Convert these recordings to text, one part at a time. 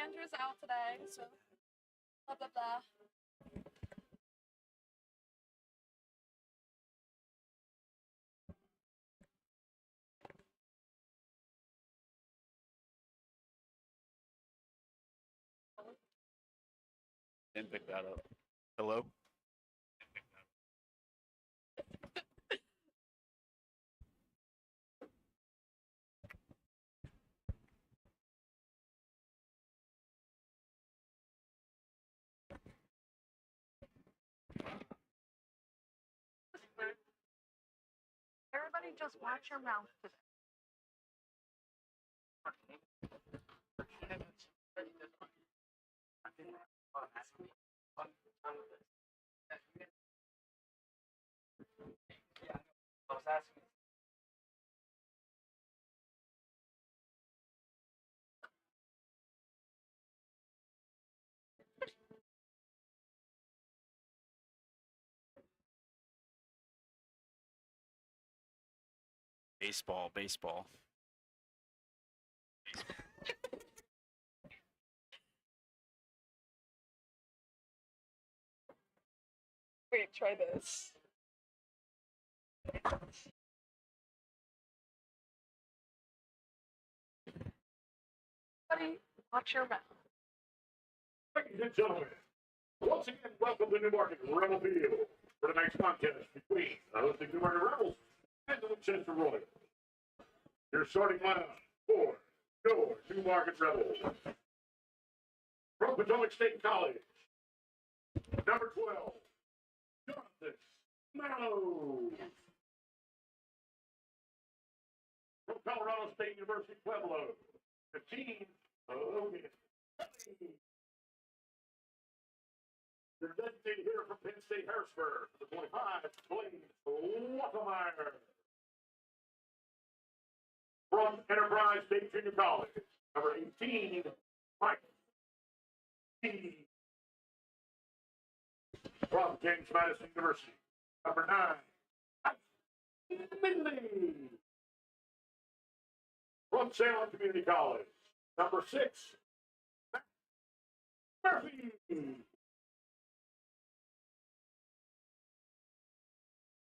Andrew's out today, so blah blah blah. Didn't pick that up. Hello? Everybody just watch your mouth today. Baseball, baseball. Wait, try this. Everybody watch your mouth. Ladies and gentlemen, once again, welcome to Newmarket Rebel Field for tonight's contest between the hosting Newmarket Rebels and the Winchester Royals. Your starting lineup for your Newmarket Rebels. From Potomac State College, number 12, Jonathan Mallow. From Colorado State University, Pueblo, 15, Logan. Your designated hitter from Penn State Harrisburg, the 25, Blaine Wasselmeyer. From Enterprise State Junior College, number 18, Mike T. From James Madison University, number 9, Ike Midley. From Salem Community College, number 6, Matt Murphy.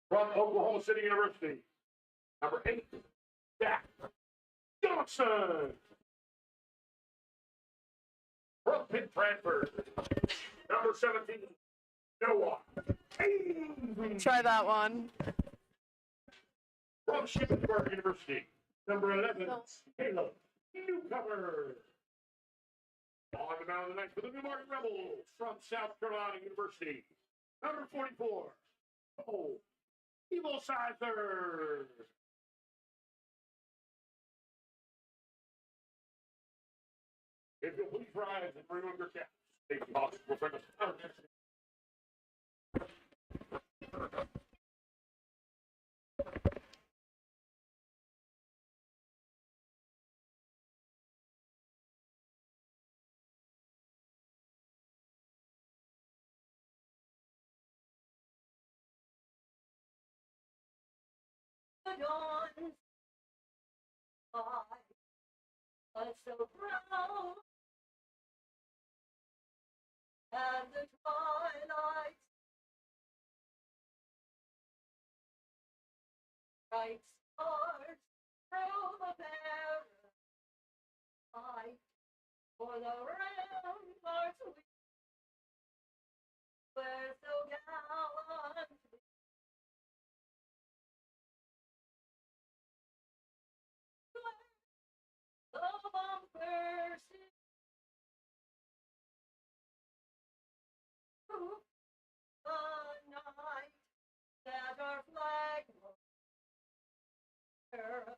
From Oklahoma City University, number 8, Jack Johnson. From Pitt Bradford, number 17, Noah Hayes. Try that one. From Shippensburg University, number 11, Caleb Newcomer. On the mound tonight for the Newmarket Rebels from South Carolina University, number 44, Cole Evil Sizer. If you'll please rise and remove your caps, Dave Fox will bring us our next. Dawn, but so brown, and the twilight bright stars through the barren light, for the ramparts we were so gallant. The bumpers through the night that our flag will bear.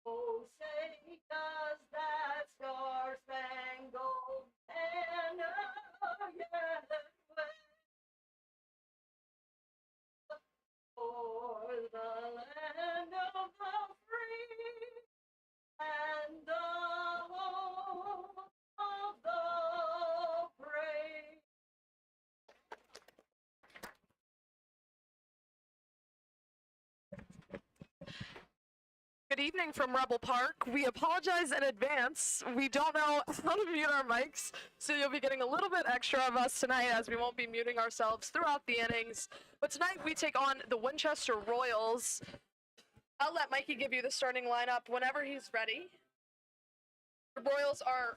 Oh, say does that star-spangled banner yet wave for the land of the free and the home of the brave. Good evening from Rebel Park. We apologize in advance. We don't know how to mute our mics, so you'll be getting a little bit extra of us tonight as we won't be muting ourselves throughout the innings. But tonight we take on the Winchester Royals. I'll let Mikey give you the starting lineup whenever he's ready. The Royals are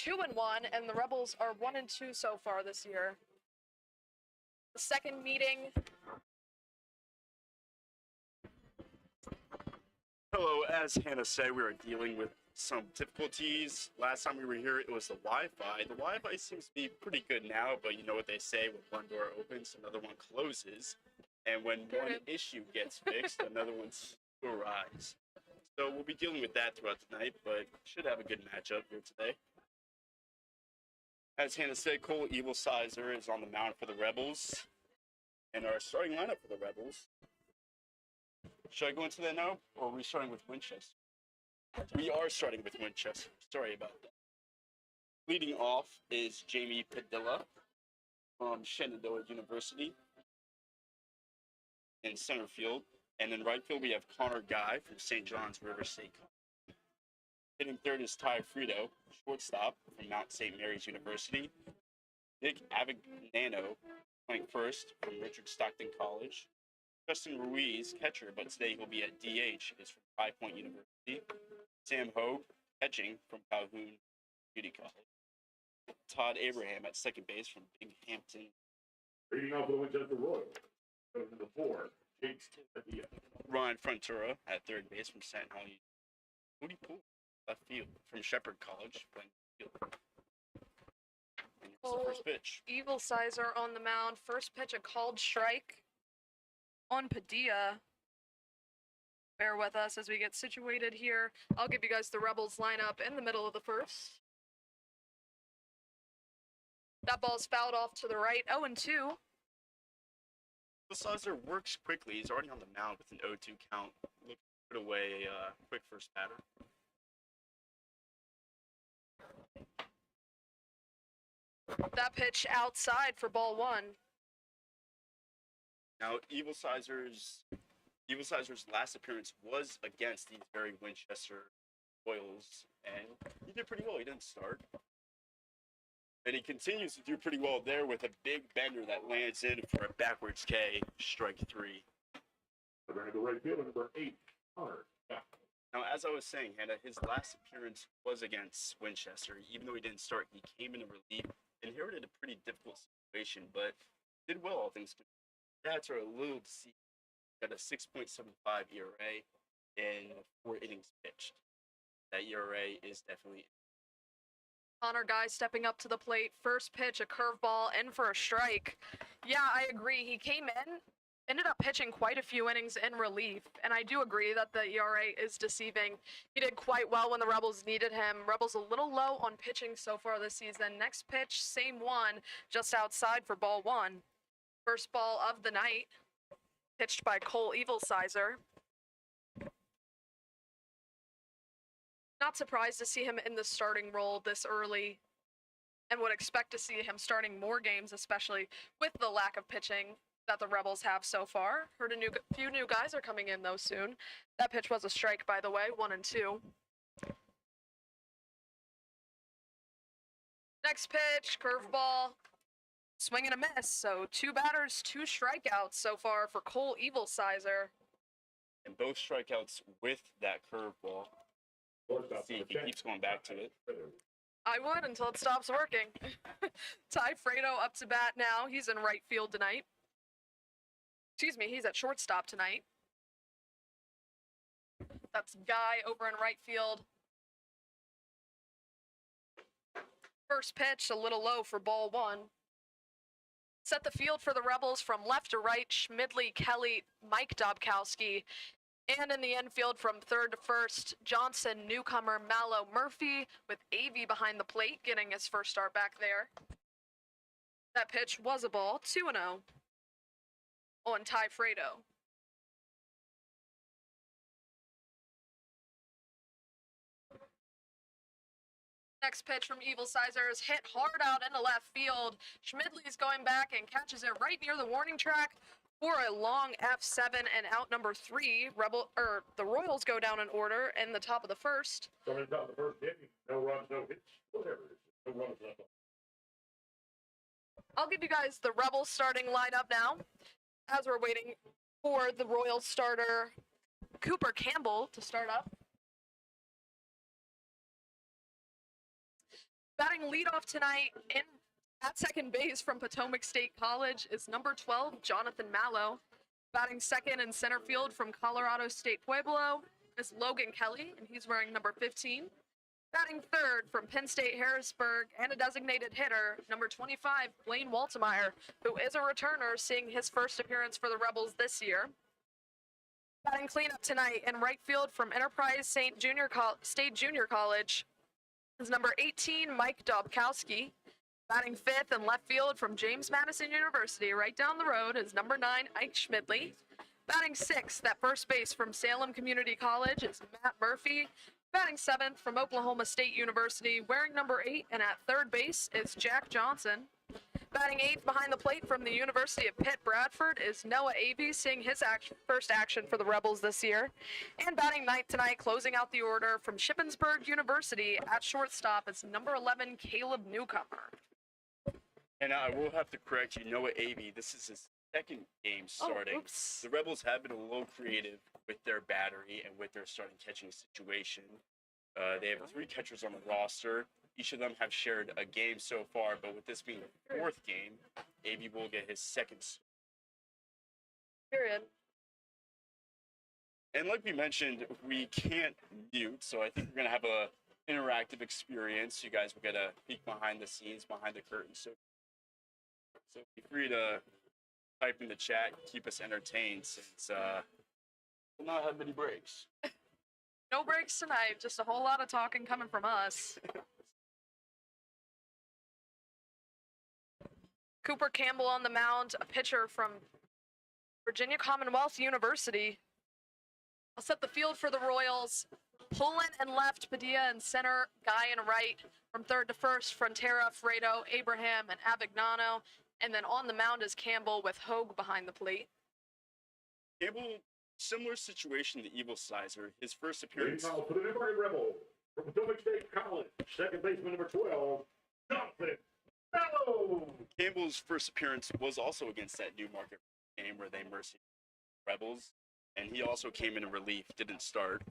2-1, and the Rebels are 1-2 so far this year. The second meeting. Hello, as Hannah said, we are dealing with some difficulties. Last time we were here, it was the Wi-Fi. The Wi-Fi seems to be pretty good now, but you know what they say, when one door opens, another one closes. And when one issue gets fixed, another one's to arise. So we'll be dealing with that throughout the night, but should have a good matchup here today. As Hannah said, Cole Evil Sizer is on the mound for the Rebels. And our starting lineup for the Rebels. Should I go into that now, or are we starting with Winchester? We are starting with Winchester. Sorry about that. Leading off is Jamie Padilla from Shenandoah University in center field. And in right field, we have Connor Guy from St. John's River State College. Hitting third is Ty Frito, shortstop from Mount St. Mary's University. Nick Avignano playing first from Richard Stockton College. Justin Ruiz, catcher, but today he'll be at DH, is from High Point University. Sam Hogue, catching from Calhoun Community College. Todd Abraham at second base from Binghamton. Reading off the Winchester Royals. Number 4, James Padilla. Ryan Frontura at third base from St. Helens. Moody Poole, left field from Shepherd College, playing field. And here's the first pitch. Evil Sizer on the mound. First pitch, a called strike on Padilla. Bear with us as we get situated here. I'll give you guys the Rebels lineup in the middle of the first. That ball's fouled off to the right, 0-2. Sizer works quickly. He's already on the mound with an 0-2 count. Looking to put away a quick first batter. That pitch outside for ball 1. Now, Evil Sizer's last appearance was against these very Winchester Royals, and he did pretty well. He didn't start. And he continues to do pretty well there with a big bender that lands in for a backwards K, strike 3. We're going to go right field, number 8, Connor. Yeah. Now, as I was saying, Hannah, his last appearance was against Winchester. Even though he didn't start, he came in relief, inherited a pretty difficult situation, but did well, all things considered. Stats are a little deceiving. Got a 6.75 ERA in 4 innings pitched. That ERA is definitely. Connor Guy stepping up to the plate. First pitch, a curveball, in for a strike. Yeah, I agree. He came in, ended up pitching quite a few innings in relief, and I do agree that the ERA is deceiving. He did quite well when the Rebels needed him. Rebels a little low on pitching so far this season. Next pitch, same one, just outside for ball 1. First ball of the night, pitched by Cole Evil Sizer. Not surprised to see him in the starting role this early, and would expect to see him starting more games, especially with the lack of pitching that the Rebels have so far. Heard a few new guys are coming in, though, soon. That pitch was a strike, by the way, 1-2. Next pitch, curveball. Swing and a miss, so 2 batters, 2 strikeouts so far for Cole Evil Sizer. And both strikeouts with that curveball. See if he keeps going back to it. I would until it stops working. Ty Frito up to bat now. He's in right field tonight. Excuse me, he's at shortstop tonight. That's Guy over in right field. First pitch, a little low for ball 1. Set the field for the Rebels from left to right, Schmidley, Kelly, Mike Dobkowski. And in the infield from third to first, Johnson, newcomer, Mallow, Murphy, with AV behind the plate, getting his first start back there. That pitch was a ball, 2-0 on Ty Frito. Next pitch from Evil Sizer is hit hard out into left field. Schmidley's going back and catches it right near the warning track. For a long F7 and out number 3, the Royals go down in order in the top of the first. Coming down the first inning, no runs, no hits, whatever it is. No runs left. I'll give you guys the Rebels starting lineup now, as we're waiting for the Royals starter Cooper Campbell to start up. Batting leadoff tonight at second base from Potomac State College is number 12, Jonathan Mallow. Batting second in center field from Colorado State Pueblo is Logan Kelly, and he's wearing number 15. Batting third from Penn State Harrisburg and a designated hitter, number 25, Blaine Waltemeyer, who is a returner, seeing his first appearance for the Rebels this year. Batting cleanup tonight in right field from Enterprise State Junior College is number 18, Mike Dobkowski. Batting fifth in left field from James Madison University, right down the road, is number 9, Ike Schmidley. Batting sixth at first base from Salem Community College is Matt Murphy. Batting seventh from Oklahoma State University, wearing number 8, and at third base is Jack Johnson. Batting eighth behind the plate from the University of Pitt Bradford is Noah Avey, seeing his first action for the Rebels this year. And batting ninth tonight, closing out the order from Shippensburg University at shortstop is number 11, Caleb Newcomer. And I will have to correct you, Noah Avey. This is his second game starting. Oops. The Rebels have been a little creative with their battery and with their starting catching situation. They have 3 catchers on the roster. Each of them have shared a game so far, but with this being the 4th game, Avey will get his second. Period. And like we mentioned, we can't mute, so I think we're going to have a interactive experience. You guys will get a peek behind the scenes, behind the curtains. So be free to type in the chat, keep us entertained, since we'll not have many breaks. No breaks tonight, just a whole lot of talking coming from us. Cooper Campbell on the mound, a pitcher from Virginia Commonwealth University. I'll set the field for the Royals. Pulling and left, Padilla in center, Guy in right. From third to first, Frontera, Fredo, Abraham, and Avignano. And then on the mound is Campbell with Hogue behind the plate. Campbell, similar situation to Evil Sizer. His first appearance. Now for the Newmarket Rebel from Potomac State College, second baseman number 12, Jonathan Mallow. Campbell's first appearance was also against that Newmarket game where they mercy Rebels, and he also came in relief, didn't start.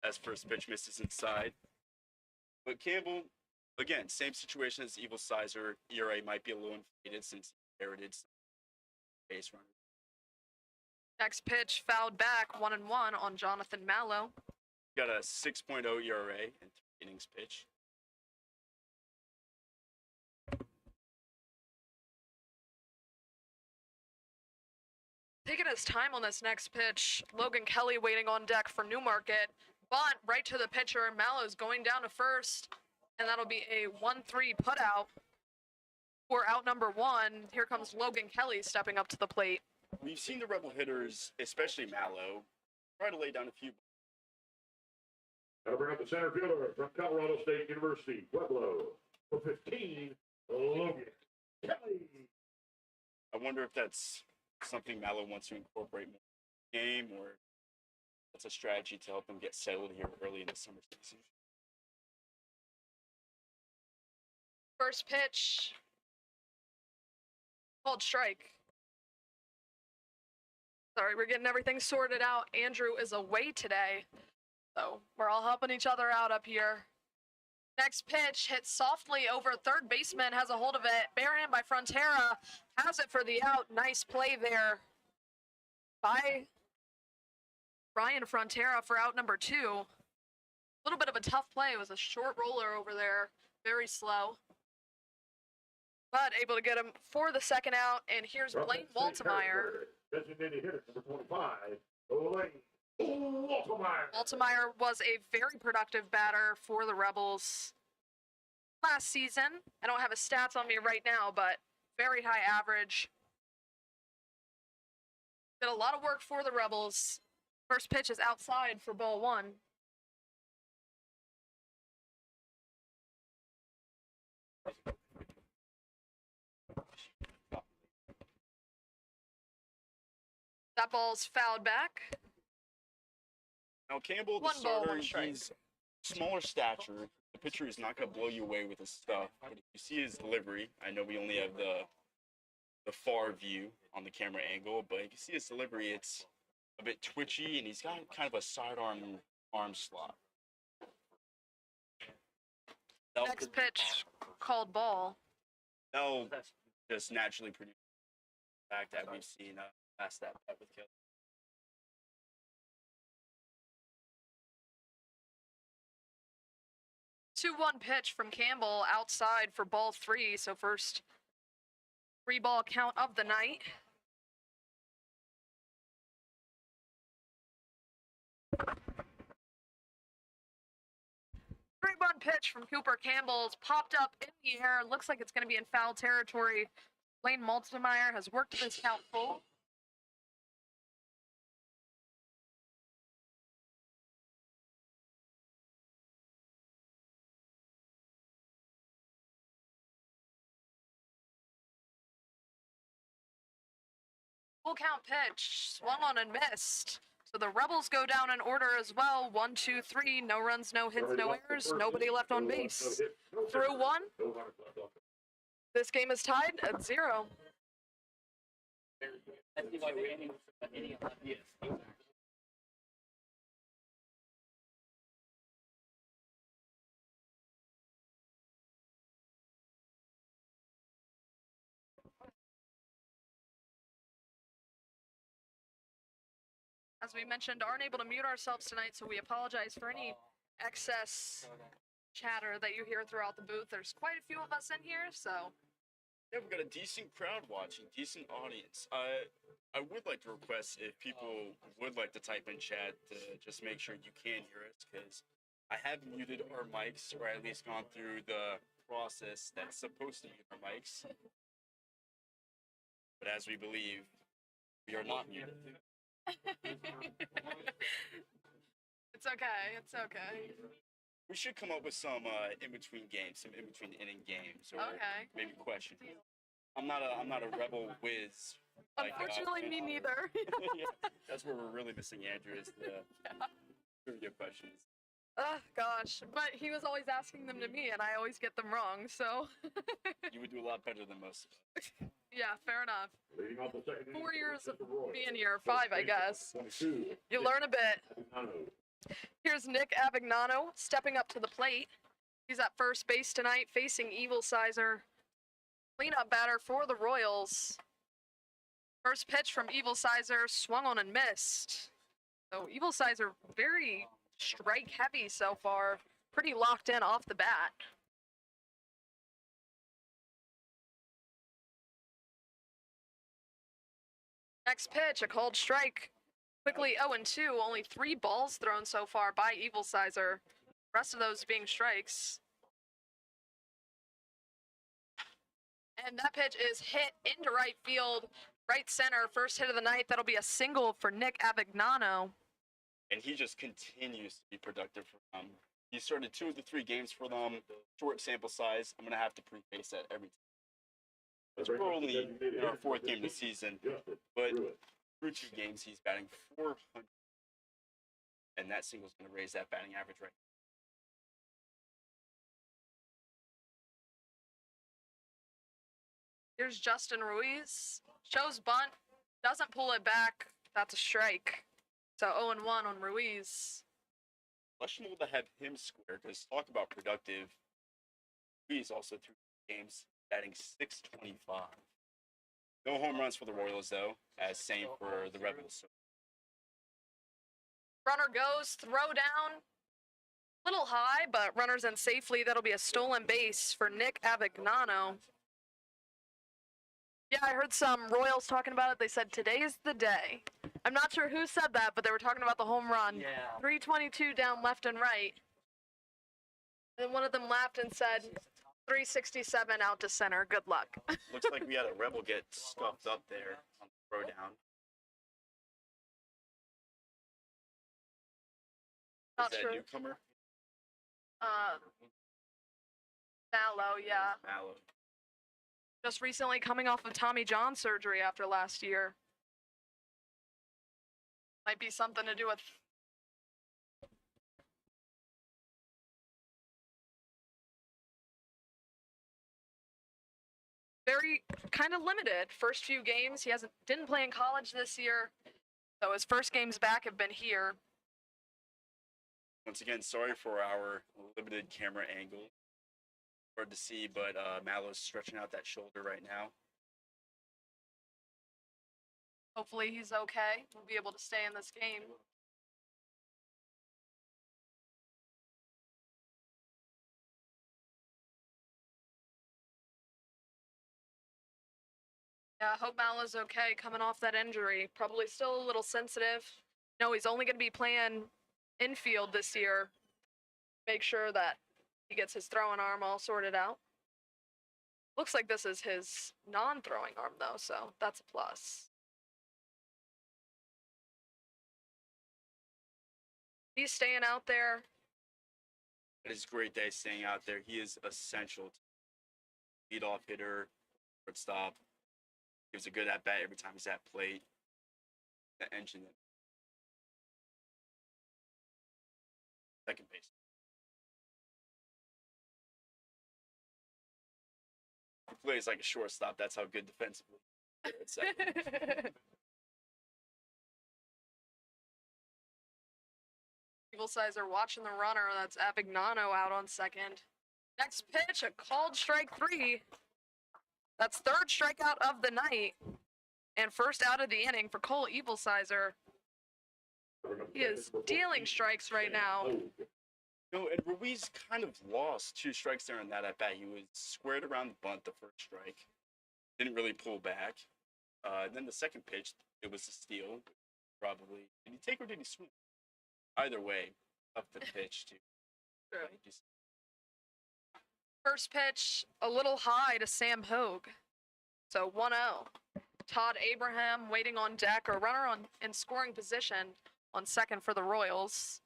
As first pitch misses inside. But Campbell, again, same situation as Evil Sizer. ERA might be a little inflated since he inherited some base runners. Next pitch fouled back, 1-1 on Jonathan Mallow. Got a 6.0 ERA and 3 innings pitch. Taking his time on this next pitch, Logan Kelly waiting on deck for Newmarket. Bunt right to the pitcher. Mallow's going down to first, and that'll be a 1-3 putout for out number 1. Here comes Logan Kelly stepping up to the plate. We've seen the Rebel hitters, especially Mallow, try to lay down a few. That'll bring up the center fielder from Colorado State University, Pueblo, for 15, Logan Kelly. I wonder if that's something Mallow wants to incorporate more in the game, or that's a strategy to help him get settled here early in the summer season. First pitch, called strike. Sorry, we're getting everything sorted out. Andrew is away today, so we're all helping each other out up here. Next pitch hits softly over third baseman, has a hold of it. Barehand by Frontera, has it for the out. Nice play there by Brian Frontera for out number 2. A little bit of a tough play. It was a short roller over there, very slow. But able to get him for the second out, and here's Blaine Waltemeyer. Designated hitter, number 25, Blaine Waltemeyer. Waltemeyer was a very productive batter for the Rebels last season. I don't have his stats on me right now, but very high average. Did a lot of work for the Rebels. First pitch is outside for ball 1. That ball's fouled back. Now Campbell, the One ball, starter, one strike. he's smaller stature. The pitcher is not going to blow you away with his stuff. But if you see his delivery, I know we only have the far view on the camera angle, but you can see his delivery. It's a bit twitchy, and he's got kind of a sidearm arm slot. Next pitch called ball. That'll just naturally produce the fact that we've seen past that bet with Kelly. 2-1 pitch from Campbell outside for ball 3. So first 3-ball count of the night. Three-run pitch from Cooper Campbell's popped up in the air. Looks like it's going to be in foul territory. Lane Maltemeyer has worked this count full. Full count pitch, swung on and missed. So the Rebels go down in order as well. 1, 2, 3, no runs, no hits, no errors, nobody left on base. Through 1. This game is tied at 0. As we mentioned, aren't able to mute ourselves tonight, so we apologize for any excess chatter that you hear throughout the booth. There's quite a few of us in here, so Yeah, we've got a decent crowd watching, decent audience. I would like to request if people would like to type in chat to just make sure you can hear us, because I have muted our mics, or at least gone through the process that's supposed to mute our mics. But as we believe, we are not muted. it's okay. It's okay. We should come up with some in-between games, some in-between inning games, or Okay. maybe questions. I'm not a Rebel whiz. Unfortunately, me neither. Yeah, that's where we're really missing Andrew is the trivia questions. Oh gosh, but he was always asking them to me, and I always get them wrong. So You would do a lot better than most of us. yeah, fair enough. Leading off the second inning, 4 years of Mr. Roy. being here, 5, I guess. 22. You learn a bit. Avignano. Here's Nick Avignano stepping up to the plate. He's at first base tonight, facing Evil Sizer. Cleanup batter for the Royals. First pitch from Evil Sizer, swung on and missed. So Evil Sizer very strike heavy so far, pretty locked in off the bat. Next pitch, a called strike. Quickly 0-2, only 3 balls thrown so far by Evil Sizer. Rest of those being strikes. And that pitch is hit into right field, right center. First hit of the night. That'll be a single for Nick Avignano. And he just continues to be productive for them. He started 2 of the 3 games for them. Short sample size. I'm going to have to preface that every time. Because we're only in our 4th game of the season. But through 2 games, he's batting .400. And that single's going to raise that batting average right. Here's Justin Ruiz. Shows bunt. Doesn't pull it back. That's a strike. So 0-1 on Ruiz. Questionable to have him square, because talk about productive. He's also through games batting .625. No home runs for the Royals, though, as same for the Rebels. Runner goes, throw down. Little high, but runners in safely. That'll be a stolen base for Nick Avignano. Yeah, I heard some Royals talking about it. They said today's the day. I'm not sure who said that, but they were talking about the home run. Yeah. 322 down left and right. And one of them laughed and said, 367 out to center. Good luck. Looks like we had a Rebel get scuffed up there on the throw down. Not Is that sure. newcomer? Mallow, yeah. Mallow. Just recently coming off of Tommy John surgery after last year. Might be something to do with very kind of limited first few games. He didn't play in college this year, so his first games back have been here. Once again, sorry for our limited camera angle. Hard to see, but Mallow's stretching out that shoulder right now. Hopefully he's okay. We'll be able to stay in this game. Yeah, I hope Mallow's okay coming off that injury. Probably still a little sensitive. No, he's only going to be playing infield this year. Make sure that he gets his throwing arm all sorted out. Looks like this is his non-throwing arm, though, so that's a plus. He's staying out there. It is great that he's staying out there. He is essential to leadoff hitter, shortstop. Gives a good at bat every time he's at plate. The engine. Second base. He plays like a shortstop. That's how good defensively. At second. Evil Sizer watching the runner. That's Avignano out on second. Next pitch, a called strike 3. That's third strikeout of the night. And first out of the inning for Cole Evil Sizer. He is dealing strikes right now. No, and Ruiz kind of lost 2 strikes there in that at bat. He was squared around the bunt the first strike. Didn't really pull back. And then the second pitch, it was a steal. Probably. Did he take or did he swing? Either way, up the pitch too. First pitch, a little high to Sam Hogue. So 1-0. Todd Abraham waiting on deck, or runner in scoring position on second for the Royals.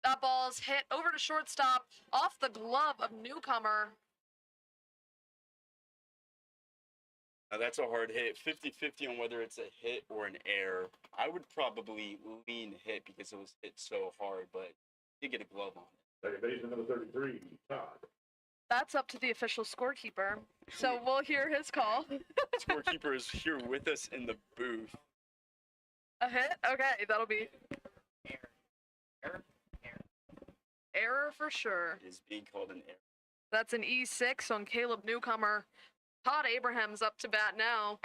That ball's hit over to shortstop, off the glove of Newcomer. Now that's a hard hit. 50-50 on whether it's a hit or an error. I would probably lean hit because it was hit so hard, but you get a glove on it. Second baseman number 33, Todd. That's up to the official scorekeeper. So we'll hear his call. Scorekeeper is here with us in the booth. A hit? Okay, that'll be error for sure. It is being called an error. That's an E6 on Caleb Newcomer. Todd Abraham's up to bat now.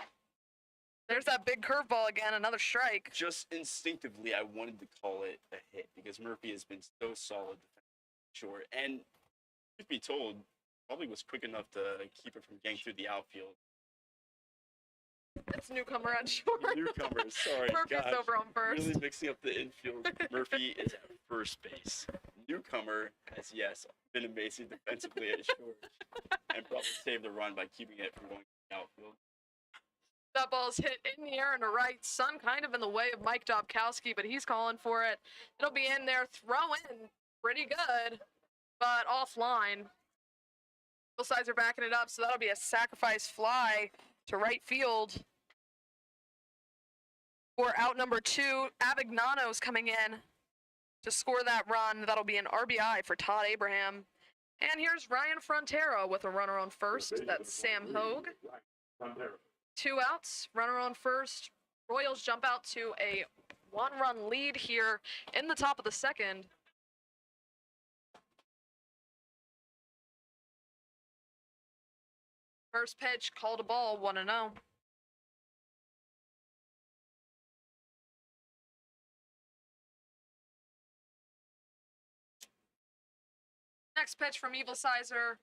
There's that big curveball again, another strike. Just instinctively, I wanted to call it a hit because Murphy has been so solid short. And truth be told, probably was quick enough to keep it from getting through the outfield. It's Newcomer at short. Newcomer, sorry. Murphy's gosh, over on first. Really mixing up the infield. Murphy is at first base. Newcomer has, yes, been amazing defensively at short and probably saved the run by keeping it from going to the outfield. That ball's hit in the air and to right. Sun kind of in the way of Mike Dobkowski, but he's calling for it. It'll be in there, throw in pretty good, but offline. Both sides are backing it up, so that'll be a sacrifice fly to right field. For out number 2, Avignano's coming in to score that run. That'll be an RBI for Todd Abraham. And here's Ryan Frontera with a runner on first. That's Sam Hogue. 2 outs, runner on first. Royals jump out to a 1-run lead here in the top of the second. First pitch, called a ball, 1-0. Next pitch from Evil Sizer.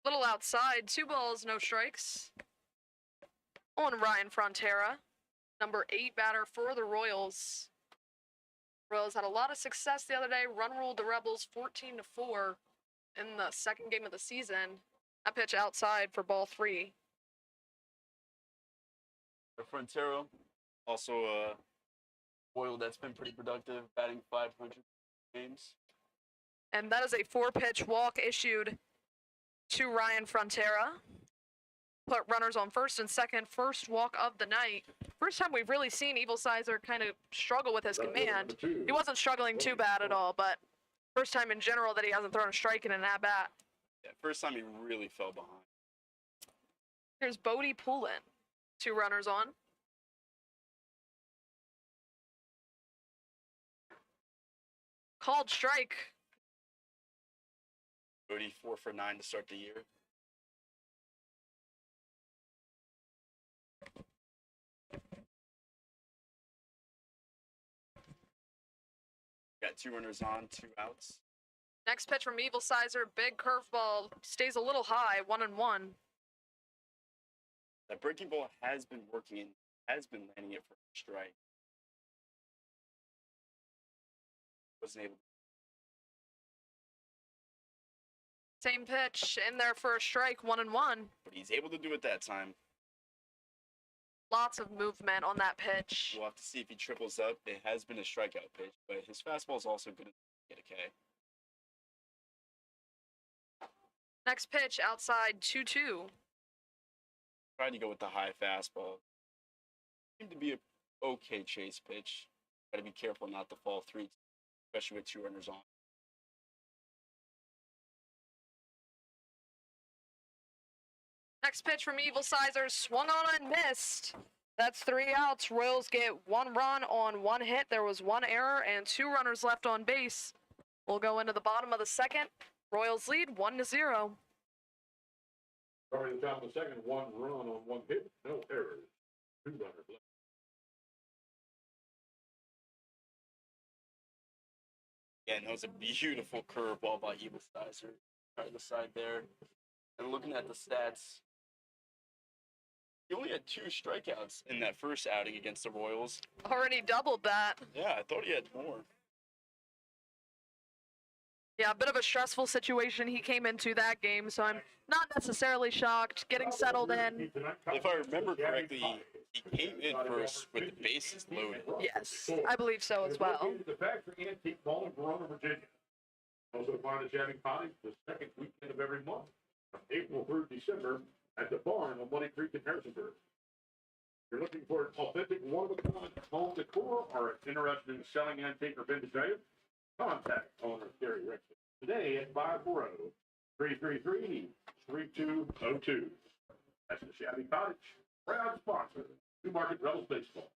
Little outside, 2 balls, no strikes. On Ryan Frontera, number 8 batter for the Royals. Royals had a lot of success the other day, run ruled the Rebels 14-4 in the second game of the season. That pitch outside for ball 3. Frontera, also a Royal that's been pretty productive, batting 500 games. And that is a 4-pitch walk issued to Ryan Frontera. put runners on first and second. First walk of the night. First time we've really seen Evil Sizer kind of struggle with his command. He wasn't struggling too bad at all, but first time in general that he hasn't thrown a strike in an at-bat. Yeah, first time he really fell behind. Here's Bodie Poulin. 2 runners on. Called strike. Bodie 4 for 9 to start the year. Got 2 runners on, 2 outs. Next pitch from Evil Sizer. Big curveball. Stays a little high. 1-1. That breaking ball has been working and has been landing it for a strike. Wasn't able. Same pitch in there for a strike. 1-1. But he's able to do it that time. Lots of movement on that pitch. We'll have to see if he triples up. It has been a strikeout pitch, but his fastball is also going to get a K. Next pitch outside 2-2. Trying to go with the high fastball. Seemed to be a okay chase pitch. Got to be careful not to fall 3, especially with 2 runners on. Next pitch from Evil Sizer, swung on and missed. That's 3 outs. Royals get 1 run on 1 hit. There was 1 error and 2 runners left on base. We'll go into the bottom of the second. Royals lead 1-0. Starting the top of the second, 1 run on 1 hit, no errors. 2 runners left. Again, that was a beautiful curveball by Evil Sizer. Right the side there. And looking at the stats, he only had 2 strikeouts in that first outing against the Royals. Already doubled that. Yeah, I thought he had more. Yeah, a bit of a stressful situation he came into that game, so I'm not necessarily shocked. Getting settled in. If I remember correctly, he came in first with the bases loaded. Yes, I believe so as well. The factory antique mall in Verona, Virginia. Also find the Shabby Potty the second weekend of every month, from April through December, at the barn on Money Creek in Harrisonburg. If you're looking for an authentic, one-of-a-kind home decor or interested in selling antique or vintage items, contact owner Gary Rickson today at 540-333-3202. That's the Shabby Cottage, proud sponsor of Newmarket Rebels Baseball.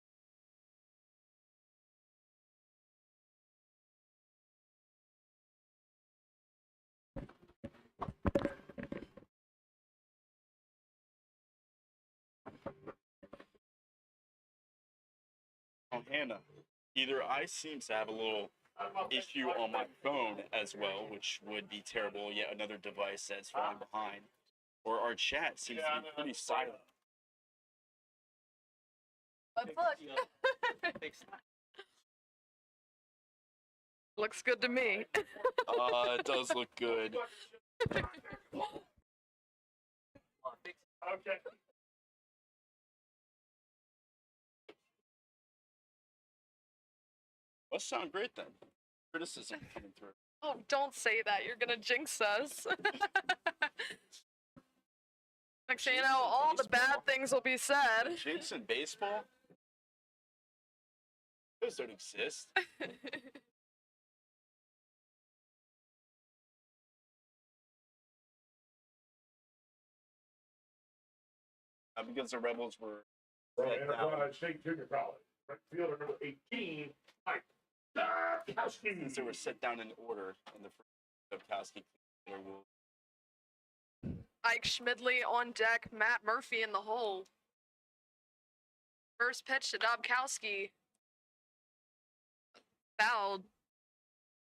Oh, Hannah, either I seem to have a little issue on my phone as well, which would be terrible, yet another device that's falling behind, or our chat seems to be pretty silent. Let's look. Looks good to me. It does look good. Okay. Must sound great then. Criticism coming through. Oh, don't say that. You're gonna jinx us. Next thing you know, all the bad things will be said. Jinx in baseball? Those don't exist. Because the Rebels were From let down. Enterprise State Junior College, right fielder number 18, Mike Dubkowski. Since they were set down in order in the first Dubkowski, there will. Ike Schmidley on deck, Matt Murphy in the hole. First pitch to Dobkowski. Fouled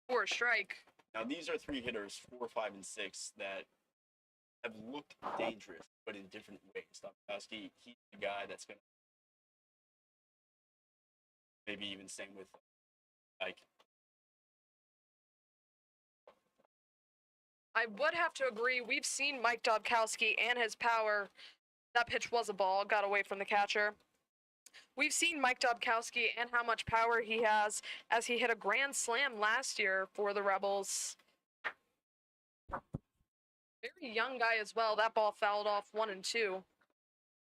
for a strike. Now these are 3 hitters, 4, 5, and 6, that have looked dangerous, but in different ways. Dobkowski, he's the guy that's gonna maybe even same with Ike. I would have to agree. We've seen Mike Dobkowski and his power. That pitch was a ball, got away from the catcher. We've seen Mike Dobkowski and how much power he has as he hit a grand slam last year for the Rebels. Very young guy as well. That ball fouled off 1 and 2.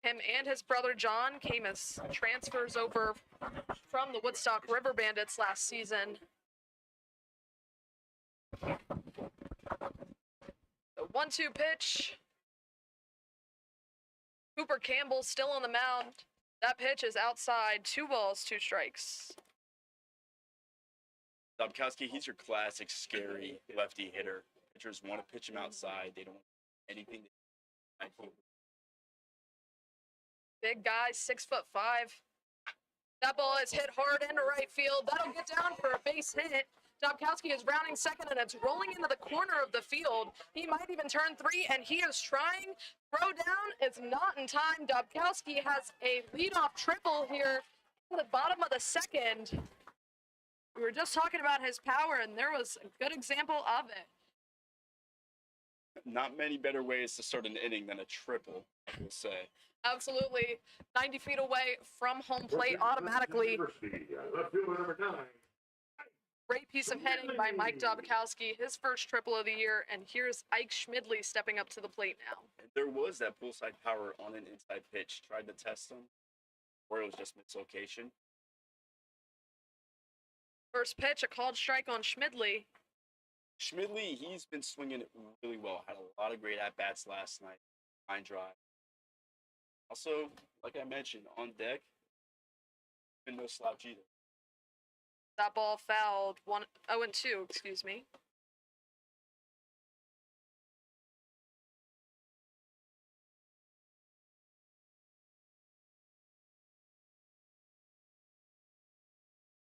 Him and his brother John came as transfers over from the Woodstock River Bandits last season. The 1-2 pitch. Cooper Campbell still on the mound. That pitch is outside. 2 balls, 2 strikes. Dobkowski, he's your classic scary lefty hitter. Pitchers want to pitch him outside. They don't want anything. Big guy, 6'5". That ball is hit hard into right field. That'll get down for a base hit. Dobkowski is rounding second, and it's rolling into the corner of the field. He might even turn 3, and he is trying. Throw down. It's not in time. Dobkowski has a leadoff triple here in the bottom of the second. We were just talking about his power, and there was a good example of it. Not many better ways to start an inning than a triple, I will say. Absolutely. 90 feet away from home plate automatically. Left fielder number 9. Great piece of hitting by Mike Dobkowski, his first triple of the year, and here's Ike Schmidley stepping up to the plate now. There was that pull side power on an inside pitch. Tried to test him, or it was just mislocation. First pitch, a called strike on Schmidley. Schmidley, he's been swinging it really well. Had a lot of great at-bats last night. Line drive. Also, like I mentioned, on deck, been no slouch either. That ball fouled 0-2, excuse me.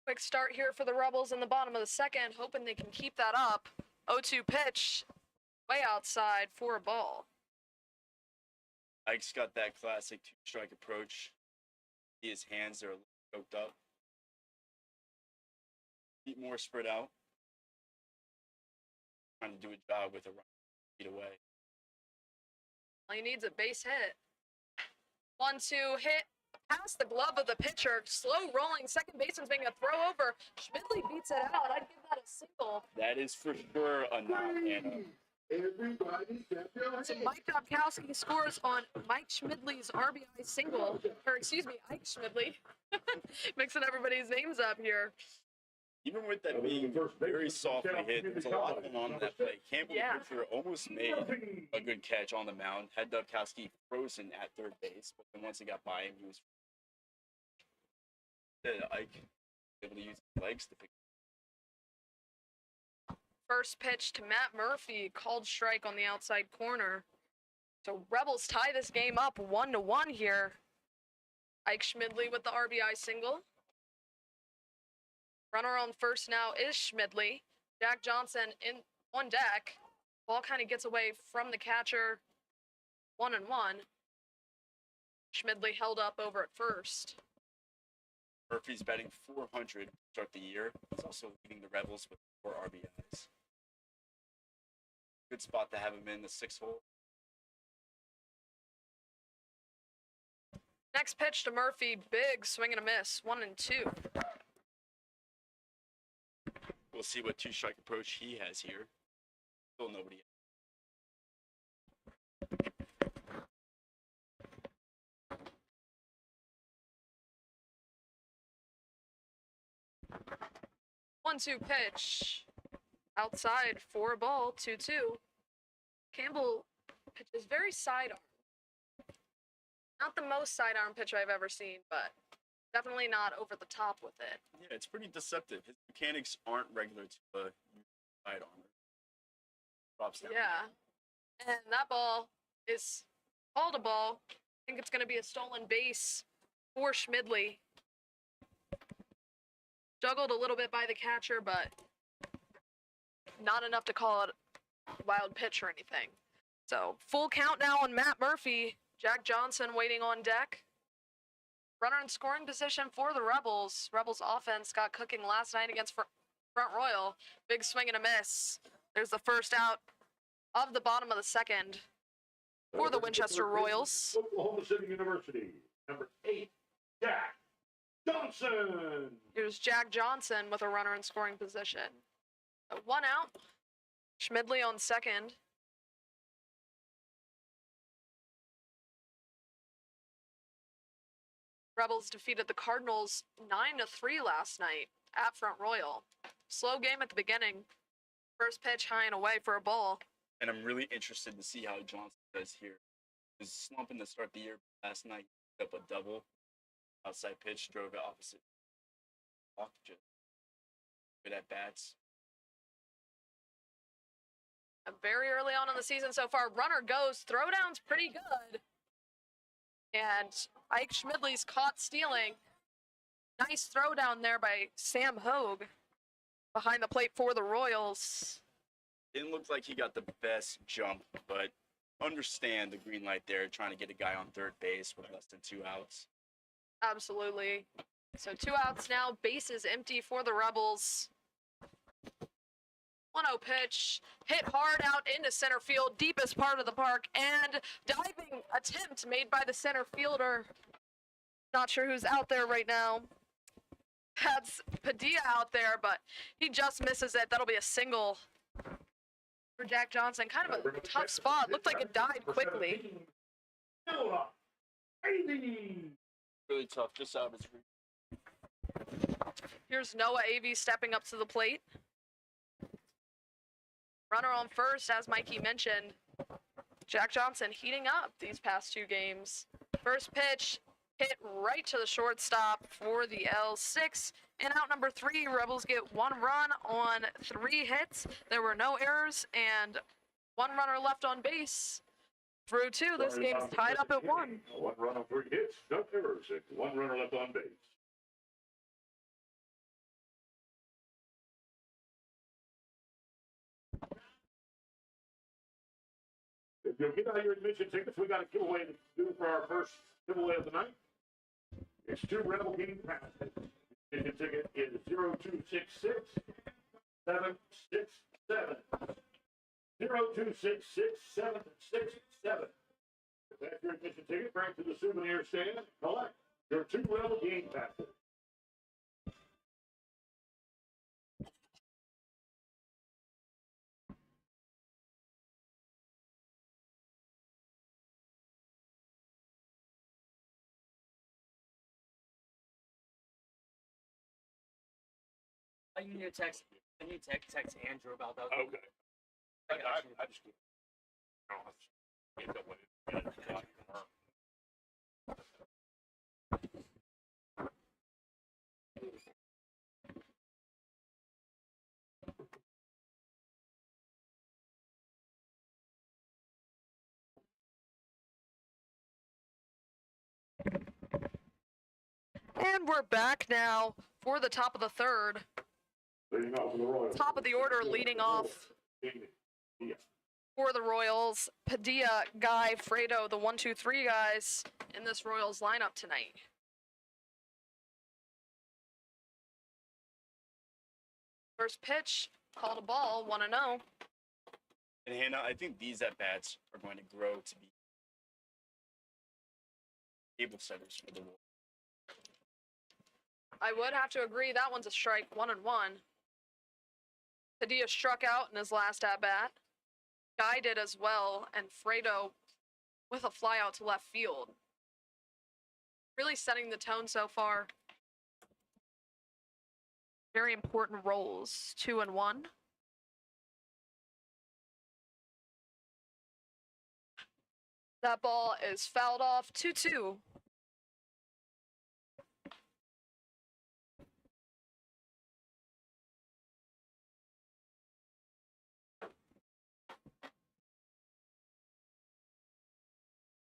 Quick start here for the Rebels in the bottom of the second, hoping they can keep that up. 0-2 pitch, way outside for a ball. Ike's got that classic 2-strike approach. His hands are a little choked up. Feet more spread out. Trying to do a job with a run feet away. All he needs a base hit. 1-2 hit past the glove of the pitcher. Slow rolling. Second baseman's making a throw over. Schmidley beats it out. I'd give that a single. That is for sure a knock, Anna. So Mike Dobkowski scores on Mike Schmidley's RBI single. Or excuse me, Ike Schmidley. Mixing everybody's names up here. Even with that being very softly hit, there's a lot going on in that play. Campbell, the pitcher, almost made a good catch on the mound. Had Dobkowski frozen at third base, but then once he got by him, he was Ike able to use his legs to pick. First pitch to Matt Murphy, called strike on the outside corner. So Rebels tie this game up 1-1 here. Ike Schmidley with the RBI single. Runner on first now is Schmidley. Jack Johnson in on deck. Ball kind of gets away from the catcher. 1-1. Schmidley held up over at first. Murphy's batting .400 to start the year. He's also leading the Rebels with 4 RBIs. Good spot to have him in the 6th hole. Next pitch to Murphy, big swing and a miss, 1-2. We'll see what 2-strike approach he has here. Still nobody. 1-2 pitch. Outside for a ball, 2-2. Campbell pitches very sidearm. Not the most sidearm pitcher I've ever seen, but definitely not over the top with it. Yeah, it's pretty deceptive. His mechanics aren't regular to a sidearm. Drops down. Yeah. And that ball is called a ball. I think it's going to be a stolen base for Schmidley. Juggled a little bit by the catcher, but not enough to call it a wild pitch or anything. So full count now on Matt Murphy. Jack Johnson waiting on deck. Runner in scoring position for the Rebels. Rebels offense got cooking last night against Front Royal. Big swing and a miss. There's the first out of the bottom of the second for the Winchester Royals. Oklahoma City University, number 8, Jack Johnson. Here's Jack Johnson with a runner in scoring position. 1 out. Schmidley on second. Rebels defeated the Cardinals 9-3 last night at Front Royal. Slow game at the beginning. First pitch high and away for a ball. And I'm really interested to see how Johnson does here. He was slumping to start the year last night. Up a double. Outside pitch, drove it opposite. Walk, just good at bats. Very early on in the season so far, runner goes, throwdown's pretty good. And Ike Schmidley's caught stealing. Nice throwdown there by Sam Hogue behind the plate for the Royals. Didn't look like he got the best jump, but understand the green light there, trying to get a guy on third base with less than 2 outs. Absolutely. So 2 outs now, bases empty for the Rebels. 1-0 pitch, hit hard out into center field, deepest part of the park, and diving attempt made by the center fielder. Not sure who's out there right now. That's Padilla out there, but he just misses it. That'll be a single for Jack Johnson. Kind of a tough spot. Looked like it died quickly. Really tough, just out of his reach. Here's Noah Avey stepping up to the plate. Runner on first, as Mikey mentioned. Jack Johnson heating up these past 2 games. First pitch, hit right to the shortstop for the L6. And out number 3, Rebels get 1 run on 3 hits. There were no errors and 1 runner left on base. Through 2, this game's tied up at 1. 1 run on 3 hits, no errors, and 1 runner left on base. If you'll get out your admission tickets, we got a giveaway to do for our first giveaway of the night. It's 2 Rebel game passes. Admission ticket is 0266 767. 0266 767. If that's your admission ticket, bring it to the souvenir stand. Collect your 2 Rebel game passes. I need to text Andrew about that. Okay. I just end up with it. And we're back now for the top of the 3rd. Leading off for the Royals. Top of the order leading off Yeah. for the Royals. Padilla, Guy, Fredo, the 1-2-3 guys in this Royals lineup tonight. First pitch, called a ball, 1-0. And Hannah, I think these at-bats are going to grow to be table setters for the Royals. I would have to agree that one's a strike, 1-1. Padilla struck out in his last at-bat. Guy did as well, and Fredo with a fly out to left field. Really setting the tone so far. Very important roles, 2-1. That ball is fouled off, 2-2.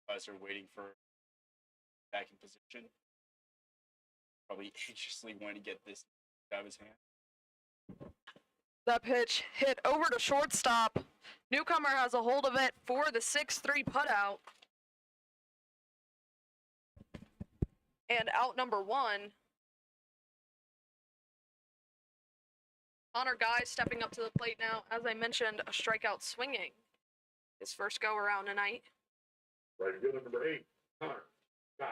Guys are waiting for back in position. Probably anxiously wanting to get this out of his hand. That pitch hit over to shortstop. Newcomer has a hold of it for the 6-3 putout. And out number 1. Connor Guy stepping up to the plate now. As I mentioned, a strikeout swinging. His first go around tonight. Right fielder number 8, Connor Guy.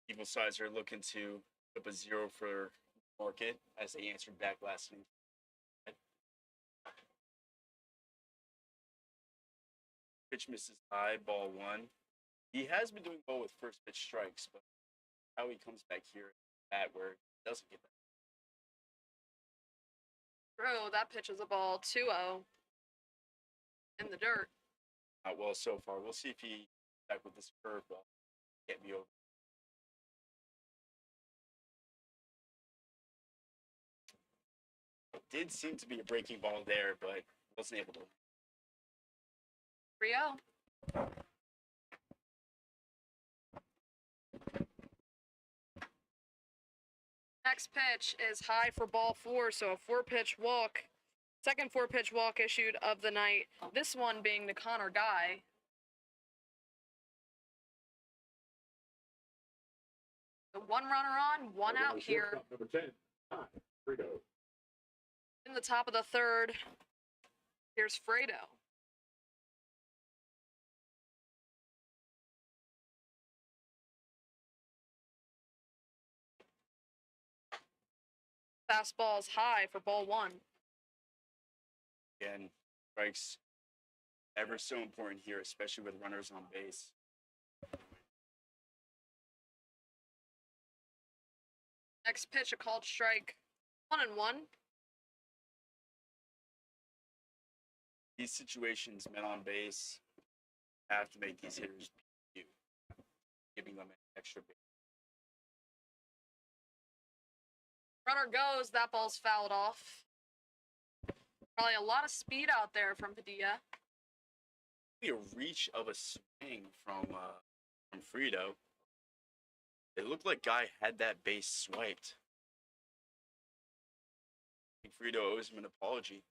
Evil Sizer looking to put up a 0 for Market as they answered back last inning. Pitch misses high, ball one. He has been doing well with first pitch strikes, but how he comes back here at where he doesn't get that. True, that pitch is a ball 2-0 in the dirt. Not well so far. We'll see if he back with this curveball. Get me over. It did seem to be a breaking ball there, but wasn't able to. 3-0. Next pitch is high for ball 4, so a 4-pitch walk. Second 4-pitch walk issued of the night. This one being to Connor Guy. The one runner on, one out here. Number 10, Fredo. In the top of the third, here's Fredo. Fastball is high for ball 1. Again, strikes ever so important here, especially with runners on base. Next pitch, a called strike. 1-1. These situations, men on base, have to make these hitters beat you, giving them an extra base. Runner goes, that ball's fouled off. Probably a lot of speed out there from Padilla. A reach of a swing from Frito. It looked like Guy had that base swiped. I think Frito owes him an apology.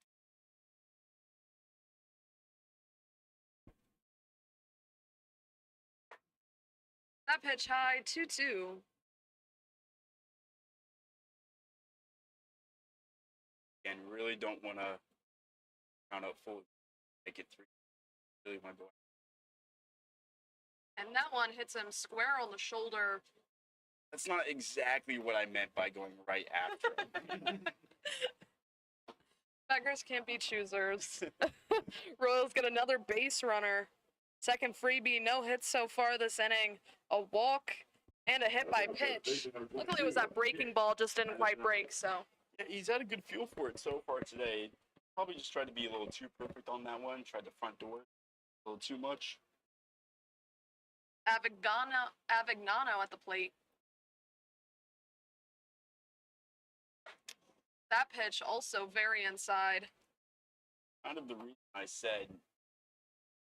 That pitch high, 2-2. And really don't want to count out full, make it 3. Really want to go. And that one hits him square on the shoulder. That's not exactly what I meant by going right after. Beggars can't be choosers. Royals get another base runner. Second freebie, no hits so far this inning. A walk and a hit by pitch. Luckily it was that breaking ball, just didn't quite break, so. Yeah, he's had a good feel for it so far today. Probably just tried to be a little too perfect on that one. Tried the front door a little too much. Avignano at the plate. That pitch also very inside. Kind of the reason I said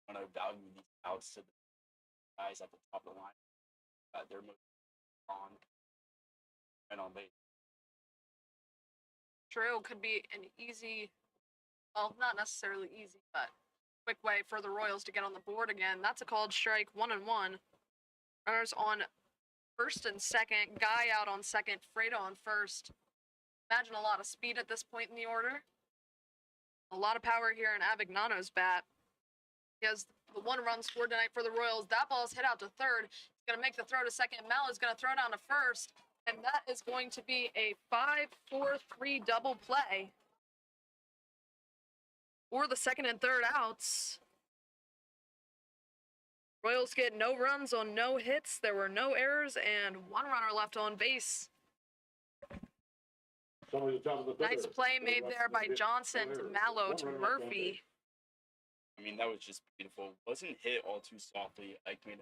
I want to value these outs to the guys at the top of the line. They're most on and on base. True, could be an easy, well, not necessarily easy, but quick way for the Royals to get on the board again. That's a called strike, 1-1. Runners on first and second. Guy out on second. Fredo on first. Imagine a lot of speed at this point in the order. A lot of power here in Avignano's bat. He has the one run scored tonight for the Royals. That ball's hit out to third. He's going to make the throw to second. Mel is going to throw down to first. And that is going to be a 5-4-3 double play for the second and third outs. Royals get no runs on no hits. There were no errors and one runner left on base. Nice play made there by Johnson to Mallow to Murphy. I mean, that was just beautiful. Wasn't hit all too softly. I mean,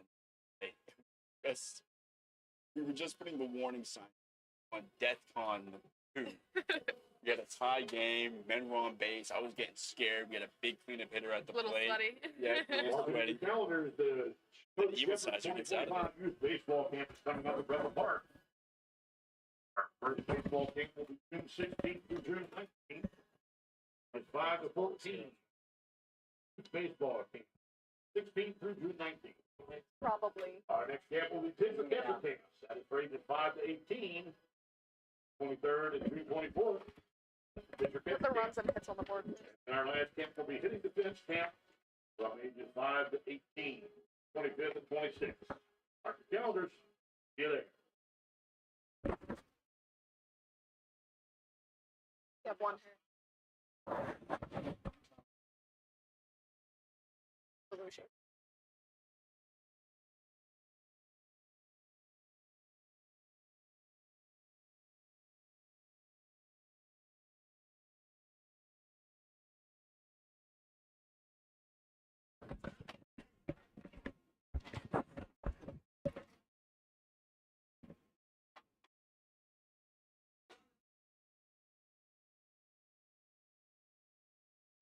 yes, we were just putting the warning sign on DEFCON 2. We had a tie game. Men were on base. I was getting scared. We had a big cleanup hitter at the Little plate. sweaty. Yeah, a little sweaty. Calendar is the Even sizer gets out of it. Youth baseball camp is coming up at Breville Park. Our first baseball camp will be June 16th through June 19th. It's 5 to 14. Youth baseball camp, 16th through June 19th. Probably. Our next camp will be Pittsburgh Campus camps. That is rated 5 to 18. 23rd and June 24th. Pittsburgh Put the runs and hits on the board. And our last camp will be hitting defense camp from ages 5 to 18, 25th and 26th. Mark your calendars. See you there. You have one here. Solution.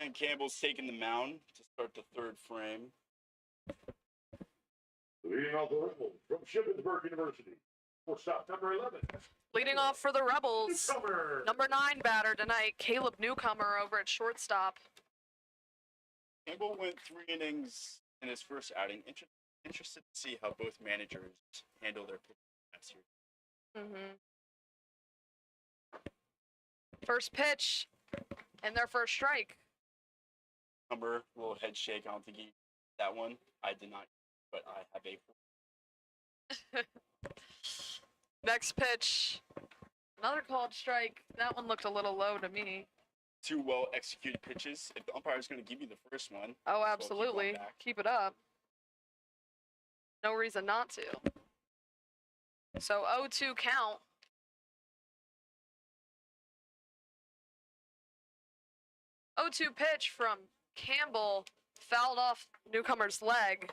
And Campbell's taking the mound to start the third frame. Leading off the Rebels from Shippensburg University. Shortstop number 11. Leading off for the Rebels, Newcomer. number 9 batter tonight, Caleb Newcomer over at shortstop. Campbell went 3 innings in his first outing. Interested to see how both managers handle their pitching last year. First pitch and their first strike. Number, little head shake. I don't think he that one. I did not, but I have a. Next pitch, another called strike. That one looked a little low to me. 2 well executed pitches. If the umpire is going to give you the first one, Oh, well, keep absolutely. going back. Keep it up. No reason not to. So 0-2 count. O2 pitch from Campbell fouled off Newcomer's leg.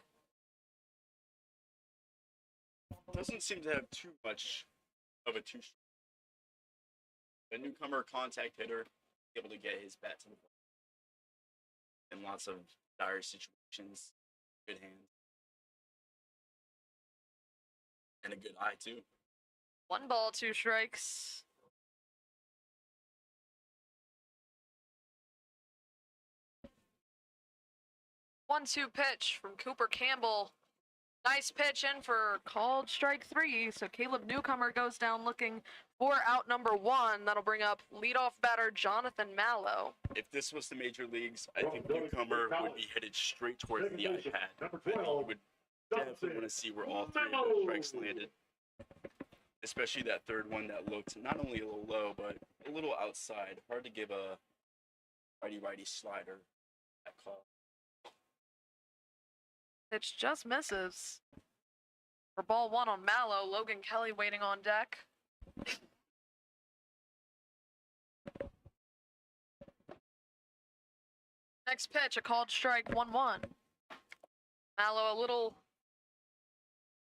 Doesn't seem to have too much of a two. The newcomer contact hitter able to get his bat to the ball in lots of dire situations. Good hands and a good eye too. 1 ball, 2 strikes. One-two pitch from Cooper Campbell. Nice pitch in for called strike 3. So Caleb Newcomer goes down looking for out number 1. That'll bring up leadoff batter Jonathan Mallow. If this was the major leagues, I think Newcomer would be headed straight towards the iPad. I think he would definitely want to see where all 3 of those strikes landed. Especially that third one that looked not only a little low, but a little outside. Hard to give a righty-righty slider that call. Pitch just misses. For ball 1 on Mallow, Logan Kelly waiting on deck. Next pitch, a called strike, 1-1. Mallow a little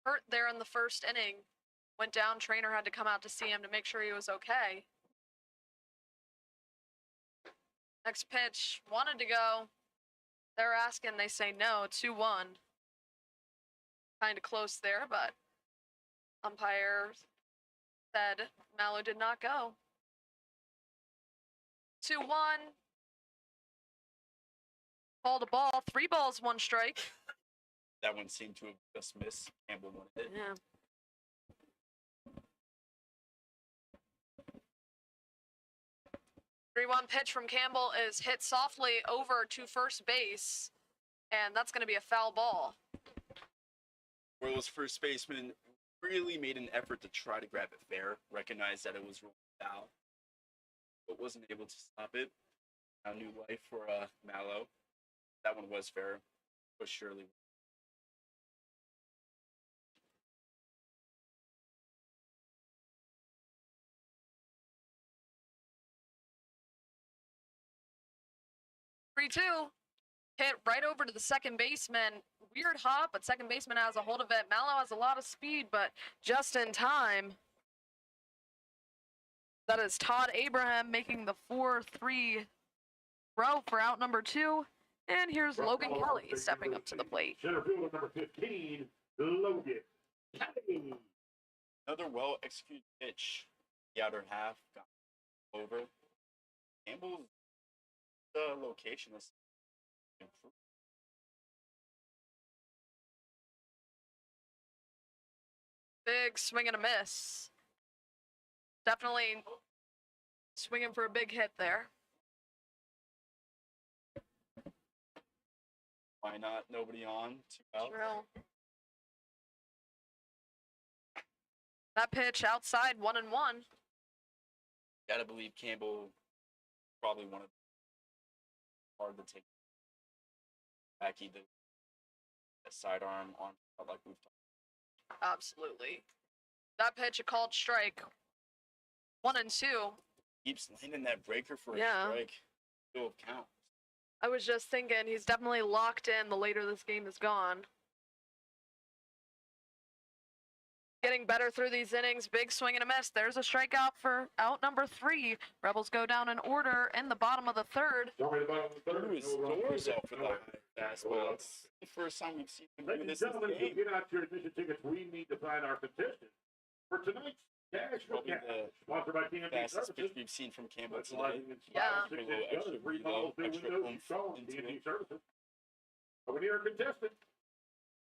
hurt there in the first inning. Went down, trainer had to come out to see him to make sure he was okay. Next pitch, wanted to go. They're asking, they say no, 2-1. Kind of close there, but umpire said Mallow did not go. 2-1. Called a ball, 3 balls, 1 strike. That one seemed to have just missed. Campbell wanted it. Yeah. Three-one pitch from Campbell is hit softly over to first base, and that's going to be a foul ball. Royals first baseman really made an effort to try to grab it fair, recognized that it was ruled foul, but wasn't able to stop it. A new life for Mallow. That one was fair, but surely. 3-2. Hit right over to the second baseman. Weird hop, but second baseman has a hold of it. Mallow has a lot of speed, but just in time. That is Todd Abraham making the 4-3 throw for out number 2. And here's Logan Kelly stepping up to the plate. Center fielder number 15, Logan Kelly. Another well-executed pitch. The outer half got over. Campbell's location is improved. Big swing and a miss. Definitely swinging for a big hit there. Why not? Nobody on. 2 out. True. That pitch outside, 1-1. Gotta believe Campbell probably wanted hard to take back either a sidearm on like we've talked. Absolutely. That pitch, a called strike. 1-2. Keeps landing that breaker for Yeah. a strike. Still count. I was just thinking he's definitely locked in the later this game is gone. Getting better through these innings. Big swing and a miss. There's a strikeout for out number 3. Rebels go down in order in the bottom of the 3rd. Threw his doors off with a high fastball. It's the first time we've seen him do Ladies and this in gentlemen, the to game. get out your admission tickets, we need to find our contestant for tonight's Cash for Probably Cash, the sponsored by TMB fastest pitch Services. we've seen from Campbell today. Specializing in Yeah. 5 and 6 Put a little inch extra gutters, breather, remodels, new extra windows, oomph installs, into TMB it. Services. We need our contestant.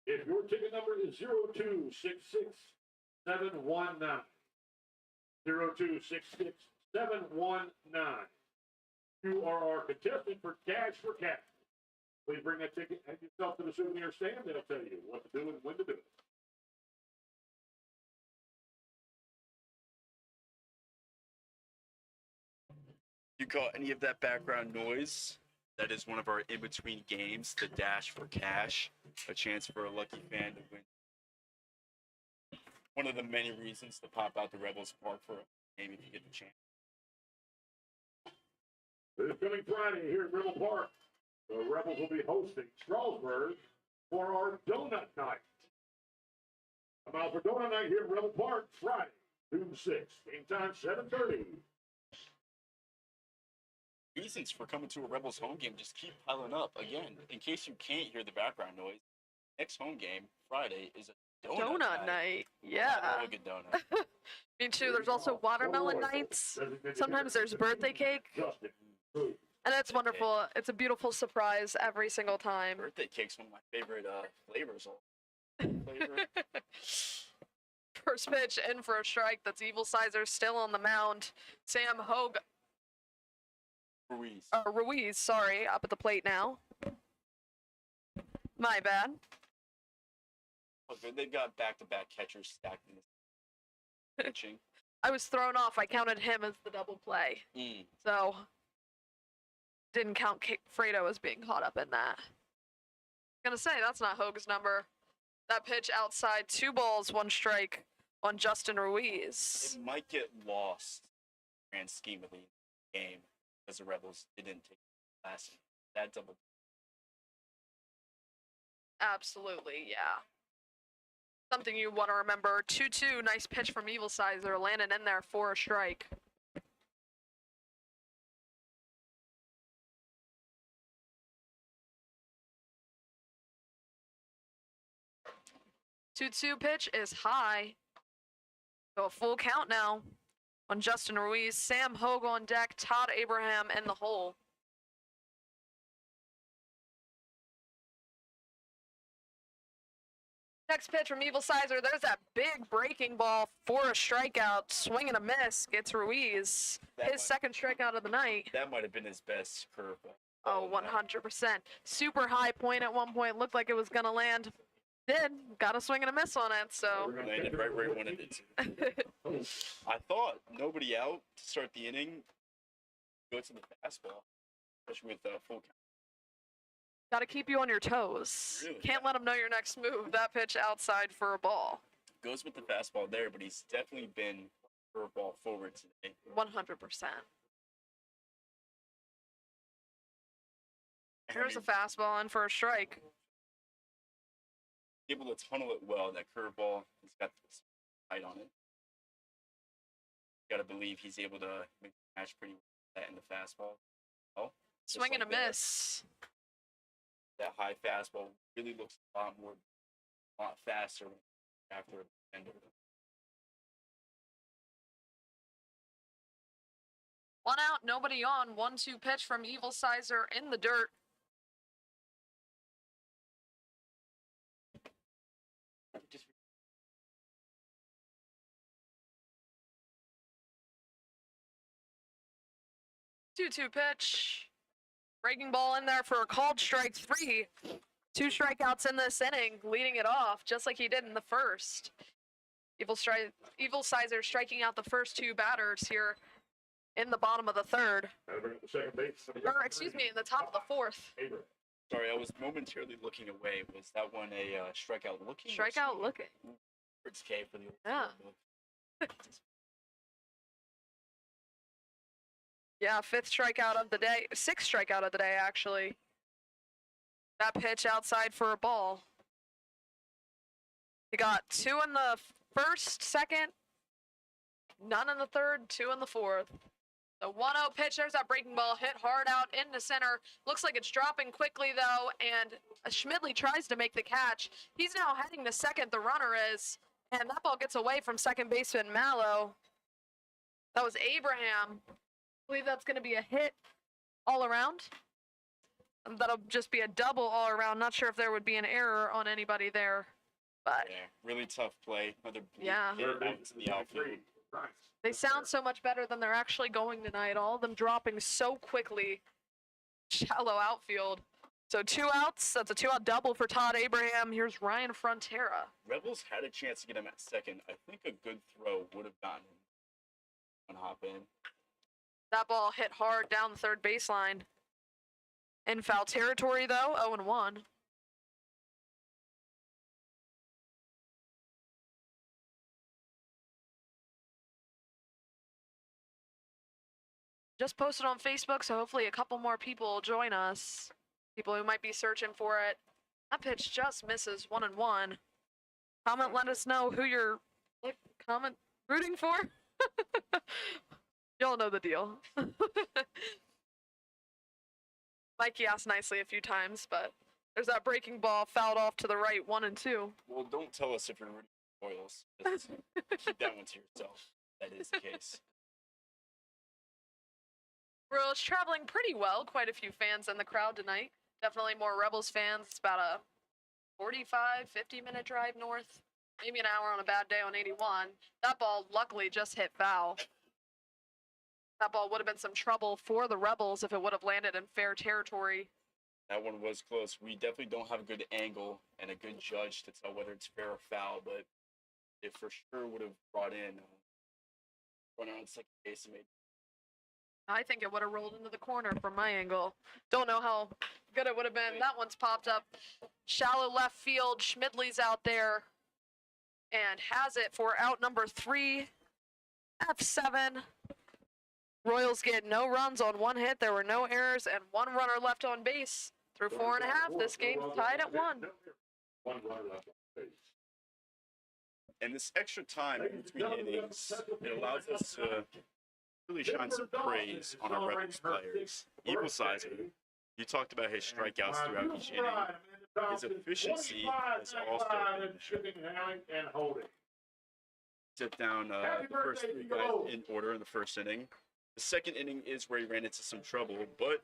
If your ticket number is 0266719, 0266719, you are our contestant for Cash for Cash. Please bring that ticket and yourself to the souvenir stand. They'll tell you what to do and when to do it. You caught any of that background noise? That is one of our in-between games, the Dash for Cash, a chance for a lucky fan to win. One of the many reasons to pop out to Rebels Park for a game if you get the chance. This coming Friday here at Rebel Park, the Rebels will be hosting Strasburg for our Donut Night. Come out for Donut Night here at Rebel Park Friday, June 6th. Game time 7:30. Reasons for coming to a Rebels home game just keep piling up. Again, in case you can't hear the background noise, next home game Friday is a donut night. Yeah. Look at donut. Me too. There's also watermelon nights. Sometimes there's birthday cake. Justin. And it's wonderful. It's a beautiful surprise every single time. Birthday cake's one of my favorite flavors. Flavor. First pitch in for a strike. That's Evil Sizer still on the mound. Sam Hogue, Ruiz, sorry, up at the plate now. My bad. Okay, they've got back-to-back catchers stacked in this pitching. I was thrown off. I counted him as the double play. So, didn't count Fredo as being caught up in that. Gonna say, that's not Hogue's number. That pitch outside, 2 balls, 1 strike on Justin Ruiz. It might get lost in the grand scheme of the game because the Rebels didn't take the last inning. That double. Absolutely, yeah. Something you want to remember. 2-2, nice pitch from Evil Sizer, landing in there for a strike. Two-two pitch is high. So a full count now on Justin Ruiz. Sam Hogue on deck. Todd Abraham in the hole. Next pitch from Evil Sizer. There's that big breaking ball for a strikeout. Swing and a miss. Gets Ruiz. His second strikeout of the night. That might have been his best curveball. Oh, 100%. Super high point at one point. Looked like it was going to land. Did. Got a swing and a miss on it, so. Landed right where he wanted it to. I thought nobody out to start the inning. Go to the fastball, especially with full count. Got to keep you on your toes. Really? Can't let them know your next move. That pitch outside for a ball. Goes with the fastball there, but he's definitely been curveball forward today. 100%. Here's a fastball in for a strike. Able to tunnel it well. That curveball, he's got this height on it. Got to believe he's able to make the match pretty well that in the fastball. Oh, Swing and a like that. miss. That high fastball really looks a lot faster after the end of it. 1 out, nobody on. 1-2 pitch from Evil Sizer in the dirt. Just 2-2 pitch. Breaking ball in there for a called strike 3. 2 strikeouts in this inning, leading it off just like he did in the first. Evil Sizer striking out the first 2 batters here in the bottom of the 3rd. Or, excuse me, in the top of the 4th. sorry, I was momentarily looking away. Was that one a strikeout looking? Strikeout looking. It's K for the. Yeah. Yeah, 5th strikeout of the day. 6th strikeout of the day, actually. That pitch outside for a ball. He got 2 in the first, second, none in the third, 2 in the fourth. The 1-0 pitch, there's that breaking ball, hit hard out into center. Looks like it's dropping quickly, though, and Schmidley tries to make the catch. He's now heading to second, the runner is, and that ball gets away from second baseman Mallow. That was Abraham. I believe that's going to be a hit all around. That'll just be a double all around. Not sure if there would be an error on anybody there, but Yeah, really tough play. Another Yeah. hit out to the outfield. they sound so much better than they're actually going tonight. All of them dropping so quickly. Shallow outfield. So 2 outs. That's a 2-out double for Todd Abraham. Here's Ryan Frontera. Rebels had a chance to get him at second. I think a good throw would have gotten him one hop in. That ball hit hard down the third baseline. In foul territory, though, 0-1. Just posted on Facebook, so hopefully a couple more people will join us. People who might be searching for it. That pitch just misses 1-1. Comment, let us know who you're rooting for. Y'all know the deal. Mikey asked nicely a few times, but there's that breaking ball fouled off to the right, 1-2. Well, don't tell us if you're rooting for Royals. Just keep that one to yourself. That is the case. Royals traveling pretty well. Quite a few fans in the crowd tonight. Definitely more Rebels fans. It's about a 45, 50-minute drive north. Maybe an hour on a bad day on 81. That ball luckily just hit foul. That ball would have been some trouble for the Rebels if it would have landed in fair territory. That one was close. We definitely don't have a good angle and a good judge to tell whether it's fair or foul, but it for sure would have brought in runner on second base and made. I think it would have rolled into the corner from my angle. Don't know how good it would have been. That one's popped up. Shallow left field. Schmidley's out there and has it for out number 3. F7. Royals get no runs on 1 hit. There were no errors and 1 runner left on base. Through 4.5, this game's tied at 1. And this extra time in between innings, it allows us to really shine some praise on our Rebels players. Eagle Sizer, you talked about his strikeouts throughout each inning. His efficiency has also been set down the first 3 guys in order in the first inning. The second inning is where he ran into some trouble, but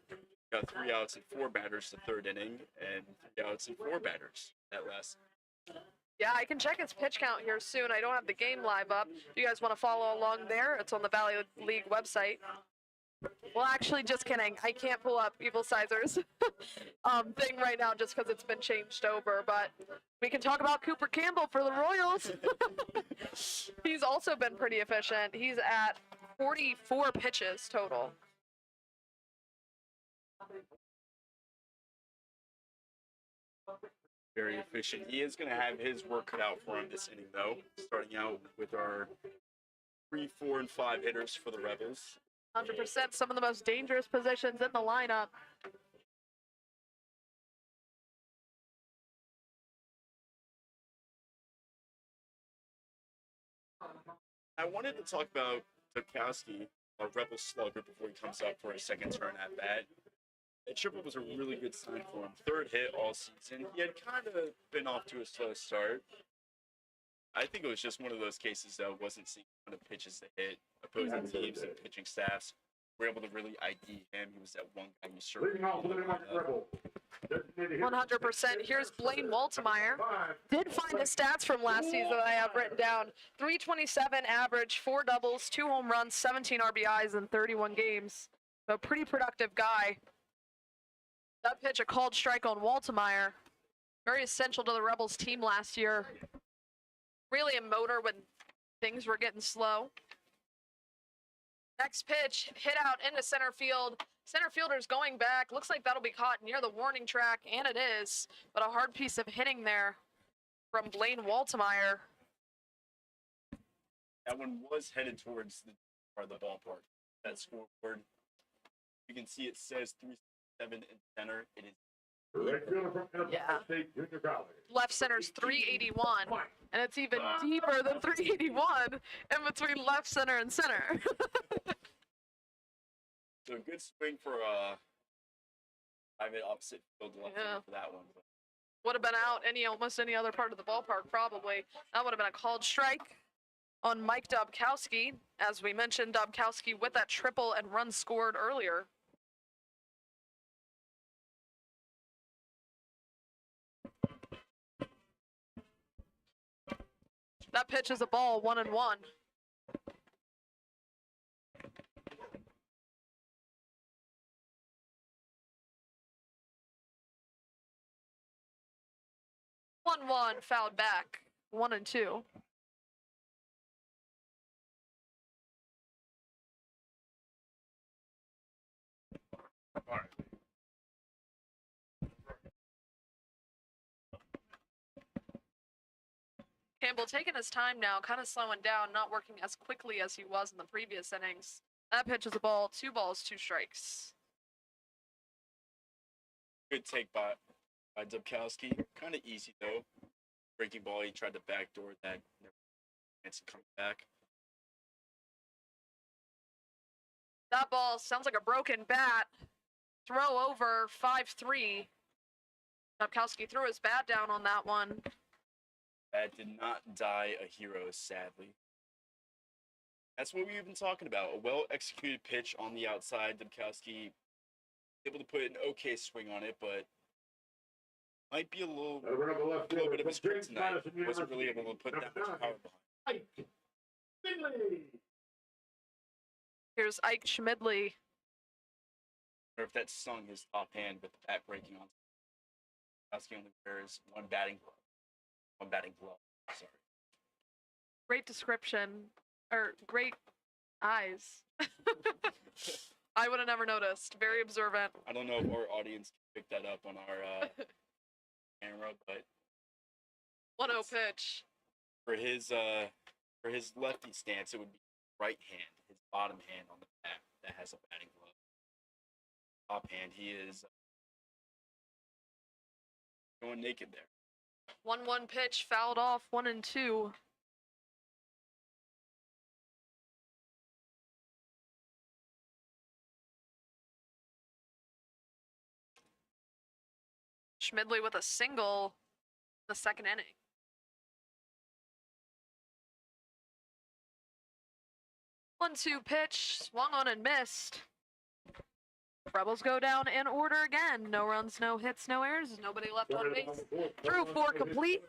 got 3 outs and 4 batters the third inning, and 3 outs and 4 batters that last. Yeah, I can check his pitch count here soon. I don't have the game live up. If you guys want to follow along there, it's on the Valley League website. Well, actually, just kidding. I can't pull up Evil Sizer's thing right now just because it's been changed over. But we can talk about Cooper Campbell for the Royals. He's also been pretty efficient. He's at 44 pitches total. Very efficient. He is going to have his work cut out for him this inning, though. Starting out with our 3, 4, and 5 hitters for the Rebels. 100%, some of the most dangerous positions in the lineup. I wanted to talk about Tokowski, our Rebel slugger, before he comes up for a second turn at bat. The triple was a really good sign for him. 3rd hit all season. He had kind of been off to a slow start. I think it was just one of those cases that wasn't seeing a ton of pitches to hit. Opposing teams and pitching staffs were able to really ID him. He was that one guy you certainly 100%. Here's Blaine Waltemeyer. Did find his stats from last season that I have written down. 327 average, 4 doubles, 2 home runs, 17 RBIs in 31 games. So pretty productive guy. That pitch, a called strike on Waltemeyer. Very essential to the Rebels team last year. Really a motor when things were getting slow. Next pitch, hit out into center field. Center fielder's going back. Looks like that'll be caught near the warning track, and it is. But a hard piece of hitting there from Blaine Waltemeyer. That one was headed towards the part of the ballpark. That scoreboard, you can see it says 367 in center. It is Right fielder from Empire Yeah. State Junior College. Left center's 381, Mike. and it's even deeper than 381 in between left center and center. So good swing for private opposite field left Yeah. fielder for that one. But Would have been out almost any other part of the ballpark, probably. That would have been a called strike on Mike Dobkowski. As we mentioned, Dobkowski with that triple and run scored earlier. That pitch is a ball, 1-1. One fouled back. 1-2. All right. Campbell taking his time now, kind of slowing down, not working as quickly as he was in the previous innings. That pitch is a ball, 2 balls, 2 strikes. good take by Dubkowski. Kind of easy though. Breaking ball, he tried to backdoor that. Never chance to come back. That ball sounds like a broken bat. Throw over, 5-3. Dobkowski threw his bat down on that one. That did not die a hero, sadly. That's what we've been talking about. A well-executed pitch on the outside. Dubkowski able to put an okay swing on it, but might be a little bit of a script tonight. Wasn't really able to put that much power behind. Ike Finley. Here's Ike Schmidley. Or if that stung his top hand with the bat breaking on. Dubkowski only wears one batting glove. Sorry. Great description, or great eyes. I would have never noticed. Very observant. I don't know if our audience can pick that up on our camera, but 1-0 pitch. for his lefty stance, it would be right hand, his bottom hand on the bat that has a batting glove. Top hand, he is going naked there. 1-1 pitch, fouled off, 1-2. Schmidley with a single in the second inning. One-two pitch, swung on and missed. Rebels go down in order again. No runs, no hits, no errors. Nobody left on base. Through 4 complete.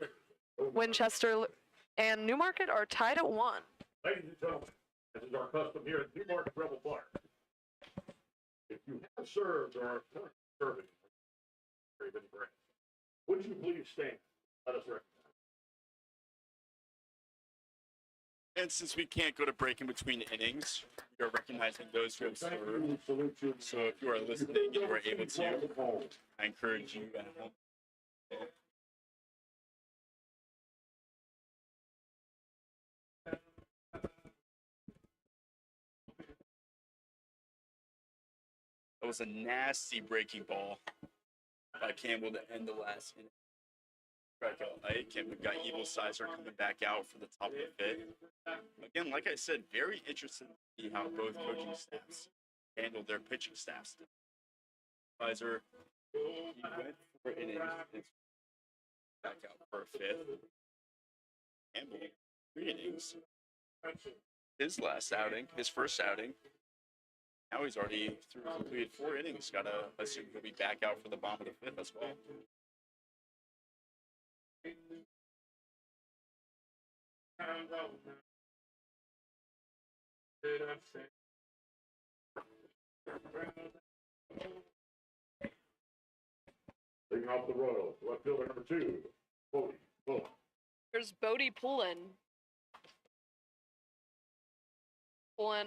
Winchester and Newmarket are tied at 1. Ladies and gentlemen, this is our custom here at Newmarket Rebel Park. If you have served or are currently serving very many brands, would you please stand? Let us recognize. And since we can't go to break in between innings, we are recognizing those who have Thank served. you. Salute you. So if you are listening and you are able to, I encourage you at home. That was a nasty breaking ball by Campbell to end the last inning. Strikeout Ike, and we've got Evil Sizer coming back out for the top of the fifth. Again, like I said, very interested to see how both coaching staffs handled their pitching staffs. Sizer, he went 4 innings, back out for a fifth. Campbell, 3 innings. His last outing, his first outing. Now he's already through completed 4 innings. Gotta assume he'll be back out for the bottom of the fifth as well. Leading off the Royals, left fielder number 2, Bodie Bullock. Here's Bodie Poulin. Poulin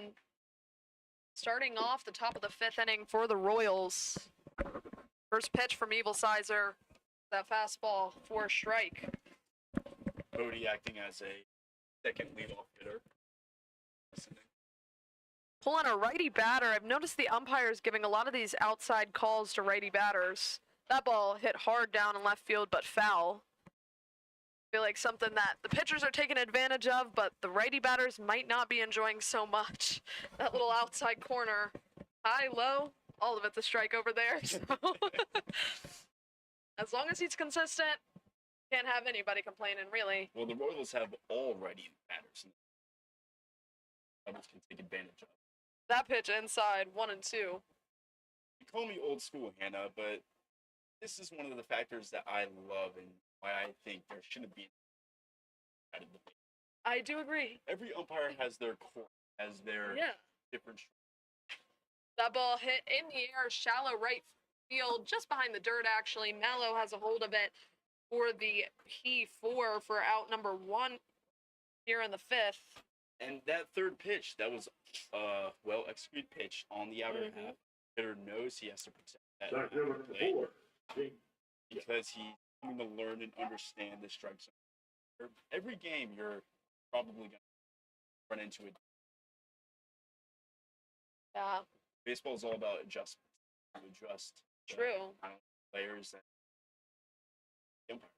starting off the top of the 5th inning for the Royals. First pitch from Evil Sizer. That fastball for a strike. Bodie acting as a second leadoff hitter. Pulling a righty batter. I've noticed the umpires giving a lot of these outside calls to righty batters. That ball hit hard down in left field, but foul. I feel like something that the pitchers are taking advantage of, but the righty batters might not be enjoying so much. That little outside corner, high, low, all of it's a strike over there. So as long as he's consistent, can't have anybody complaining, really. Well, the Royals have all righty batters. Rebels can take advantage of. That pitch inside, 1 and 2. You call me old school, Hannah, but this is one of the factors that I love and why I think there shouldn't be out of the game. I do agree. Every umpire has their core, has their Yeah. different. That ball hit in the air, shallow right field, just behind the dirt, actually. Mallow has a hold of it for the P4 for out number 1 here in the 5th. And that third pitch, that was a well executed pitch on the outer half. Hitter knows he has to protect that Strike number plate 4. because he's coming to learn and understand the strike zone. Every game, you're probably going to run into it. Yeah, Baseball is all about adjustments. You adjust the true. players and the umpires.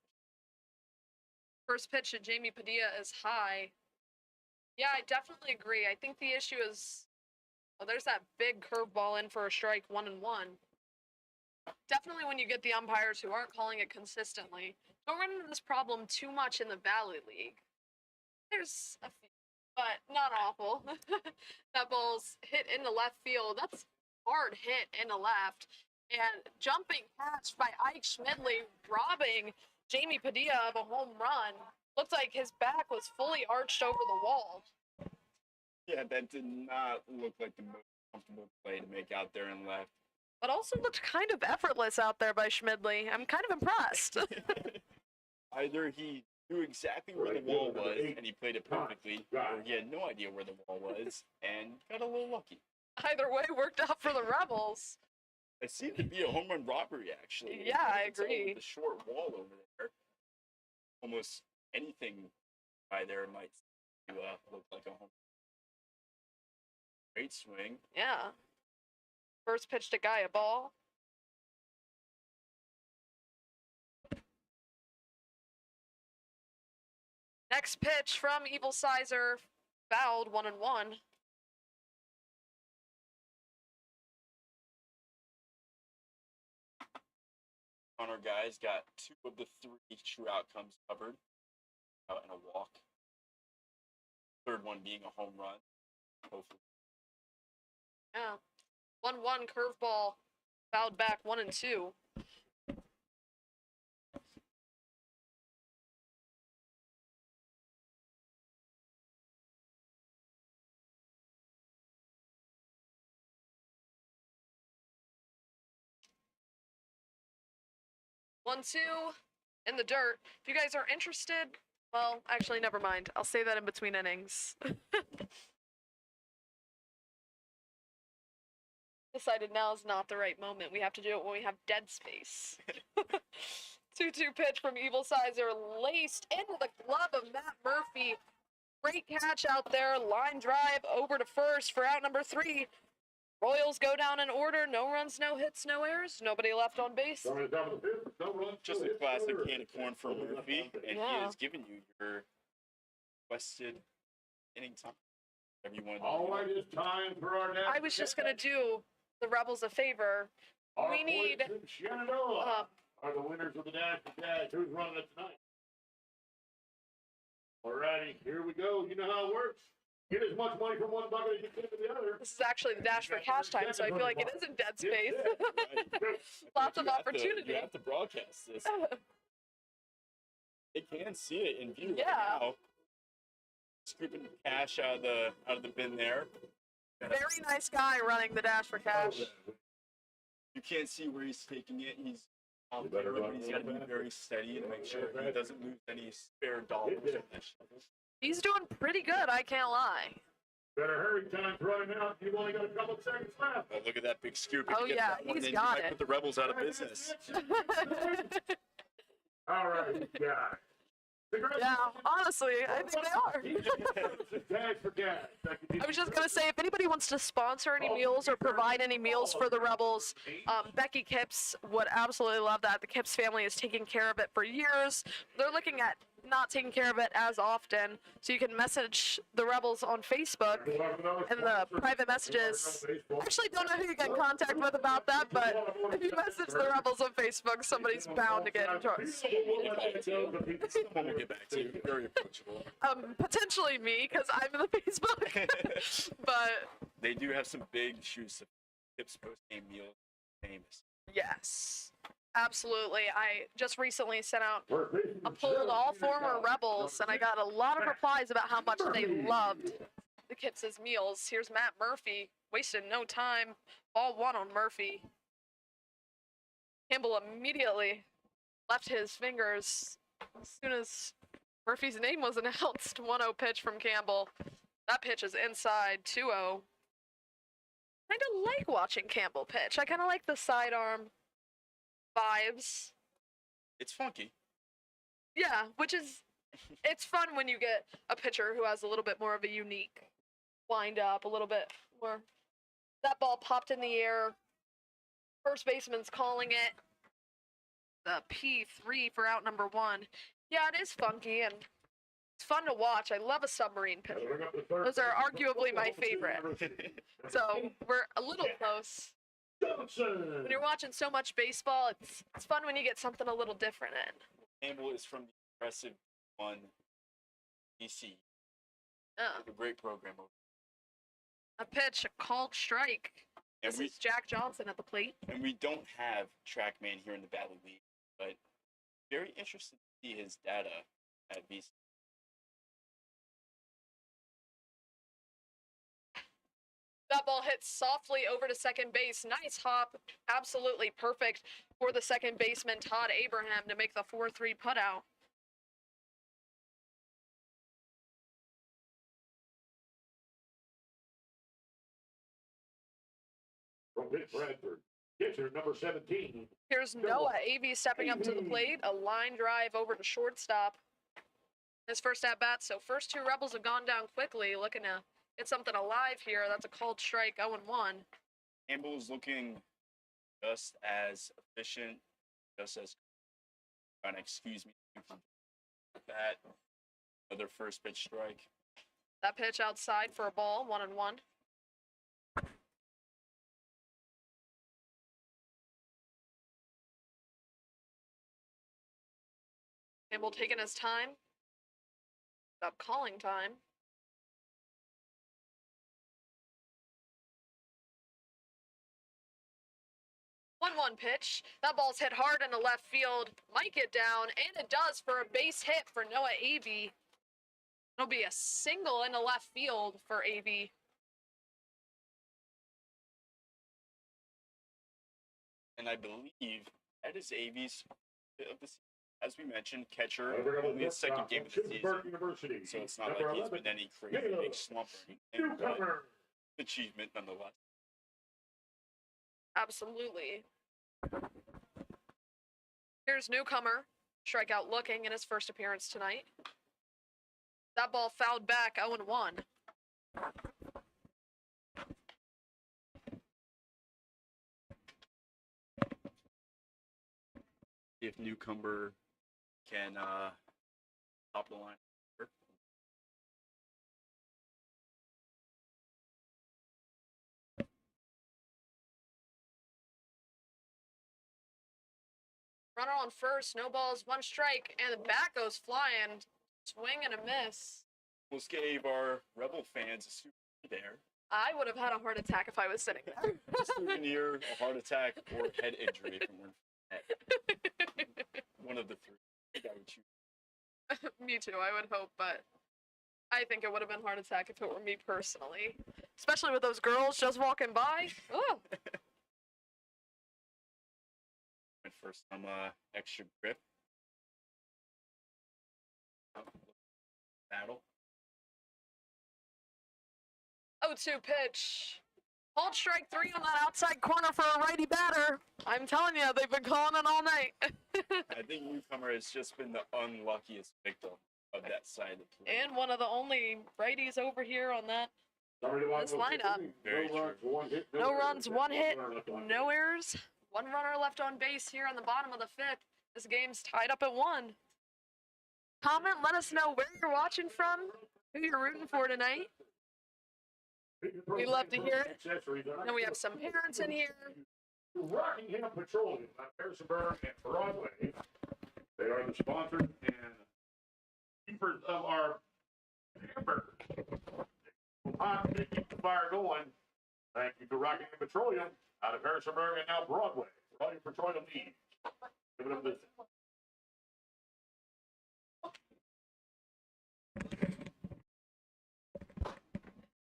First pitch to Jamie Padilla is high. Yeah, I definitely agree. I think the issue is, well, there's that big curveball in for a strike, 1 and 1. Definitely when you get the umpires who aren't calling it consistently. Don't run into this problem too much in the Valley League. There's a few, but not awful. That ball's hit into left field. That's hard hit into left. And jumping catch by Ike Schmidley, robbing Jamie Padilla of a home run. Looked like his back was fully arched over the wall. Yeah, that did not look like the most comfortable play to make out there in left. But also looked kind of effortless out there by Schmidley. I'm kind of impressed. Either he knew exactly where the wall was and he played it perfectly, or he had no idea where the wall was and got a little lucky. Either way, worked out for the Rebels. It seemed to be a home run robbery, actually. Yeah, I You can tell agree. with the short wall over there, almost anything by there might look like a home run. Great swing. Yeah. First pitch to Guy, a ball. Next pitch from Evil Sizer, fouled, 1 and 1. Connor guys got 2 of the 3 true outcomes covered. Out and a walk. Third one being a home run. Hopefully. Yeah. 1-1 curveball, fouled back, 1 and 2. One, two, in the dirt. If you guys are interested, well, actually, never mind. I'll say that in between innings. Decided now is not the right moment. We have to do it when we have dead space. 2-2 pitch from Evil Sizer, laced into the glove of Matt Murphy. Great catch out there. Line drive over to first for out number 3. Royals go down in order. No runs, no hits, no errors. Nobody left on base. Just a classic can of corn for Murphy, and he Yeah. has given you your requested inning time. Everyone. All right, it's time for our next. I was just going to do the Rebels a favor. Our we need, boys in Shenandoah are the winners of the Dash for Cash. Who's running it tonight? All righty, here we go. You know how it works. Get as much money from one bucket as you can to the other. This is actually the Dash for Cash time, so I feel like it is in dead space. Lots of You opportunity. have to broadcast this. They can see it in view Yeah. right now. Scooping cash out of the bin there. Very nice guy running the Dash for Cash. You can't see where he's taking it. He's You better run he's got to be a little very steady to make sure he doesn't lose any spare dollars. He's doing pretty good, I can't lie. Better hurry, time's running out. You've only got a couple of seconds left. Oh, look at that big scoop. If Oh, you get yeah, that one, he's then got you might it. put the Rebels out of business. All right, guys. Yeah, honestly, I think they are. Cash for cash. I was just gonna say, if anybody wants to sponsor any meals or provide any meals for the Rebels, Becky Kipps would absolutely love that. The Kipps family has taken care of it for years. They're looking at not taking care of it as often, so you can message the Rebels on Facebook in the private messages. I actually don't know who you get in contact with about that, but if you message the Rebels on Facebook, somebody's bound to get in touch. Someone will get back to you. Very approachable. Potentially me, because I'm in the Facebook. But They do have some big shoes. Tips post game meal famous. yes, absolutely. I just recently sent out a poll to all former Rebels, and I got a lot of replies about how much they loved the Kipps' meals. Here's Matt Murphy, wasted no time. Ball one on Murphy. Campbell immediately left his fingers as soon as Murphy's name was announced. 1-0 pitch from Campbell. That pitch is inside, 2-0. Kind of like watching Campbell pitch. I kind of like the sidearm vibes. It's funky. Yeah, which is, it's fun when you get a pitcher who has a little bit more of a unique wind up, a little bit more. That ball popped in the air. First baseman's calling it. The P3 for out number one. Yeah, it is funky and it's fun to watch. I love a submarine pitcher. Those are arguably my favorite. So we're a little close. When you're watching so much baseball, it's fun when you get something a little different in. Campbell is from the impressive one DC. Oh, A great program. a pitch, a called strike. And This is Jack Johnson at the plate. And we don't have TrackMan here in the Valley League, but very interested to see his data at BC. That ball hits softly over to second base. Nice hop. Absolutely perfect for the second baseman, Todd Abraham, to make the 4-3 putout. From Pitt Bradford, pitcher number 17. Here's Noah Avey stepping up to the plate. A line drive over to shortstop. His first at bat, so first two Rebels have gone down quickly, looking to get something alive here. That's a called strike, 0-1. Campbell is looking just as efficient, just as trying to excuse me from that. Another first pitch strike. That pitch outside for a ball, 1-1. Campbell taking his time. Stop calling time. 1-1 pitch. That ball's hit hard into left field. Might get down, and it does for a base hit for Noah Avey. It'll be a single into left field for Avey. And I believe that is Avey's hit of the season. As we mentioned, catcher, only his second game of the season. So it's not like he's been any crazy big slump or anything, but achievement nonetheless. Absolutely. Here's newcomer. Strikeout looking in his first appearance tonight. That ball fouled back, 0-1. If newcomer can top the line. Runner on first, no balls, one strike, and the bat goes flying. Swing and a miss. Almost gave our Rebel fans a souvenir there. I would have had a heart attack if I was sitting there. A souvenir, a heart attack, or head injury from one head. One of the three. I think I would choose. Me too, I would hope, but I think it would have been heart attack if it were me personally. Especially with those girls just walking by. Oh. Went for some extra grip. Battle. 0-2 pitch. Hold strike 3 on that outside corner for a righty batter. I'm telling you, they've been calling it all night. I think Newcomer has just been the unluckiest victim of that side of the plate. And one of the only righties over here on that. This lineup. Very true. No runs, 1 hit, no errors. 1 runner left on base here on the bottom of the 5th. This game's tied up at 1. Comment, let us know where you're watching from, who you're rooting for tonight. We love to hear it. And we have some parents in here. Rockingham Petroleum on Harrisonburg and Broadway. They are the sponsors and keepers of our hamburger. On to keep the fire going. Thank you to Rockingham Petroleum out of Harrisonburg and now Broadway. For all your petroleum needs. Give it a visit.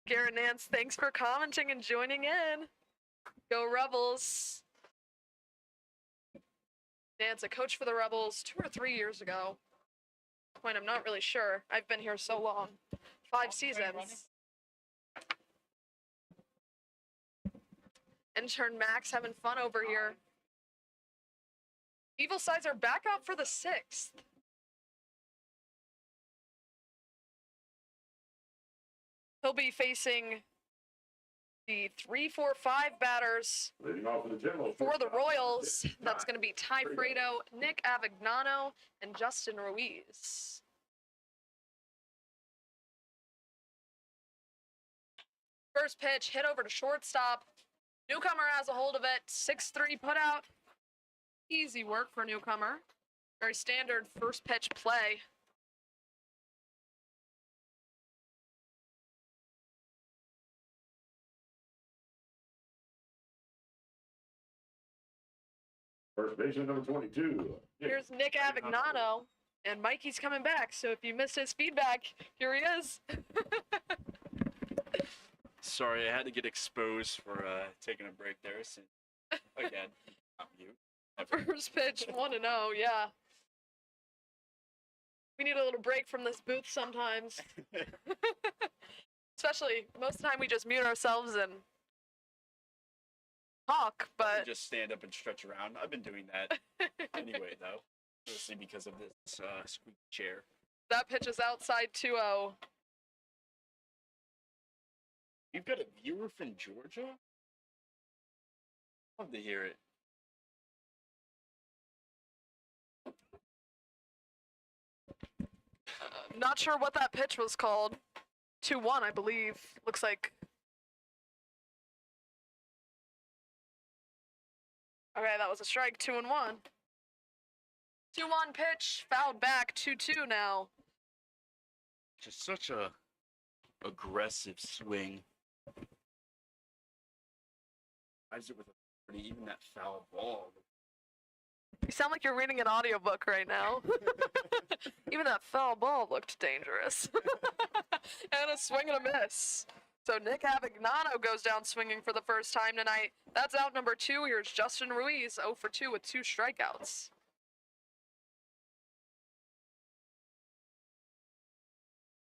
Garrett Nance, thanks for commenting and joining in. Go Rebels. Nance, a coach for the Rebels 2 or 3 years ago. Point, I'm not really sure. I've been here so long. 5 seasons. Intern Max having fun over here. Evil Sides are back out for the 6th. He'll be facing the 3, 4, 5 batters for the Royals. That's going to be Ty Fredo, Nick Avignano, and Justin Ruiz. First pitch, hit over to shortstop. Newcomer has a hold of it. 6-3 put out. Easy work for Newcomer. Very standard first pitch play. First baseman number 22. Here's Nick Avignano, and Mikey's coming back. So if you missed his feedback, here he is. Sorry, I had to get exposed for taking a break there. Since, again, I'm mute. First pitch, 1-0, yeah. We need a little break from this booth sometimes. Especially, most of the time we just mute ourselves and talk, but... Just stand up and stretch around. I've been doing that anyway, though. Mostly because of this squeaky chair. That pitch is outside 2-0. You've got a viewer from Georgia? Love to hear it. Not sure what that pitch was called. 2-1, I believe. Looks like. Okay, that was a strike. 2-1. 2-1 pitch, fouled back. 2-2 now. Just such a aggressive swing. Why is it with even that foul ball? You sound like you're reading an audiobook right now. Even that foul ball looked dangerous. And a swing and a miss. So Nick Avignano goes down swinging for the first time tonight. That's out number 2. Here's Justin Ruiz, 0 for 2 with 2 strikeouts.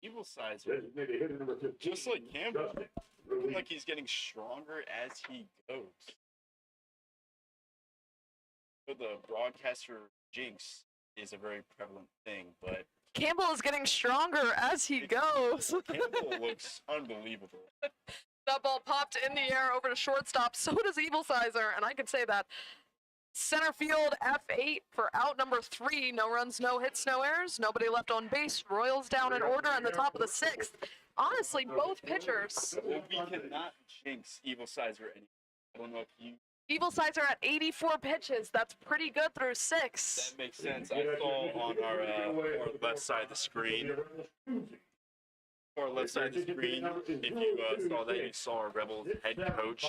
Evil Sides, Designated hitter number 15. just like Campbell, Justin looking Ruiz. like he's getting stronger as he goes. So the broadcaster jinx is a very prevalent thing, but Campbell is getting stronger as he goes. Campbell looks unbelievable. That ball popped in the air over to shortstop. So does Evil Sizer, and I can say that. Center field F8 for out number 3. No runs, no hits, no errors. Nobody left on base. Royals down in order on the top of the 6th. Honestly, both pitchers. Well, we cannot jinx Evil Sizer anymore. I don't know if you. Evil Sizer at 84 pitches. That's pretty good through 6. That makes sense. I saw on our left side of the screen. Or left side of the screen, if you saw that, you saw our Rebels head coach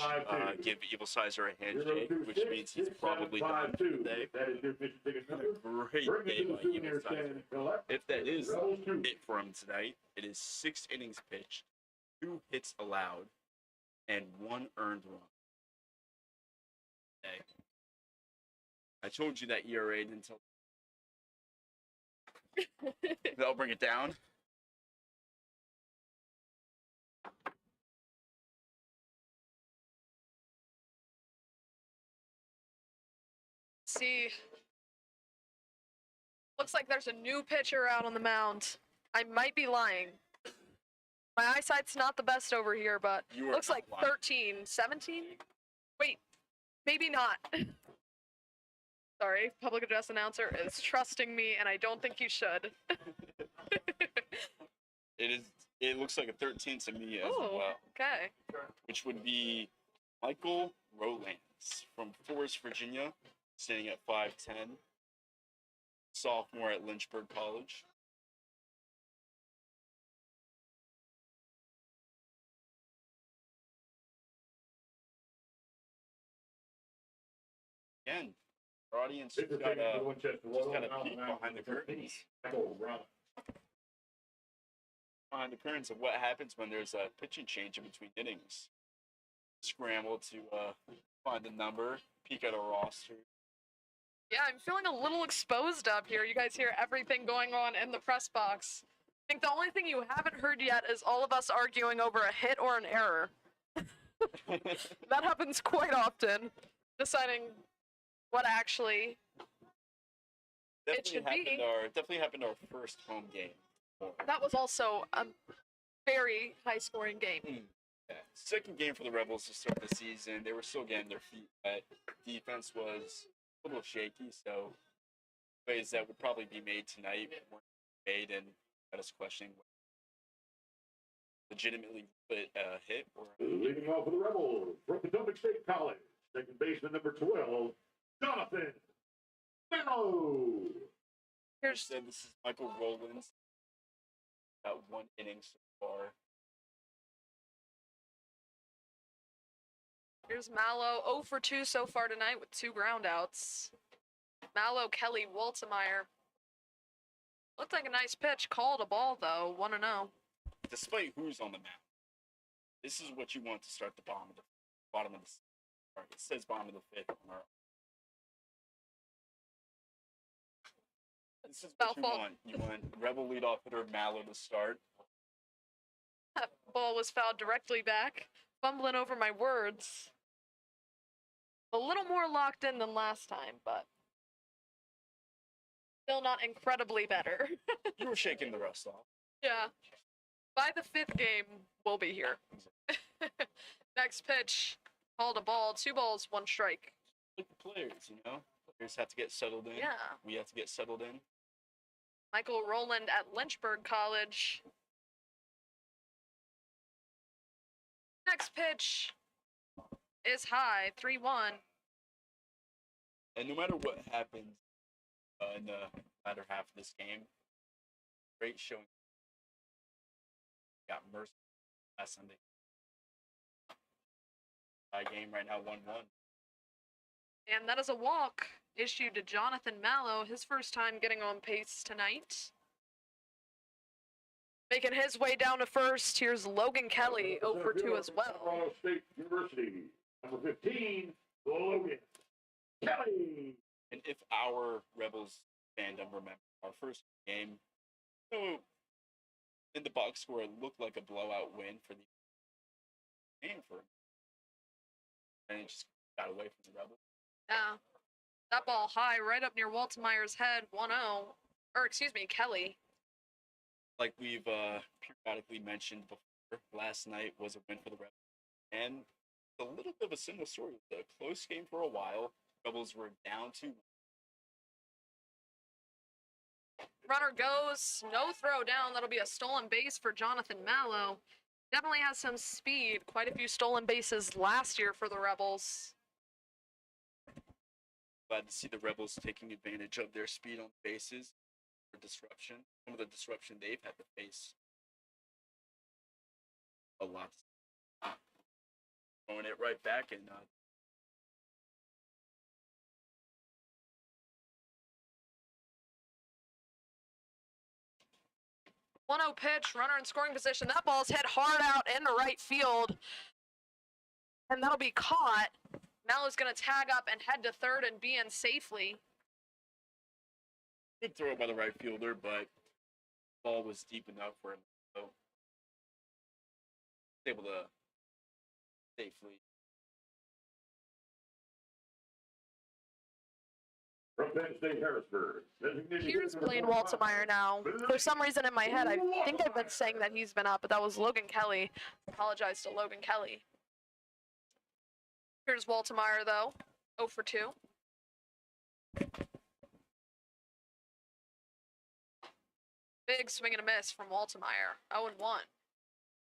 give Evil Sizer a handshake, which means he's probably done today. Great day by Evil Sizer. If that is it for him tonight, it is 6 innings pitched, 2 hits allowed, and 1 earned run. Hey. I told you that ERA didn't tell. That'll bring it down. see. Looks like there's a new pitcher out on the mound. I might be lying. My eyesight's not the best over here, but You are looks not like lying. 13, 17? Wait, maybe not. Sorry, public address announcer is trusting me, and I don't think you should. It looks like a 13 to me as Oh, well, okay. which would be Michael Rowlands from Forest, Virginia, sitting at 5'10", sophomore at Lynchburg College. Again, our audience just got a peek behind the curtains. Behind the curtains of what happens when there's a pitching change in between innings. Scramble to find the number, peek at a roster. Yeah, I'm feeling a little exposed up here. You guys hear everything going on in the press box. I think the only thing you haven't heard yet is all of us arguing over a hit or an error. That happens quite often, deciding what actually it should be. Definitely happened our first home game. That was also a very high-scoring game. Yeah. Second game for the Rebels to start the season. They were still getting their feet wet. Defense was a little shaky, so plays that would probably be made tonight weren't made, and got us questioning legitimately put a hit or. Leading off for the Rebels from Potomac State College, second baseman number 12, Jonathan Mello. Here's Said this is Michael Rowlands. Got one inning so far. Here's Mallow, 0 for 2 so far tonight with 2 groundouts. Mallow, Kelly, Waltemeyer. Looked like a nice pitch. Called a ball, though. 1-0. Despite who's on the mound, this is what you want to start the bottom of the Sorry, it says bottom of the fifth on our. This is what you Foul. want. You want Rebel leadoff hitter Mallow to start. That ball was fouled directly back. Fumbling over my words. A little more locked in than last time, but still not incredibly better. You were shaking the rust off. Yeah. By the 5th game, we'll be here. Next pitch. Called a ball. 2 balls, 1 strike. Like the players, you know? Players have to get settled in. Yeah. We have to get settled in. Michael Rowland at Lynchburg College. Next pitch is high, 3-1. And no matter what happens in the latter half of this game, great showing. Got Mercer last Sunday. Tie game right now, 1-1. And that is a walk issued to Jonathan Mallow, his first time getting on pace tonight. Making his way down to first, here's Logan Kelly, 0 for 2 as well. Colorado State University, number 15, Logan Kelly. And if our Rebels fandom remember our first game, so in the box score, it looked like a blowout win for the game and it just got away from the Rebels. Yeah. That ball high, right up near Waltemeyer's head, 1-0. Or, excuse me, Kelly. Like we've periodically mentioned before, last night was a win for the Rebels. And a little bit of a similar story. It was a close game for a while. Rebels were down 2. Runner goes, no throw down. That'll be a stolen base for Jonathan Mallow. Definitely has some speed. Quite a few stolen bases last year for the Rebels. Glad to see the Rebels taking advantage of their speed on bases for disruption. Some of the disruption they've had to face. A lot. Throwing it right back and 1-0 pitch, runner in scoring position. That ball's hit hard out into right field. And that'll be caught. Mallow's going to tag up and head to third and be in safely. good throw by the right fielder, but the ball was deep enough for him. So able to safely From Penn State Harrisburg. designated Here's hitter Blaine number 5, Waltemeyer now. For some reason in my head, I think I've been saying that he's been up, but that was Logan Kelly. Apologize to Logan Kelly. Here's Waltemeyer, though. 0 for 2. Big swing and a miss from Waltemeyer. 0 and 1.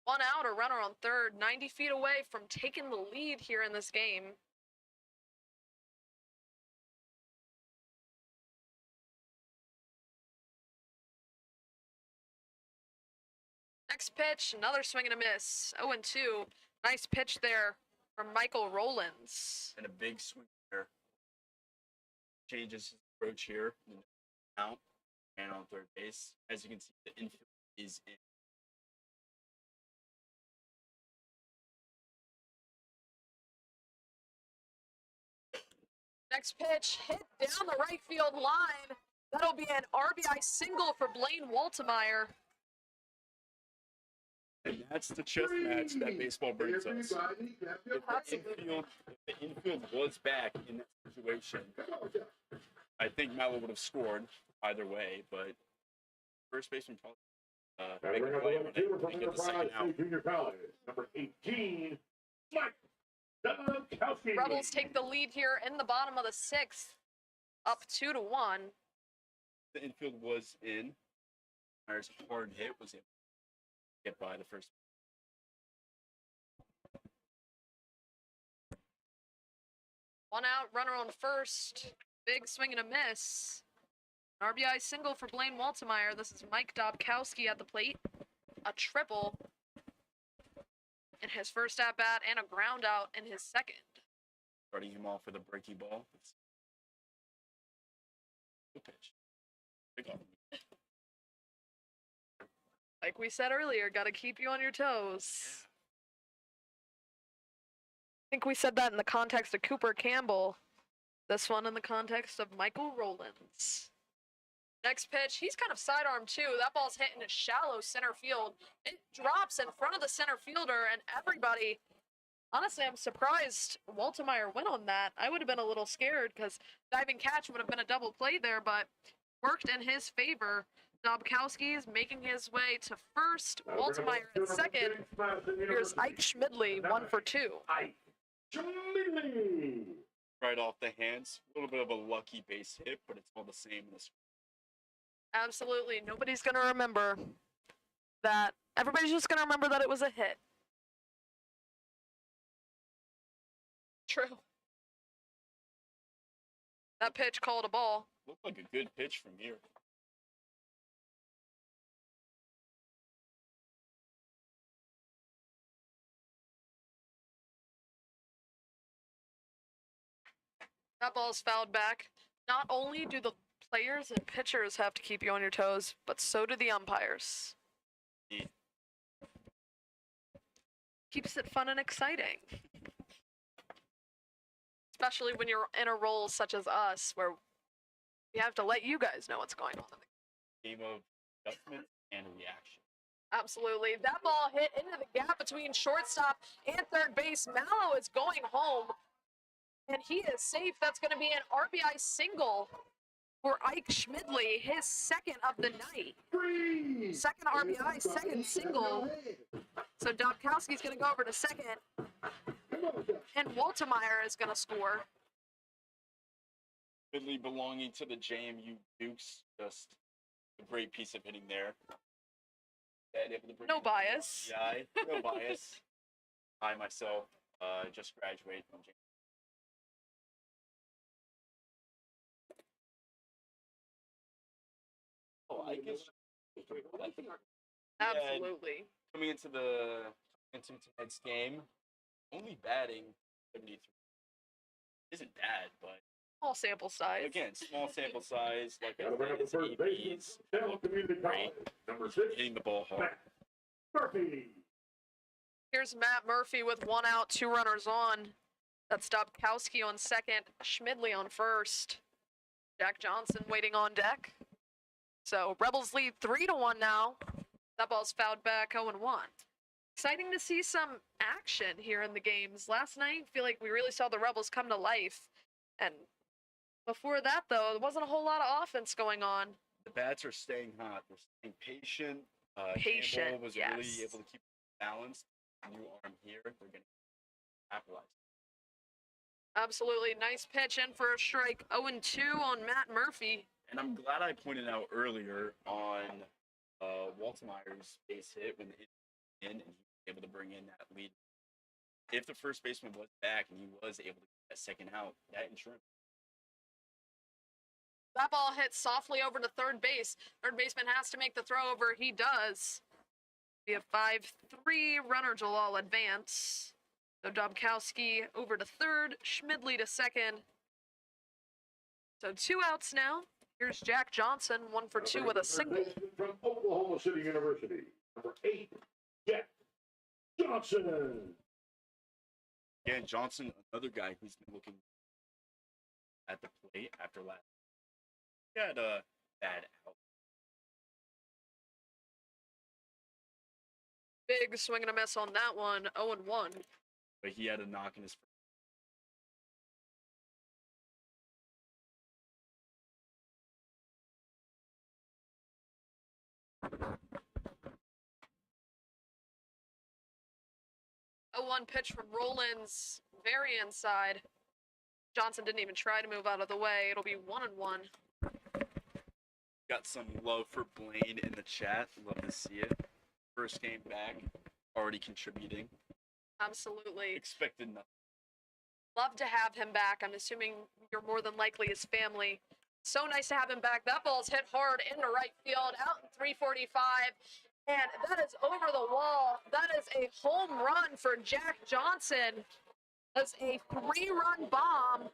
One out, a runner on third, 90 feet away from taking the lead here in this game. Next pitch, another swing and a miss. 0 and 2. Nice pitch there from Michael Rollins. And a big swing there. Changes his approach here. Out and on third base. As you can see, the infield is in. Next pitch, hit down the right field line. That'll be an RBI single for Blaine Waltemeyer. And that's the chess match that baseball brings us. If the infield was back in that situation, I think Mallow would have scored either way, but first baseman probably make a play on it and get the second out. Junior college, number 18, Mike Dubkowski. Rebels take the lead here in the bottom of the 6th, up 2 to 1. The infield was in. Myers' hard hit was able to get by the first. One out, runner on first. Big swing and a miss. An RBI single for Blaine Waltemeyer. This is Mike Dobkowski at the plate. A triple in his first at bat and a ground out in his second. Starting him off with a breaky ball. Good pitch. Big off. Like we said earlier, got to keep you on your toes. I think we said that in the context of Cooper Campbell. This one in the context of Michael Rollins. Next pitch, he's kind of sidearm too. That ball's hitting a shallow center field. It drops in front of the center fielder, and everybody, honestly, I'm surprised Waltemeyer went on that. I would have been a little scared because diving catch would have been a double play there, but worked in his favor. Dobkowski is making his way to first. Waltemeyer at second. Here's Ike Schmidley, 1 for 2. Ike Schmidley. Right off the hands. A little bit of a lucky base hit, but it's all the same in this. Absolutely. Nobody's going to remember that. Everybody's just going to remember that it was a hit. True. That pitch called a ball. Looked like a good pitch from here. That ball's fouled back. Not only do the players and pitchers have to keep you on your toes, but so do the umpires. Yeah. Keeps it fun and exciting. Especially when you're in a role such as us, where we have to let you guys know what's going on in the Game of adjustment and reaction. Absolutely. That ball hit into the gap between shortstop and third base. Mallow is going home, and he is safe. That's going to be an RBI single for Ike Schmidley, his second of the night. Second RBI, second single. So Dobkowski's going to go over to second, and Waltemeyer is going to score. Ridley belonging to the JMU Dukes. Just a great piece of hitting there. No bias. Yeah, no bias. I myself just graduated from JMU. Oh, I guess. Absolutely. Coming into tonight's game, only batting 73 isn't bad, but Small sample size. again, small sample size. Like I Gotta bring up the said, his first baseman, ABs Salem look Community great. College, number 6, Hitting the ball hard. Matt Murphy. Here's Matt Murphy with 1 out, 2 runners on. That's Dobkowski on second, Schmidley on first. Jack Johnson waiting on deck. So Rebels lead 3-1 now. That ball's fouled back 0-1. Exciting to see some action here in the games. Last night, I feel like we really saw the Rebels come to life. And Before that, though, there wasn't a whole lot of offense going on. The bats are staying hot. They're staying patient. Patient, Campbell was yes. really able to keep balance. New arm here. They're going to capitalize. Absolutely. Nice pitch in for a strike. 0-2 on Matt Murphy. And I'm glad I pointed out earlier on Waltemeyer's base hit when the hit in and he was able to bring in that lead. If the first baseman was back and he was able to get that second out, that insurance. That ball hits softly over to third base. Third baseman has to make the throw over. He does. We have 5-3. Runners will all advance. So Dobkowski over to third. Schmidley to second. So 2 outs now. Here's Jack Johnson, 1 for 2 with a single. From Oklahoma City University, number 8, Jack Johnson. Again, Johnson, another guy who's been looking at the plate after last. He had a bad out. Big swing and a miss on that one. 0-1. But he had a knock in his first. 0-1 pitch from Rollins, very inside. Johnson didn't even try to move out of the way. It'll be 1-1. Got some love for Blaine in the chat. Love to see it. First game back, already contributing. Absolutely. Expected nothing. Love to have him back. I'm assuming you're more than likely his family. So nice to have him back. That ball's hit hard into right field, out in 345. And that is over the wall. That is a home run for Jack Johnson. That's a 3-run bomb.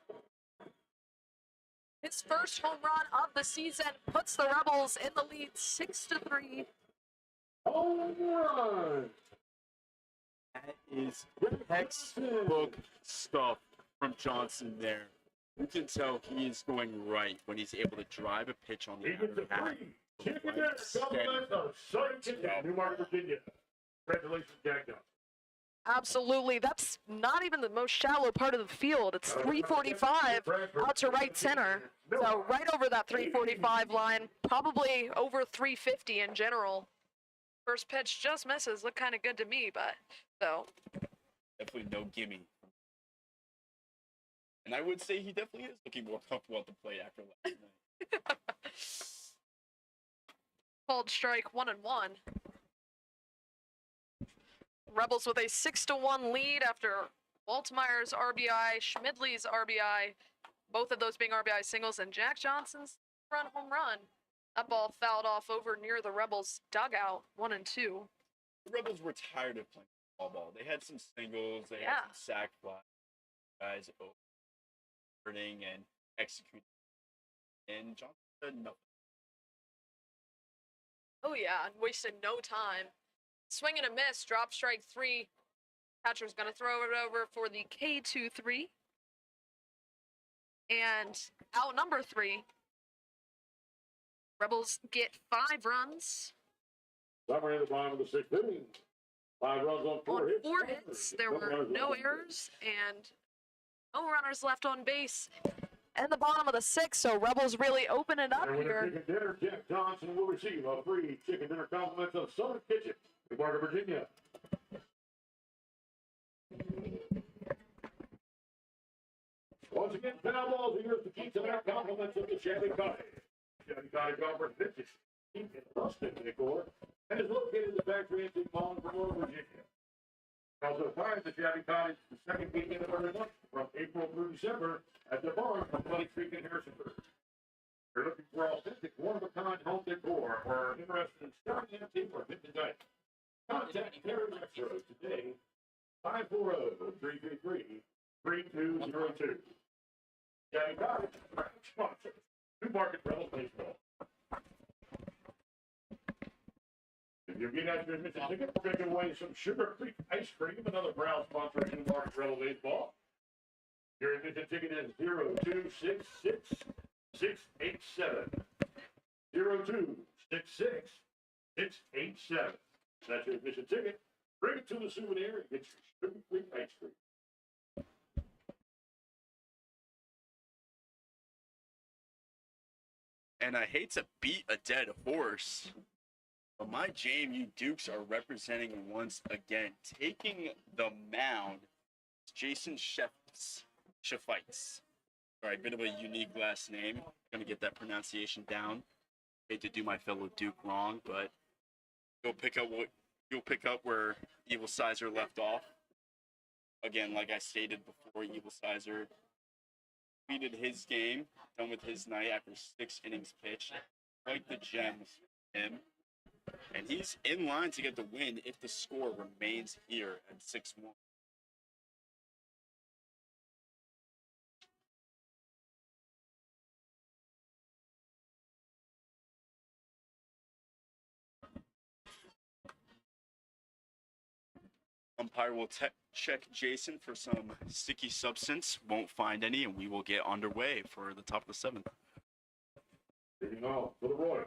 His first home run of the season puts the Rebels in the lead 6-3. Home run. That is textbook stuff from Johnson there. You can tell he is going right when he's able to drive a pitch on the He gets outer a half. free chicken dinner compliment of Southern Kitchen, Newmarket, Virginia. Congratulations, Jack Johnson. Absolutely. That's not even the most shallow part of the field. It's 345 out to right center. So right over that 345 line, probably over 350 in general. First pitch just misses. Looked kind of good to me, but so. Definitely no gimme. And I would say he definitely is looking more comfortable at the plate after last night. Called strike 1-1. Rebels with a 6-1 lead after Waltemeyer's RBI, Schmidley's RBI, both of those being RBI singles, and Jack Johnson's home run. That ball fouled off over near the Rebels' dugout, 1-2. The Rebels were tired of playing ball. They had some singles, they had some sack flies, guys opening and executing. And Johnson said nothing. Oh yeah, and wasted no time. Swing and a miss, drop strike 3. Catcher's gonna throw it over for the K2-3. And out number 3. Rebels get 5 runs. Summary of the bottom of the 6th inning. 5 runs on 4 On hits. 4 hits, there were no errors and no runners left on base. And the bottom of the 6th, so Rebels really open it up And with a here. chicken dinner, Jack Johnson will receive a free chicken dinner compliment of Southern Kitchen, Newmarket, Virginia. Once again, foul balls, here's the key to that compliments of the Shabby Cottage. Shabby Cottage offers vintage in rustic decor and is located in the factory in Mall, Virginia. Also find the Shabby Cottage the second weekend of every month from April through December at the barn on Bloody Creek in Harrisonburg. If you're looking for authentic, one-of-a-kind home decor or are interested in starting antique or vintage items, contact Terry Retro today, 540-333-3202. Shabby Cottage, sponsor, Newmarket Rebels Baseball. If you get out your admission ticket, we're going to give away some Sugar Creek ice cream, another proud sponsor of Newmarket Rebel Baseball. Your admission ticket is 0266687. 0266687. That's your admission ticket. Bring it to the souvenir and get your Sugar Creek ice cream. And I hate to beat a dead horse, but my JMU Dukes are representing once again. Taking the mound, Jason Sheffites. All right, bit of a unique last name. Gonna get that pronunciation down. Hate to do my fellow Duke wrong, but you'll pick up where Evil Sizer left off. Again, like I stated before, Evil Sizer completed his game, done with his night after 6 innings pitched. Quite the gems for him. And he's in line to get the win if the score remains here at 6-1. Umpire will check Jason for some sticky substance. Won't find any, and we will get underway for the top of the 7th. Leading off for the Royals.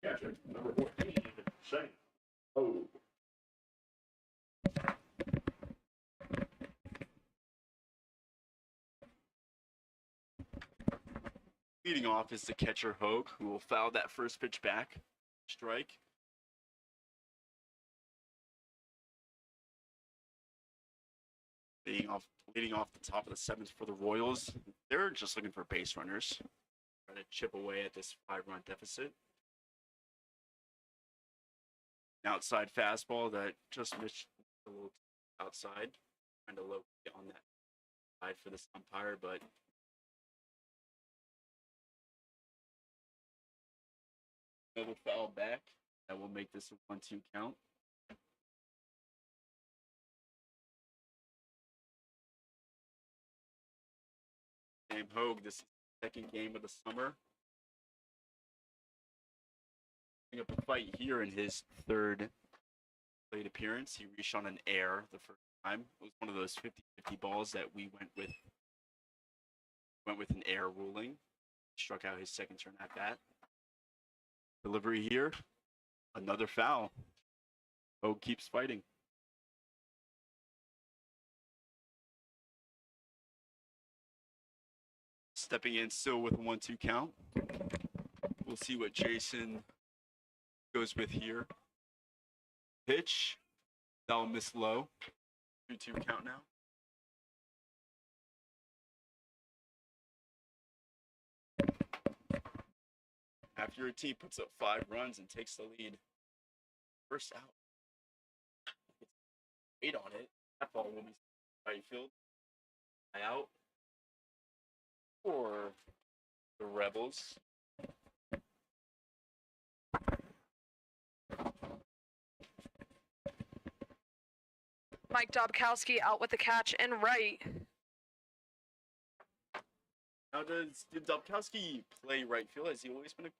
Catcher, number 14, Sam Hogue. Leading off is the catcher Hogue, who will foul that first pitch back. Strike. Leading off the top of the 7th for the Royals. They're just looking for base runners. Try to chip away at this 5-run deficit. An outside fastball that just missed a little outside. Trying to locate on that side for this umpire, but another foul back. That will make this a 1-2 count. Sam Hogue, this is the second game of the summer. Putting up a fight here in his 3rd plate appearance. He reached on an air the first time. It was one of those 50-50 balls that we went with an air ruling. Struck out his 2nd turn at bat. Delivery here. Another foul. Hogue keeps fighting. Stepping in still with a 1-2 count. We'll see what Jason goes with here. Pitch. That'll miss low. 2-2 count now. After your team puts up 5 runs and takes the lead. First out. Wait on it. That ball will be right field. Out. For the Rebels. Mike Dobkowski out with the catch in right. Now, did Dobkowski play right field? Has he always been a...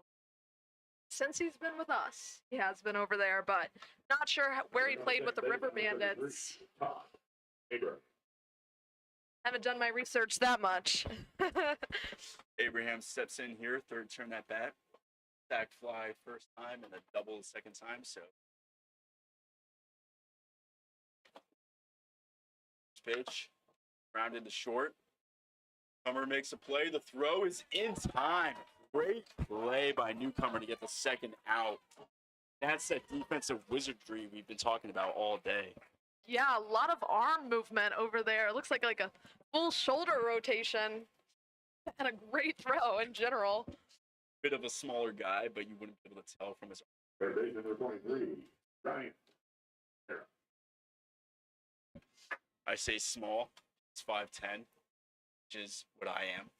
Since he's been with us, he has been over there, but not sure where he played with the River Bandits. Haven't done my research that much. Abraham steps in here, 3rd turn at bat. Sack fly first time and a double 2nd time, so. Pitch, rounded to short. Newcomer makes a play. The throw is in time. Great play by Newcomer to get the 2nd out. That's that defensive wizardry we've been talking about all day. Yeah, a lot of arm movement over there. It looks like a full shoulder rotation and a great throw in general. Bit of a smaller guy, but you wouldn't be able to tell from his... Third base number 23, Ryan. I say small. It's 5'10", which is what I am.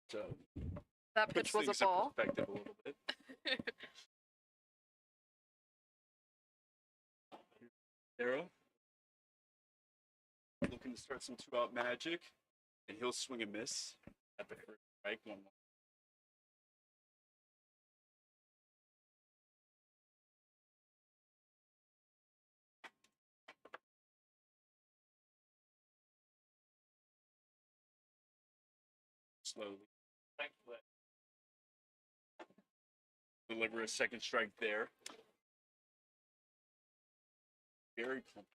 So that pitch was a things in ball. perspective a little bit. Arrow. Looking to start some 2-out magic, and he'll swing a miss at the first strike. 1-1. Slowly. Deliver a 2nd strike there. Very comfortable.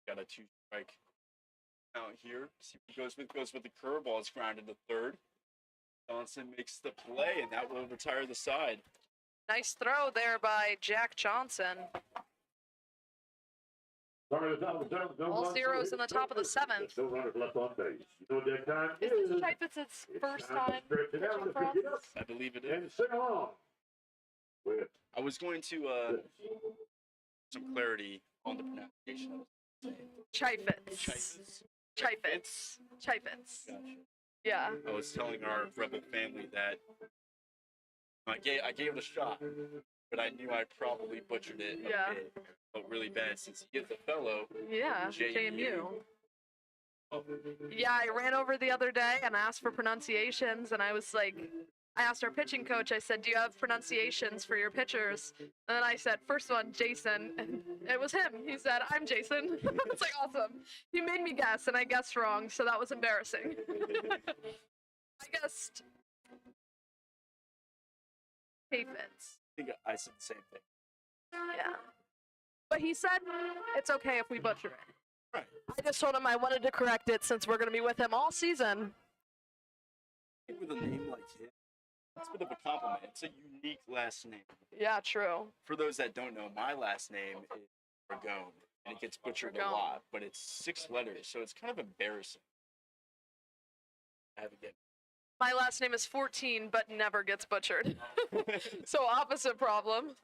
Got a 2-strike out here. See what he goes with the curveball. It's grounded to third. Johnson makes the play, and that will retire the side. Nice throw there by Jack Johnson. All zeros in the top of the seventh. No runners left on base. You know what that time Is is? this Chafitz's first time Stretch it out pitching if for us? you get up I believe it is. and sing along with I was going to some clarity on the pronunciation of it. Chaifetz. Chaifetz. Chaifetz. Gotcha. Yeah. I was telling our rebel family that I gave it a shot, but I knew I probably butchered it. a Yeah. bit. Felt really bad since he is a fellow. Yeah. JMU. JMU. Yeah, I ran over the other day and asked for pronunciations, and I was like, I asked our pitching coach, I said, do you have pronunciations for your pitchers? And then I said, first one, Jason, and it was him. He said, I'm Jason. It's like, awesome. He made me guess, and I guessed wrong, so that was embarrassing. I guessed Chaffetz. I think I said the same thing. Yeah. But he said, it's okay if we butcher it. Right. I just told him I wanted to correct it since we're going to be with him all season. With a name like his, that's a bit of a compliment. It's a unique last name. Yeah, true. For those that don't know, my last name is Ragone, and it gets butchered a Ragone. lot, but it's 6 letters, so it's kind of embarrassing. I have to get. My last name is 14, but never gets butchered. So opposite problem.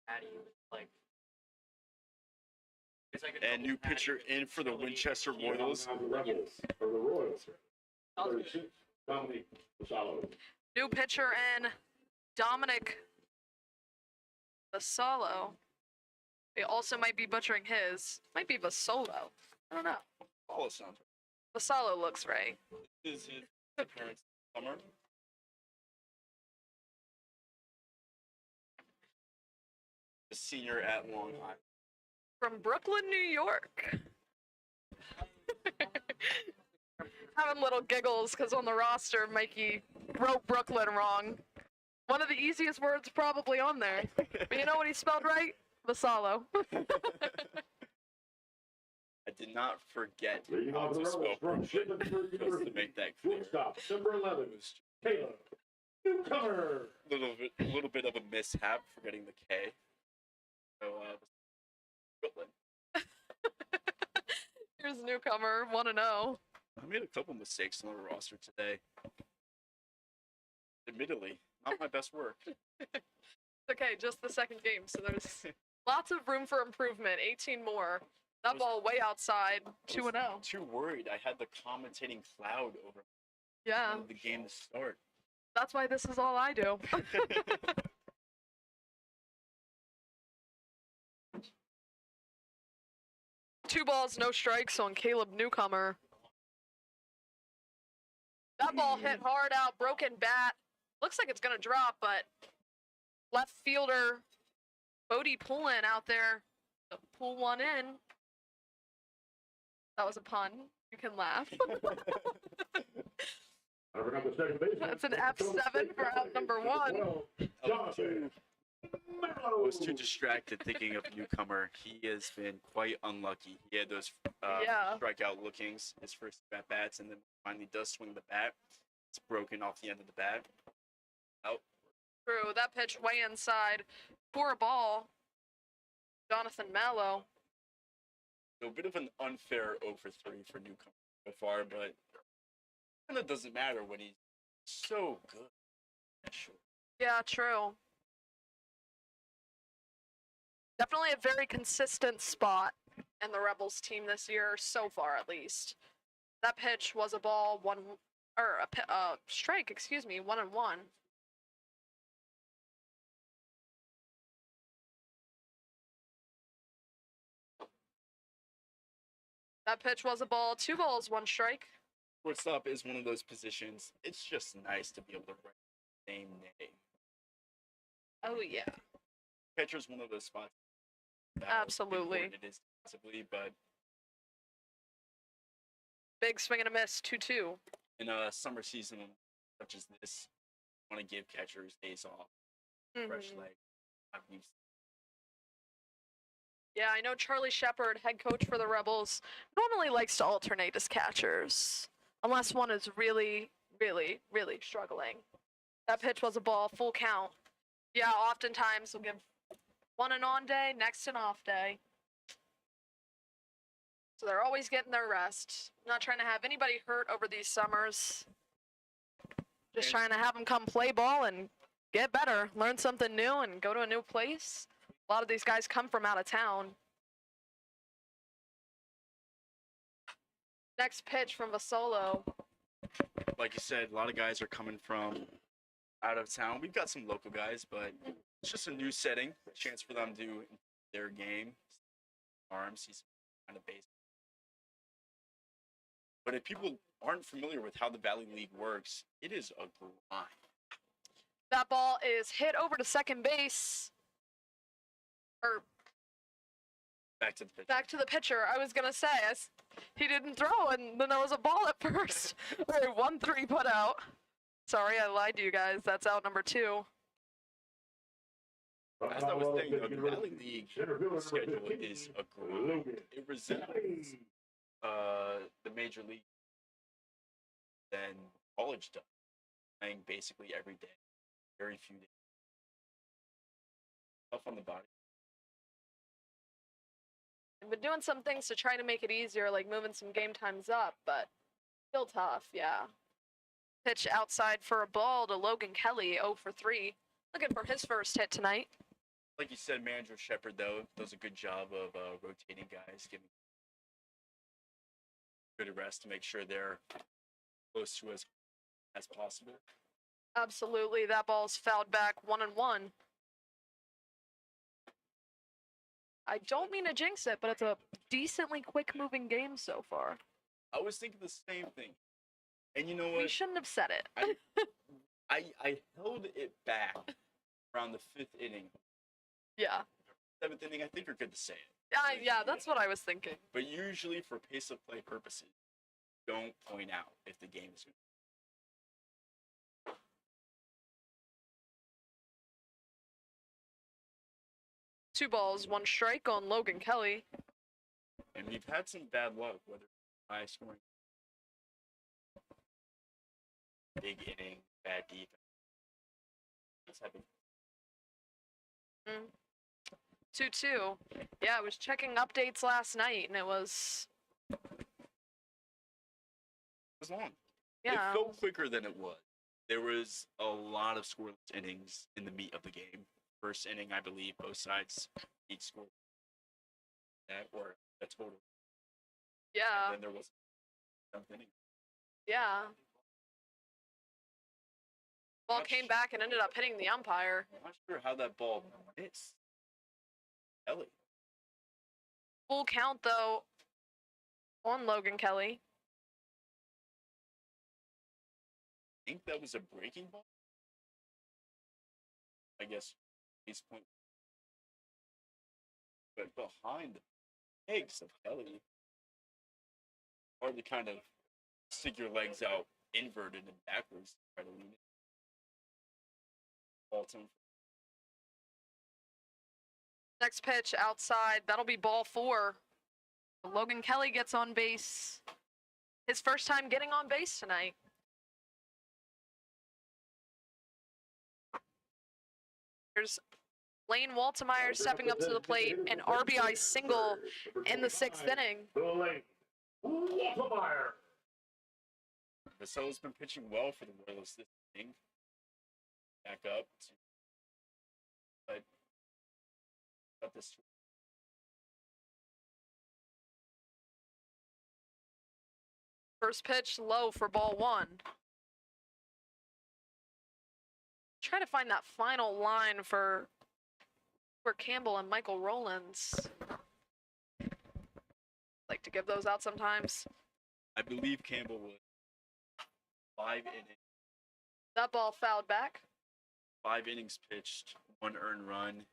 How do you like? It's like And new pitcher in for the Winchester Royals. the Rebels or the Royals. 36, Dominic Vassallo. New pitcher in, Dominic Vassallo. They also might be butchering his. Might be Vasolo. I don't know. All sounds Vassallo looks right. right. This is his appearance this summer. A senior at Long Island. From Brooklyn, New York. Having little giggles because on the roster, Mikey wrote Brooklyn wrong. One of the easiest words probably on there. But you know what he spelled right? Vassallo. I did not forget Leading how off the to spell Rebels from Brooklyn, Shippensburg just to University. make that clear. Shortstop, number 11, Caleb Newcomer. Little bit of a mishap forgetting the K. So Brooklyn. Here's newcomer, 1-0. I made a couple mistakes on the roster today. Admittedly, not my best work. Okay, just the second game, so there's lots of room for improvement. 18 more. That ball way outside, 2-0. Too worried. I had the commentating cloud over Yeah, the game to start. that's why this is all I do. 2 balls, no strikes on Caleb Newcomer. That ball hit hard out, broken bat. Looks like it's gonna drop, but left fielder Bodie Pullen out there to pull one in. That was a pun. You can laugh. That's an F7 for out number 1. Jonathan I was too distracted thinking of Newcomer. He has been quite unlucky. He had those Yeah. strikeout lookings, his first at bats, and then finally does swing the bat. It's broken off the end of the bat. Out. True, that pitch way inside. For a ball, Jonathan Mallow. So a bit of an unfair 0 for 3 for Newcomer so far, but kind of doesn't matter when he's so good. Sure. Yeah, true. Definitely a very consistent spot in the Rebels team this year, so far at least. That pitch was a ball, a strike, excuse me, 1-1. That pitch was a ball, 2 balls, 1 strike. Shortstop is one of those positions. It's just nice to be able to write the same name. Oh yeah, Pitcher's one of those spots. How Absolutely. important it is defensively, but big swing and a miss, 2-2. in a summer season such as this, want to give catchers days off, fresh Mhm. leg. Yeah, I know Charlie Shepard, head coach for the Rebels, normally likes to alternate his catchers, unless one is really, really, really struggling. That pitch was a ball, full count. Yeah, oftentimes we'll give one an on day, next an off day. So they're always getting their rest. Not trying to have anybody hurt over these summers. Just trying to have them come play ball and get better, learn something new, and go to a new place. A lot of these guys come from out of town. Next pitch from Vasolo. Like you said, a lot of guys are coming from out of town. We've got some local guys, but it's just a new setting, a chance for them to do their game, arms, he's kind of basic. But if people aren't familiar with how the Valley League works, it is a grind. That ball is hit over to second base. Or Back to the pitch. back to the pitcher. I was going to say, he didn't throw, and then there was a ball at first. All right, 1-3 put out. Sorry, I lied to you guys. That's out number 2. As I was saying, the Valley League schedule is a grind. It resembles the major league than college does, playing basically every day, very few days. Tough on the body. I've been doing some things to try to make it easier, like moving some game times up, but still tough, yeah. Pitch outside for a ball to Logan Kelly, 0 for 3. Looking for his first hit tonight. Like you said, Manager Shepard, though, does a good job of rotating guys, giving good rest to make sure they're close to as possible. Absolutely, that ball's fouled back 1-1. I don't mean to jinx it, but it's a decently quick-moving game so far. I was thinking the same thing. And you know We what? shouldn't have said it. I held it back around the 5th inning. Yeah. 7th inning, I think you're good to say it. Yeah, that's what I was thinking. But usually for pace of play purposes, don't point out if the game is going to. 2 balls, 1 strike on Logan Kelly. And we've had some bad luck, whether high scoring, big inning, bad defense. That's happened. 2-2. Yeah, I was checking updates last night, and it was... It was long. Yeah. It felt quicker than it was. There was a lot of scoreless innings in the meat of the game. First inning, I believe, both sides each scored that or a total. Yeah. And then there was 7th inning. Yeah. Ball came back and ended up hitting the umpire. I'm not sure how that ball missed. Ellie. Full count, though, on Logan Kelly. I think that was a breaking ball. I guess he's point. But behind the legs of Kelly, hard to kind of stick your legs out inverted and backwards to try to lean it. Ball to him. Next pitch outside. That'll be ball 4. Logan Kelly gets on base. His first time getting on base tonight. There's Lane Waltemeyer stepping up to the plate, an RBI single in the 6th inning. Lane Waltemeyer. Vasolo's been pitching well for the Royals this inning. Back up to, but got this. First pitch low for ball 1. Try to find that final line for Campbell and Michael Rowlands. Like to give those out sometimes. I believe Campbell was 5 innings. That ball fouled back. 5 innings pitched, 1 earned run.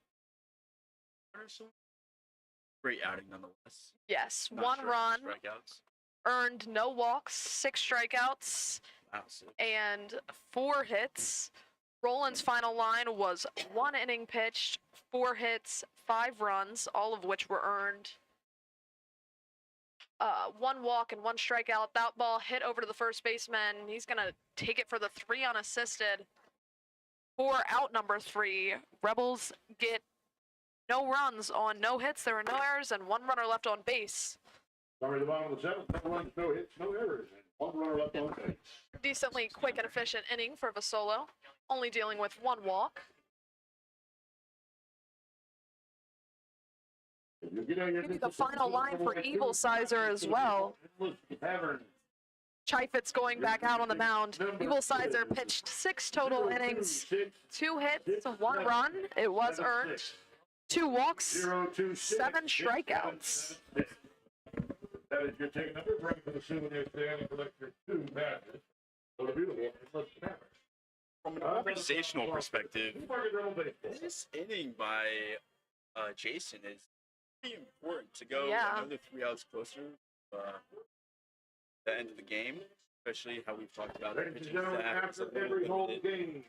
Great outing nonetheless. Yes, Not 1 sure run, strikeouts. earned no walks, 6 strikeouts, Wow, so and 4 hits. Roland's final line was 1 inning pitched, 4 hits, 5 runs, all of which were earned. 1 walk and 1 strikeout. That ball hit over to the first baseman. He's going to take it for the 3 unassisted. For out number 3, Rebels get no runs on no hits. There were no errors and 1 runner left on base. Summary of the bottom of the 7th. No runs, no hits, no errors, and 1 runner left on base. Decently quick and efficient inning for Vasolo, only dealing with 1 walk. Give you the final line for Evil Sizer as well. Chaifetz going back out on the mound. Evil Sizer pitched 6 total innings, 2 hits, 1 run. It was earned. 2 walks, 7 strikeouts. That is your ticket number. Bring for the souvenir stand and collect your 2 passes. So the beautiful English Hammer. From an organizational perspective, this inning by Jason is pretty important to go another 3 outs closer to the end of the game, especially how we've talked about it. Pitching staff is a little limited.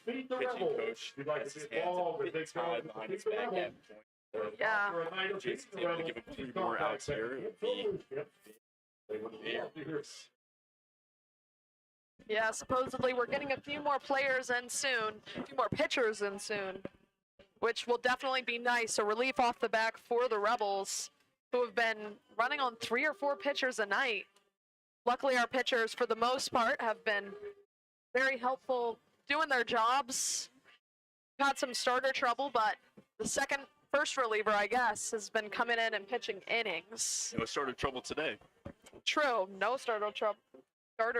Pitching coach has his hands a bit tied behind his back at point. So Jason's able to give him 3 more outs here. It would be Yeah, supposedly we're getting a few more players in soon, a few more pitchers in soon, which will definitely be nice. A relief off the back for the Rebels, who have been running on 3 or 4 pitchers a night. Luckily, our pitchers, for the most part, have been very helpful doing their jobs. We've had some starter trouble, but the first reliever, I guess, has been coming in and pitching innings. no starter trouble today. True, no starter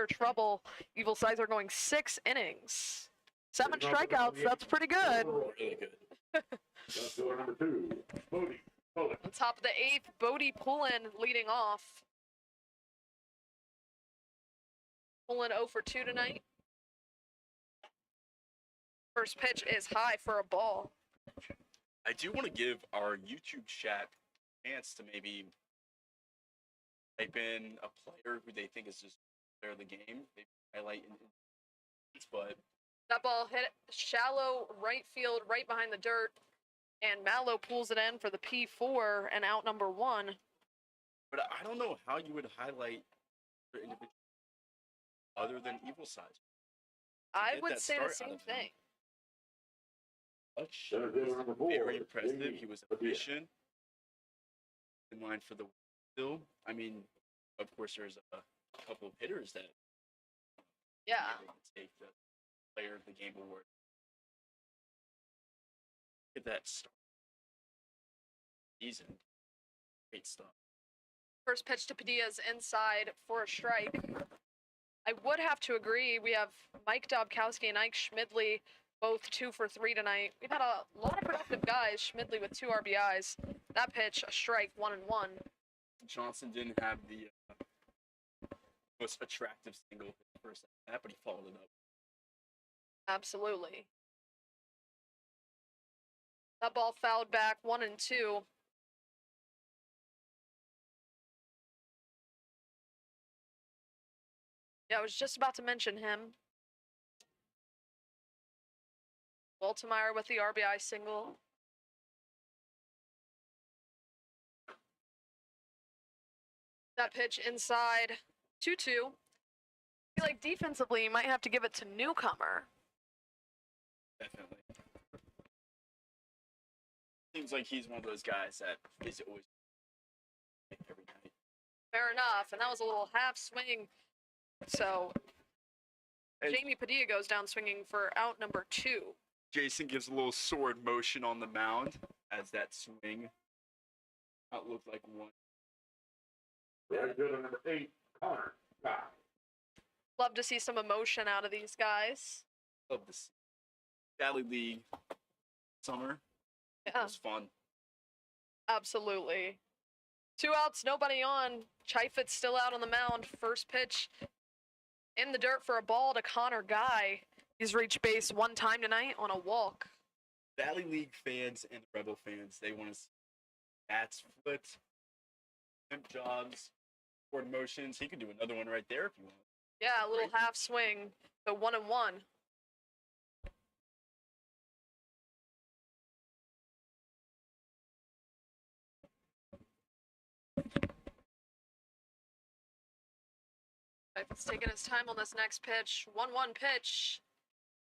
trouble. Evil Sizer going 6 innings. 7 strikeouts, that's pretty good. Really good. Number 2, Bodie. On top of the 8th, Bodie Poulin leading off. Poulin 0 for 2 tonight. First pitch is high for a ball. I do want to give our YouTube chat a chance to maybe type in a player who they think is just player of the game. They highlight but That ball hit shallow right field, right behind the dirt, and Mallow pulls it in for the P4 and out number 1. But I don't know how you would highlight your individual other than Evil Size. I would say the same thing. Very impressive. He was efficient. In line for the still. I mean, of course, there's a couple of hitters that take the player of the game award. Look at that start. Season. Great stuff. First pitch to Padilla's inside for a strike. I would have to agree. We have Mike Dobkowski and Ike Schmidley, both 2 for 3 tonight. We've had a lot of productive guys. Schmidley with 2 RBIs. That pitch, a strike, 1-1. Johnson didn't have the most attractive single first at that, but he followed it up. Absolutely. That ball fouled back, 1-2. Yeah, I was just about to mention him. Waltemeyer with the RBI single. That pitch inside, 2-2. I feel like defensively, you might have to give it to Newcomer. Definitely. Seems like he's one of those guys that is always every night. Fair enough, and that was a little half swing. So, Jamie Padilla goes down swinging for out number 2. Jason gives a little sword motion on the mound as that swing not look like one. Very good on number 8, Connor. Love to see some emotion out of these guys. Love this Valley League summer. Yeah. It was fun. Absolutely. 2 outs, nobody on. Chaifetz still out on the mound. First pitch in the dirt for a ball to Connor Guy. He's reached base 1 time tonight on a walk. Valley League fans and Rebel fans, they want to see bats flipped, pimp jobs, forward motions. He could do another one right there if you want. Yeah, a little half swing. So 1-1. He's taking his time on this next pitch. 1-1 pitch.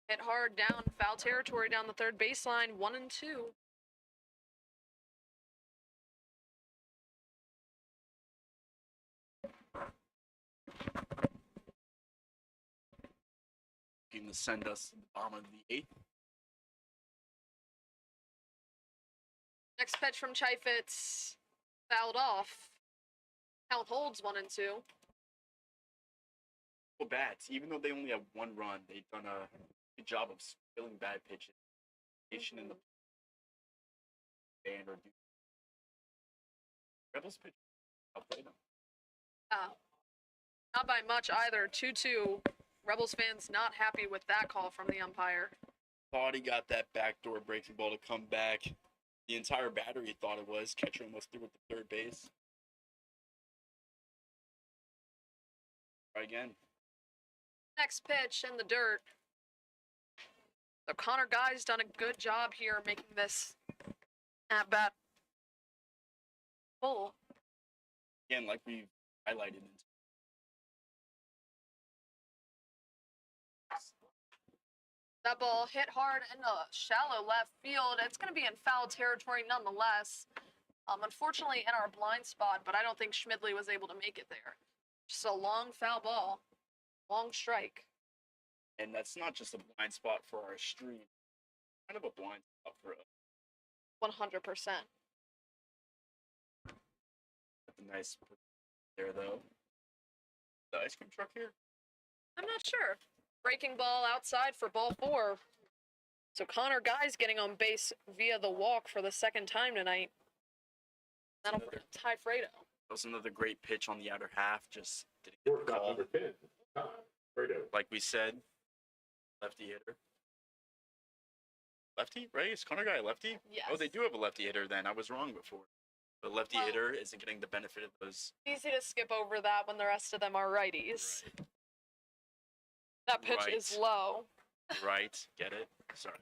Hit hard down foul territory down the third baseline. 1-2. Looking to send us to the bottom of the 8th. Next pitch from Chaifetz. Fouled off. Count holds 1-2. Well, bats, even though they only have 1 run, they've done a good job of filling bad pitches. Patient in the band or do. Rebels pitch. Outplay them. Not by much either. 2-2. Rebels fans not happy with that call from the umpire. Thought he got that backdoor breaking ball to come back. The entire battery thought it was. Catcher almost threw it to third base. Try again. Next pitch in the dirt. So Connor Guy's done a good job here making this at bat full. Again, like we highlighted. That ball hit hard in the shallow left field. It's going to be in foul territory nonetheless. Unfortunately in our blind spot, but I don't think Schmidley was able to make it there. Just a long foul ball. Long strike. And that's not just a blind spot for our stream. Kind of a blind spot for us. 100%. That's a nice there, though. The ice cream truck here? I'm not sure. Breaking ball outside for ball 4. So Connor Guy's getting on base via the walk for the second time tonight. That'll tie Fredo. That was another great pitch on the outer half. Just didn't get the Shortstop call. number 10, Fredo. Like we said, lefty hitter. Lefty, right? Is Connor Guy a lefty? Yes. Oh, they do have a lefty hitter then. I was wrong before. The lefty Well- hitter isn't getting the benefit of those. Easy to skip over that when the rest of them are righties. That pitch is Right. low. Right. Get it? Sorry.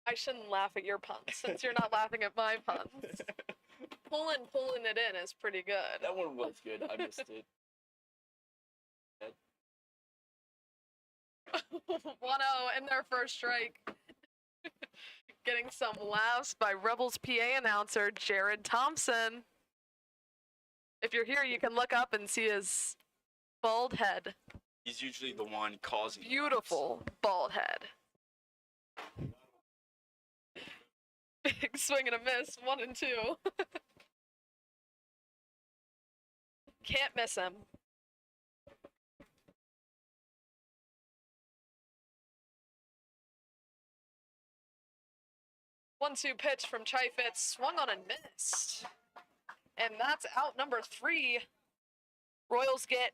I shouldn't laugh at your puns since you're not laughing at my puns. Pulling it in is pretty good. That one was good. I missed it. 1-0 in their first strike. Getting some laughs by Rebels PA announcer Jared Thompson. If you're here, you can look up and see his bald head. He's usually the one causing the Beautiful bald head. Big swing and a miss, 1-2. Can't miss him. One-two pitch from Chaifetz, swung on and missed. And that's out number 3. Royals get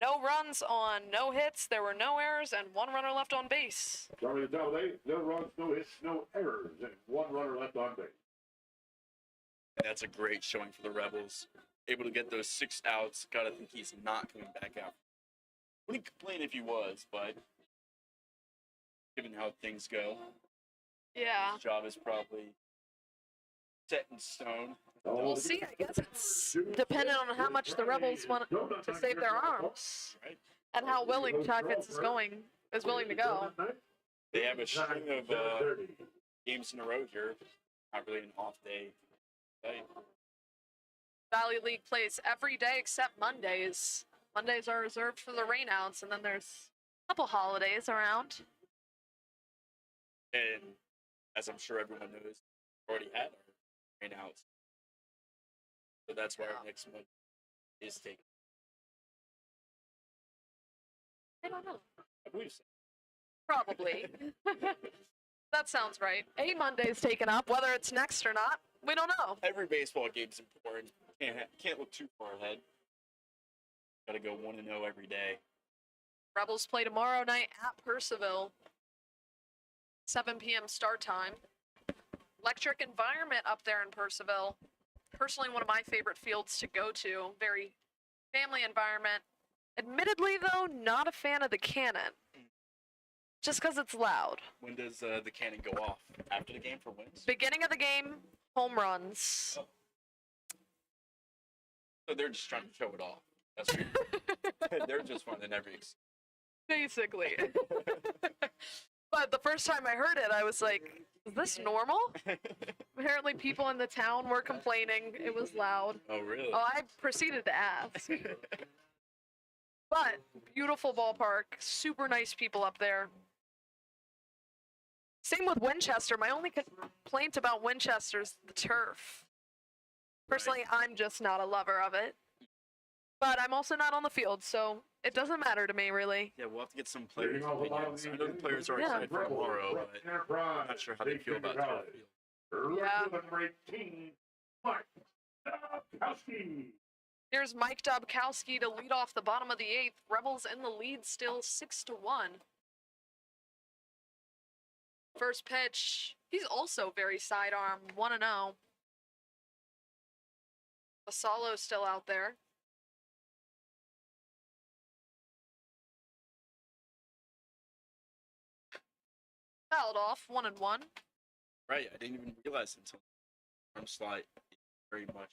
no runs on no hits. There were no errors and 1 runner left on base. Sorry to tell you, no runs, no hits, no errors, and 1 runner left on base. And that's a great showing for the Rebels. Able to get those 6 outs. Gotta think he's not coming back out. Wouldn't complain if he was, but given how things go, Yeah. his job is probably set in stone. We'll see. I guess it's dependent on how much the Rebels want to save their arms Right? and how willing Chaifetz is willing to go. They have a string of games in a row here. Not really an off day. Right? Valley League plays every day except Mondays. Mondays are reserved for the rainouts, and then there's a couple holidays around. And as I'm sure everyone knows, we already had our rain outs. So that's why our next month is taken. I don't know. I believe so. Probably. That sounds right. A Monday's taken up, whether it's next or not, we don't know. Every baseball game's important. Can't look too far ahead. Gotta go 1-0 every day. Rebels play tomorrow night at Percival. 7 p.m. start time. Electric environment up there in Percival. Personally, one of my favorite fields to go to. Very family environment. Admittedly, though, not a fan of the cannon. Just because it's loud. When does the cannon go off? After the game for wins? Beginning of the game, home runs. So they're just trying to show it off. That's true. They're just fun in every. Basically. But the first time I heard it, I was like, is this normal? Apparently people in the town were complaining. It was loud. Oh, really? Oh, I proceeded to ask. But beautiful ballpark, super nice people up there. Same with Winchester. My only complaint about Winchester is the turf. Personally, I'm just not a lover of it. But I'm also not on the field, so it doesn't matter to me, really. Yeah, we'll have to get some players' opinions. I know the players are excited for tomorrow, but I'm not sure how they feel about turf field. Yeah. Number 18, Mike Dobkowski. Here's Mike Dobkowski to lead off the bottom of the 8th. Rebels in the lead still 6-1. First pitch. He's also very sidearm, 1-0. Basalo's still out there. Fouled off, 1-1. Right, I didn't even realize until arm slide very much.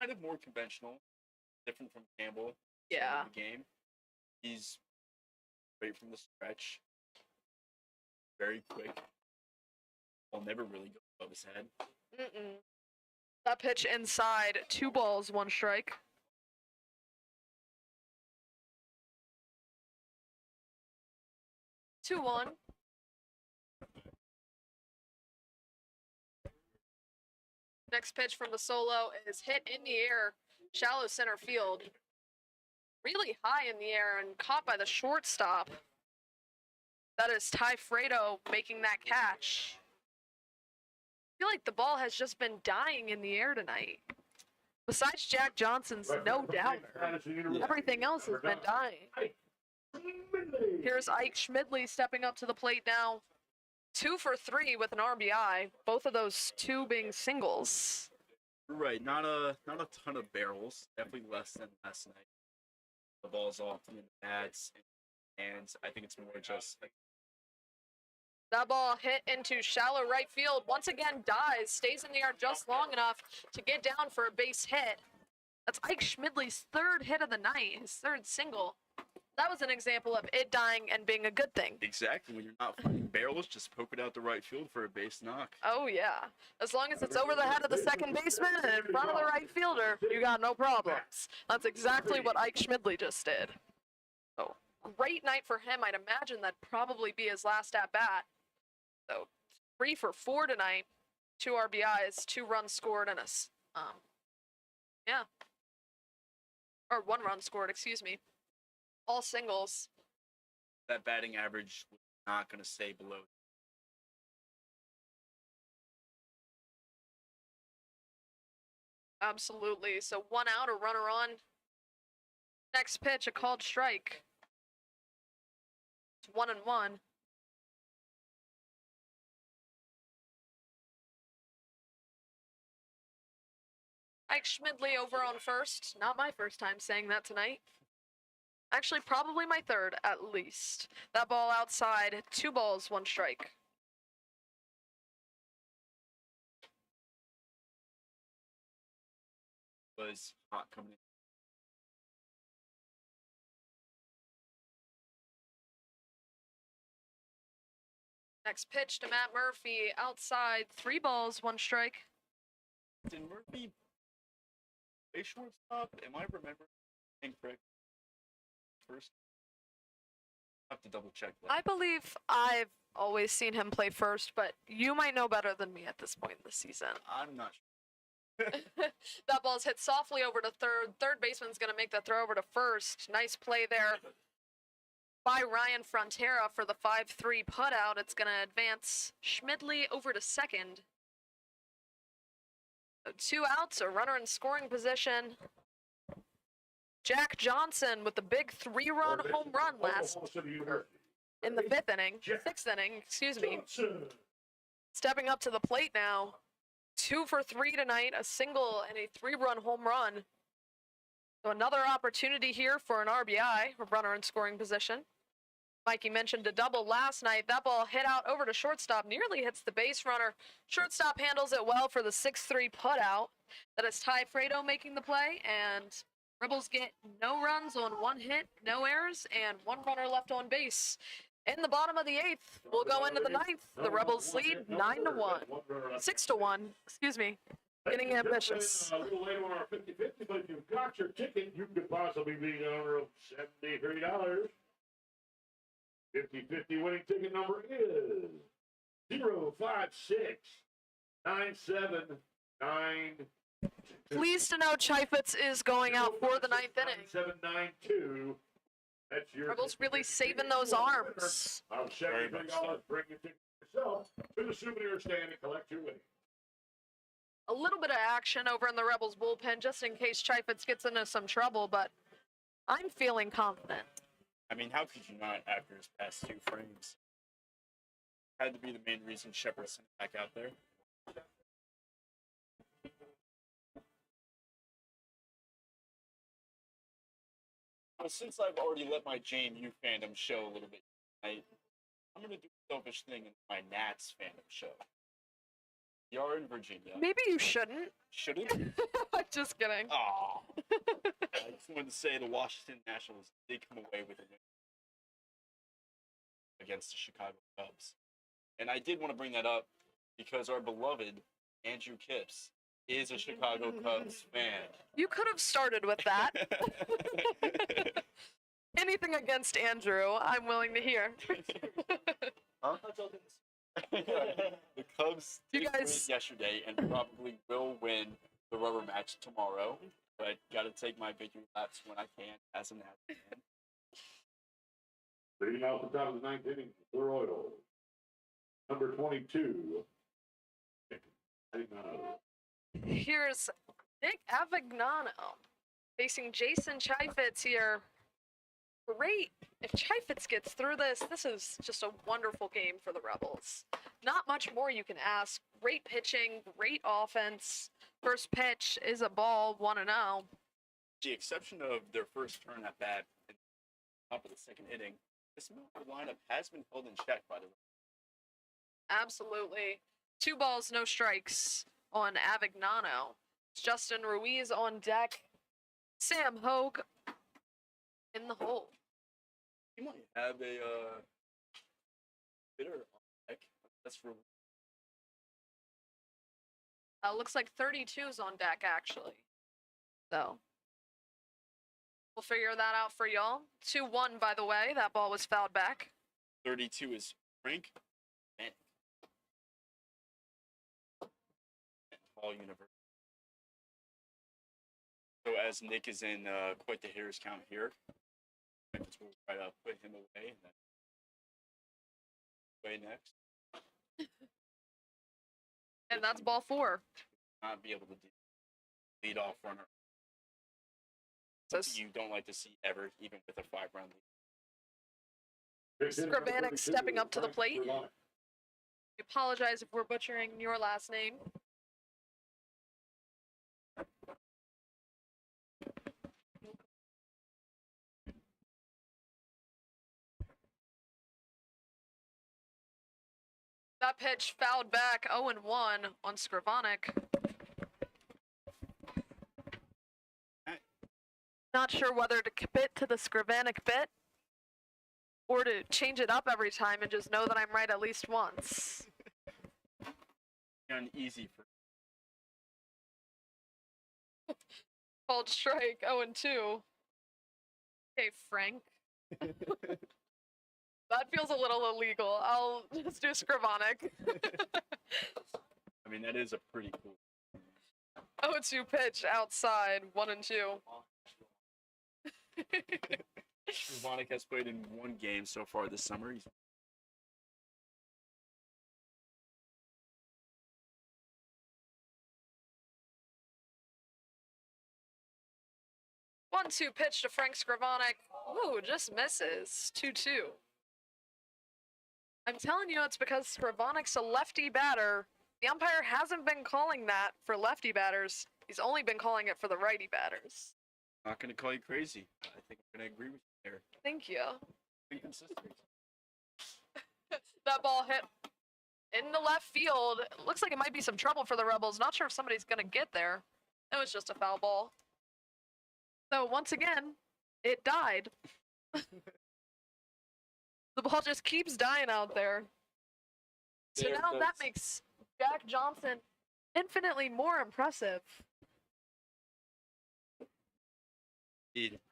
Kind of more conventional, different from Campbell. Yeah. In the game. He's straight from the stretch. Very quick. Will never really go above his head. Mm-mm. That pitch inside, 2 balls, 1 strike. Two one. Next pitch from the solo is hit in the air, shallow center field. Really high in the air and caught by the shortstop. That is Ty Fredo making that catch. I feel like the ball has just been dying in the air tonight. Besides Jack Johnson's no doubter, everything else has been dying. Here's Ike Schmidley stepping up to the plate now. 2 for 3 with an RBI, both of those 2 being singles. Right, not a ton of barrels, definitely less than last night. The ball's off in the bats, and I think it's more just That ball hit into shallow right field. Once again, dies, stays in the air just long enough to get down for a base hit. That's Ike Schmidley's 3rd hit of the night, his 3rd single. That was an example of it dying and being a good thing. exactly when you're not finding barrels, just poke it out the right field for a base knock. Oh, yeah. As long as it's over the head of the second baseman and in front of the right fielder, you got no problems. That's exactly what Ike Schmidley just did. So, great night for him. I'd imagine that'd probably be his last at-bat. So, 3 for 4 tonight. 2 RBIs, 2 runs scored, and yeah. Or 1 run scored, excuse me. All singles. That batting average was not going to stay below. Absolutely. So 1 out, a runner on. Next pitch, a called strike. It's 1-1. Ike Schmidley over on first. Not my first time saying that tonight. Actually, probably my 3rd at least. That ball outside, 2 balls, 1 strike. Was hot coming in. Next pitch to Matt Murphy, outside, 3 balls, 1 strike. Did Murphy play shortstop? Am I remembering incorrect? First, I have to double check that. I believe I've always seen him play first, but you might know better than me at this point in the season. I'm not sure. That ball's hit softly over to third. Third baseman's going to make the throw over to first. Nice play there by Ryan Frontera for the 5-3 putout. It's going to advance Schmidley over to second. So 2 outs, a runner in scoring position. Jack Johnson with the big 3-run home run in the 5th inning, 6th inning, excuse me. Stepping up to the plate now. 2 for 3 tonight, a single and a 3-run home run. So another opportunity here for an RBI, a runner in scoring position. Mikey mentioned a double last night. That ball hit out over to shortstop, nearly hits the base runner. Shortstop handles it well for the 6-3 putout. That is Ty Fredo making the play, and Rebels get no runs on 1 hit, no errors, and 1 runner left on base. In the bottom of the 8th, we'll go into the 9th. The Rebels lead 9-1. 6-1, excuse me. Getting ambitious. A little later on our 50-50, but if you've got your ticket, you could possibly be the owner of $73. 50-50 winning ticket number is 0569792. Pleased to know Chaifetz is going out for the 9th inning. 792. That's your Rebels really saving those arms. Of $73. Bring your ticket yourself to the souvenir stand and collect your winnings. A little bit of action over in the Rebels bullpen just in case Chaifetz gets into some trouble, but I'm feeling confident. I mean, how could you not after his past 2 frames? Had to be the main reason Shepard sent back out there. Well, since I've already let my JMU fandom show a little bit tonight, I'm going to do a selfish thing in my Nats fandom show. You are in Virginia. Maybe you shouldn't. Shouldn't? Just kidding. Aw. I just wanted to say the Washington Nationals did come away with a win against the Chicago Cubs. And I did want to bring that up because our beloved Andrew Kipps is a Chicago Cubs fan. You could have started with that. Anything against Andrew, I'm willing to hear. Huh? The Cubs You did guys- win yesterday and probably will win the rubber match tomorrow. But got to take my victory laps when I can as a Nats fan. Leading off the top of the 9th inning, the Royals. Number 22. Here's Nick Avignano facing Jason Chaifetz here. Great. If Chaifetz gets through this, this is just a wonderful game for the Rebels. Not much more you can ask. Great pitching, great offense. First pitch is a ball, 1-0. The exception of their first turn at bat in the top of the 2nd inning, this Milwaukee lineup has been held in check by the Absolutely. 2 balls, no strikes on Avignano. Justin Ruiz on deck. Sam Hogue in the hole. You might have a hitter on deck. That's for Looks like 32's on deck, actually. So, we'll figure that out for y'all. 2-1, by the way. That ball was fouled back. 32 is Frank Bennett. Hall University. So as Nick is in quite the hitters count here, I just will try to put him away and then away next. And that's ball 4. Not be able to do lead off runner. So Something you don't like to see ever, even with a 5-run lead. Scrivanik stepping up to the plate. We apologize if we're butchering your last name. That pitch fouled back, 0-1 on Scrivanik. Not sure whether to commit to the Scrivanik bit or to change it up every time and just know that I'm right at least once. Uneasy for Called strike, 0-2. Okay, Frank. That feels a little illegal. I'll just do Scrivanik. I mean, that is a pretty cool. 0-2 pitch outside, 1-2. Scrivanik has played in 1 game so far this summer. He's 1-2 pitch to Frank Scrivanik. Ooh, just misses. 2-2. I'm telling you, it's because Scrivanik's a lefty batter. The umpire hasn't been calling that for lefty batters. He's only been calling it for the righty batters. not going to call you crazy. I think I'm going to agree with you there. Thank you. Inconsistency. That ball hit in the left field. It looks like it might be some trouble for the Rebels. Not sure if somebody's going to get there. It was just a foul ball. So once again, it died. The ball just keeps dying out there. So There now that does- makes Jack Johnson infinitely more impressive.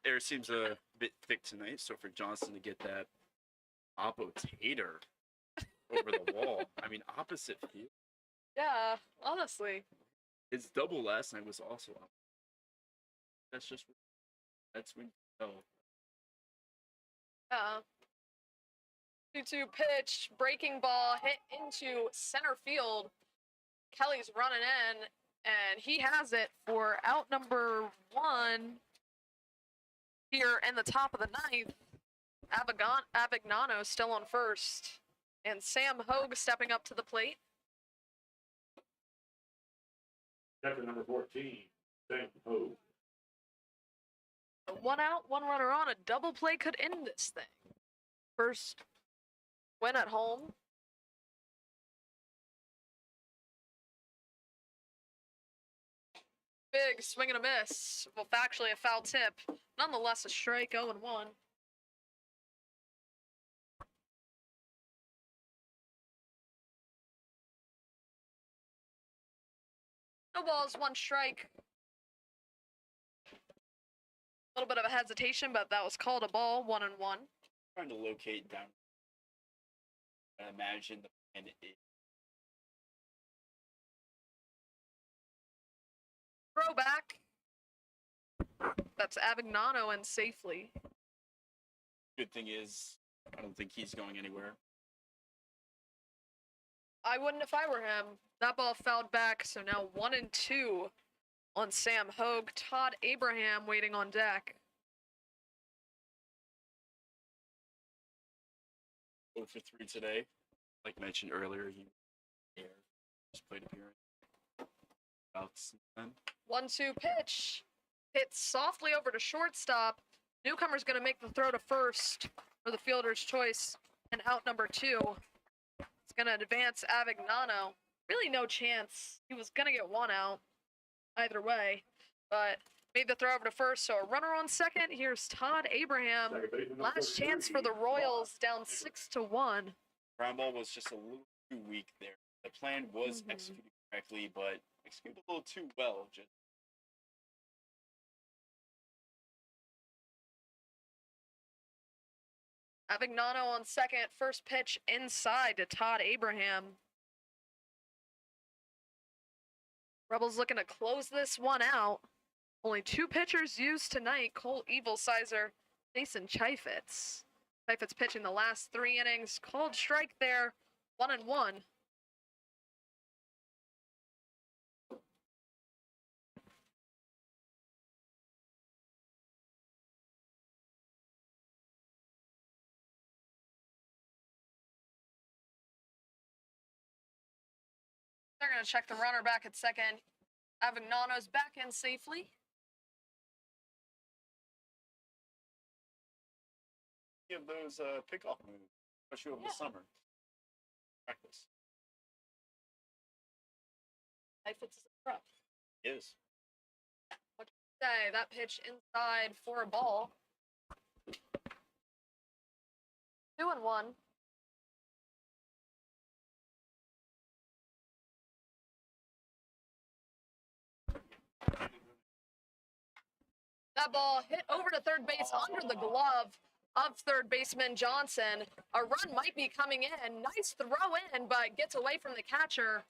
Air seems a bit thick tonight, so for Johnson to get that oppo tater over the wall, I mean, opposite field. Yeah, honestly. His double last night was also up. That's when you know. Yeah. 2-2 pitch, breaking ball hit into center field. Kelly's running in, and he has it for out number 1 here in the top of the ninth. Avignano still on first, and Sam Hogue stepping up to the plate. Catcher number 14, Sam Ho. One out, one runner on. A double play could end this thing. First win at home. Big swing and a miss. Well, factually a foul tip. Nonetheless, a strike, 0-1. No balls, 1 strike. A little bit of a hesitation, but that was called a ball, 1-1. Trying to locate down. I imagine the plan is Throw back. That's Avignano and safely. good thing is I don't think he's going anywhere. I wouldn't if I were him. That ball fouled back, so now 1-2 on Sam Hogue. Todd Abraham waiting on deck. 0 for 3 today. Like mentioned earlier, he just played appearance. About then. 1-2 pitch. Hit softly over to shortstop. Newcomer's going to make the throw to first for the fielder's choice. And out number 2. It's going to advance Avignano. Really no chance. He was going to get 1 out either way. But made the throw over to first. So a runner on second. Here's Todd Abraham. Second baseman number Last chance for the 33, Royals, down 6-1. Ground ball was just a little too weak there. The plan was Mhm. executed correctly, but executed a little too well. Just Avignano on second. First pitch inside to Todd Abraham. Rebels looking to close this one out. Only 2 pitchers used tonight. Cole Evilsizer, Jason Chaifetz. Chaifetz pitching the last 3 innings. Called strike there. 1-1. They're going to check the runner back at second. Avignano's back in safely. give those pickoff moves, especially over the summer. Practice. Chaifetz is up. Is. Say that pitch inside for a ball. 2-1. That ball hit over to third base under the glove of third baseman Johnson. A run might be coming in. Nice throw in, but gets away from the catcher.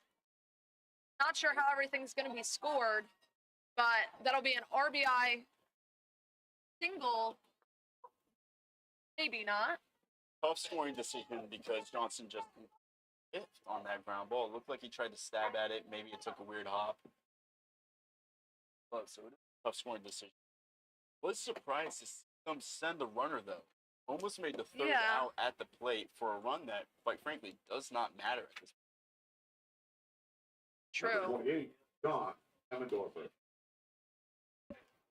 Not sure how everything's going to be scored, but that'll be an RBI single. Maybe not. Tough scoring decision because Johnson just hit on that ground ball. It looked like he tried to stab at it. Maybe it took a weird hop. But so it is a tough scoring decision. Was surprised to see them send the runner though. Almost made the third Yeah. out at the plate for a run that, quite frankly, does not matter at this point. Number True. 28, John Emmendorfer.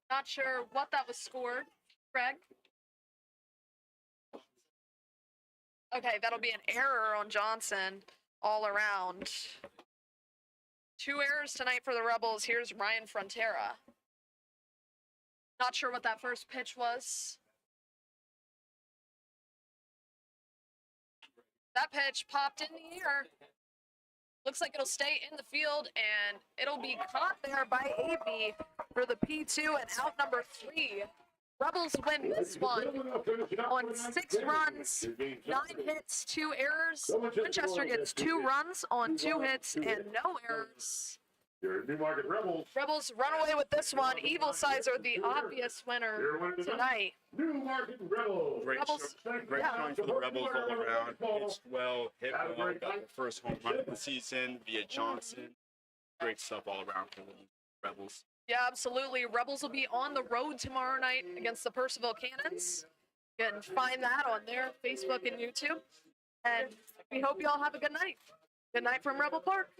Not sure what that was scored. Greg? Okay, that'll be an error on Johnson all around. 2 errors tonight for the Rebels. Here's Ryan Frontera. Not sure what that first pitch was. That pitch popped in the air. Looks like it'll stay in the field, and it'll be caught there by AB for the P2 and out number 3. Rebels win this one on 6 runs, 9 hits, 2 errors. Winchester gets 2 runs on 2 hits and no errors. Your Newmarket Rebels. Rebels run away with this one. Evil Sizer, the obvious winner tonight. Newmarket Rebels. Great, Rebels, great yeah. showing for the Rebels all around. Pitched well, hit well, got their first home run of the season via Johnson. Great stuff all around for the Rebels. Yeah, absolutely. Rebels will be on the road tomorrow night against the Percival Cannons. You can find that on their Facebook and YouTube. And we hope you all have a good night. Good night from Rebel Park.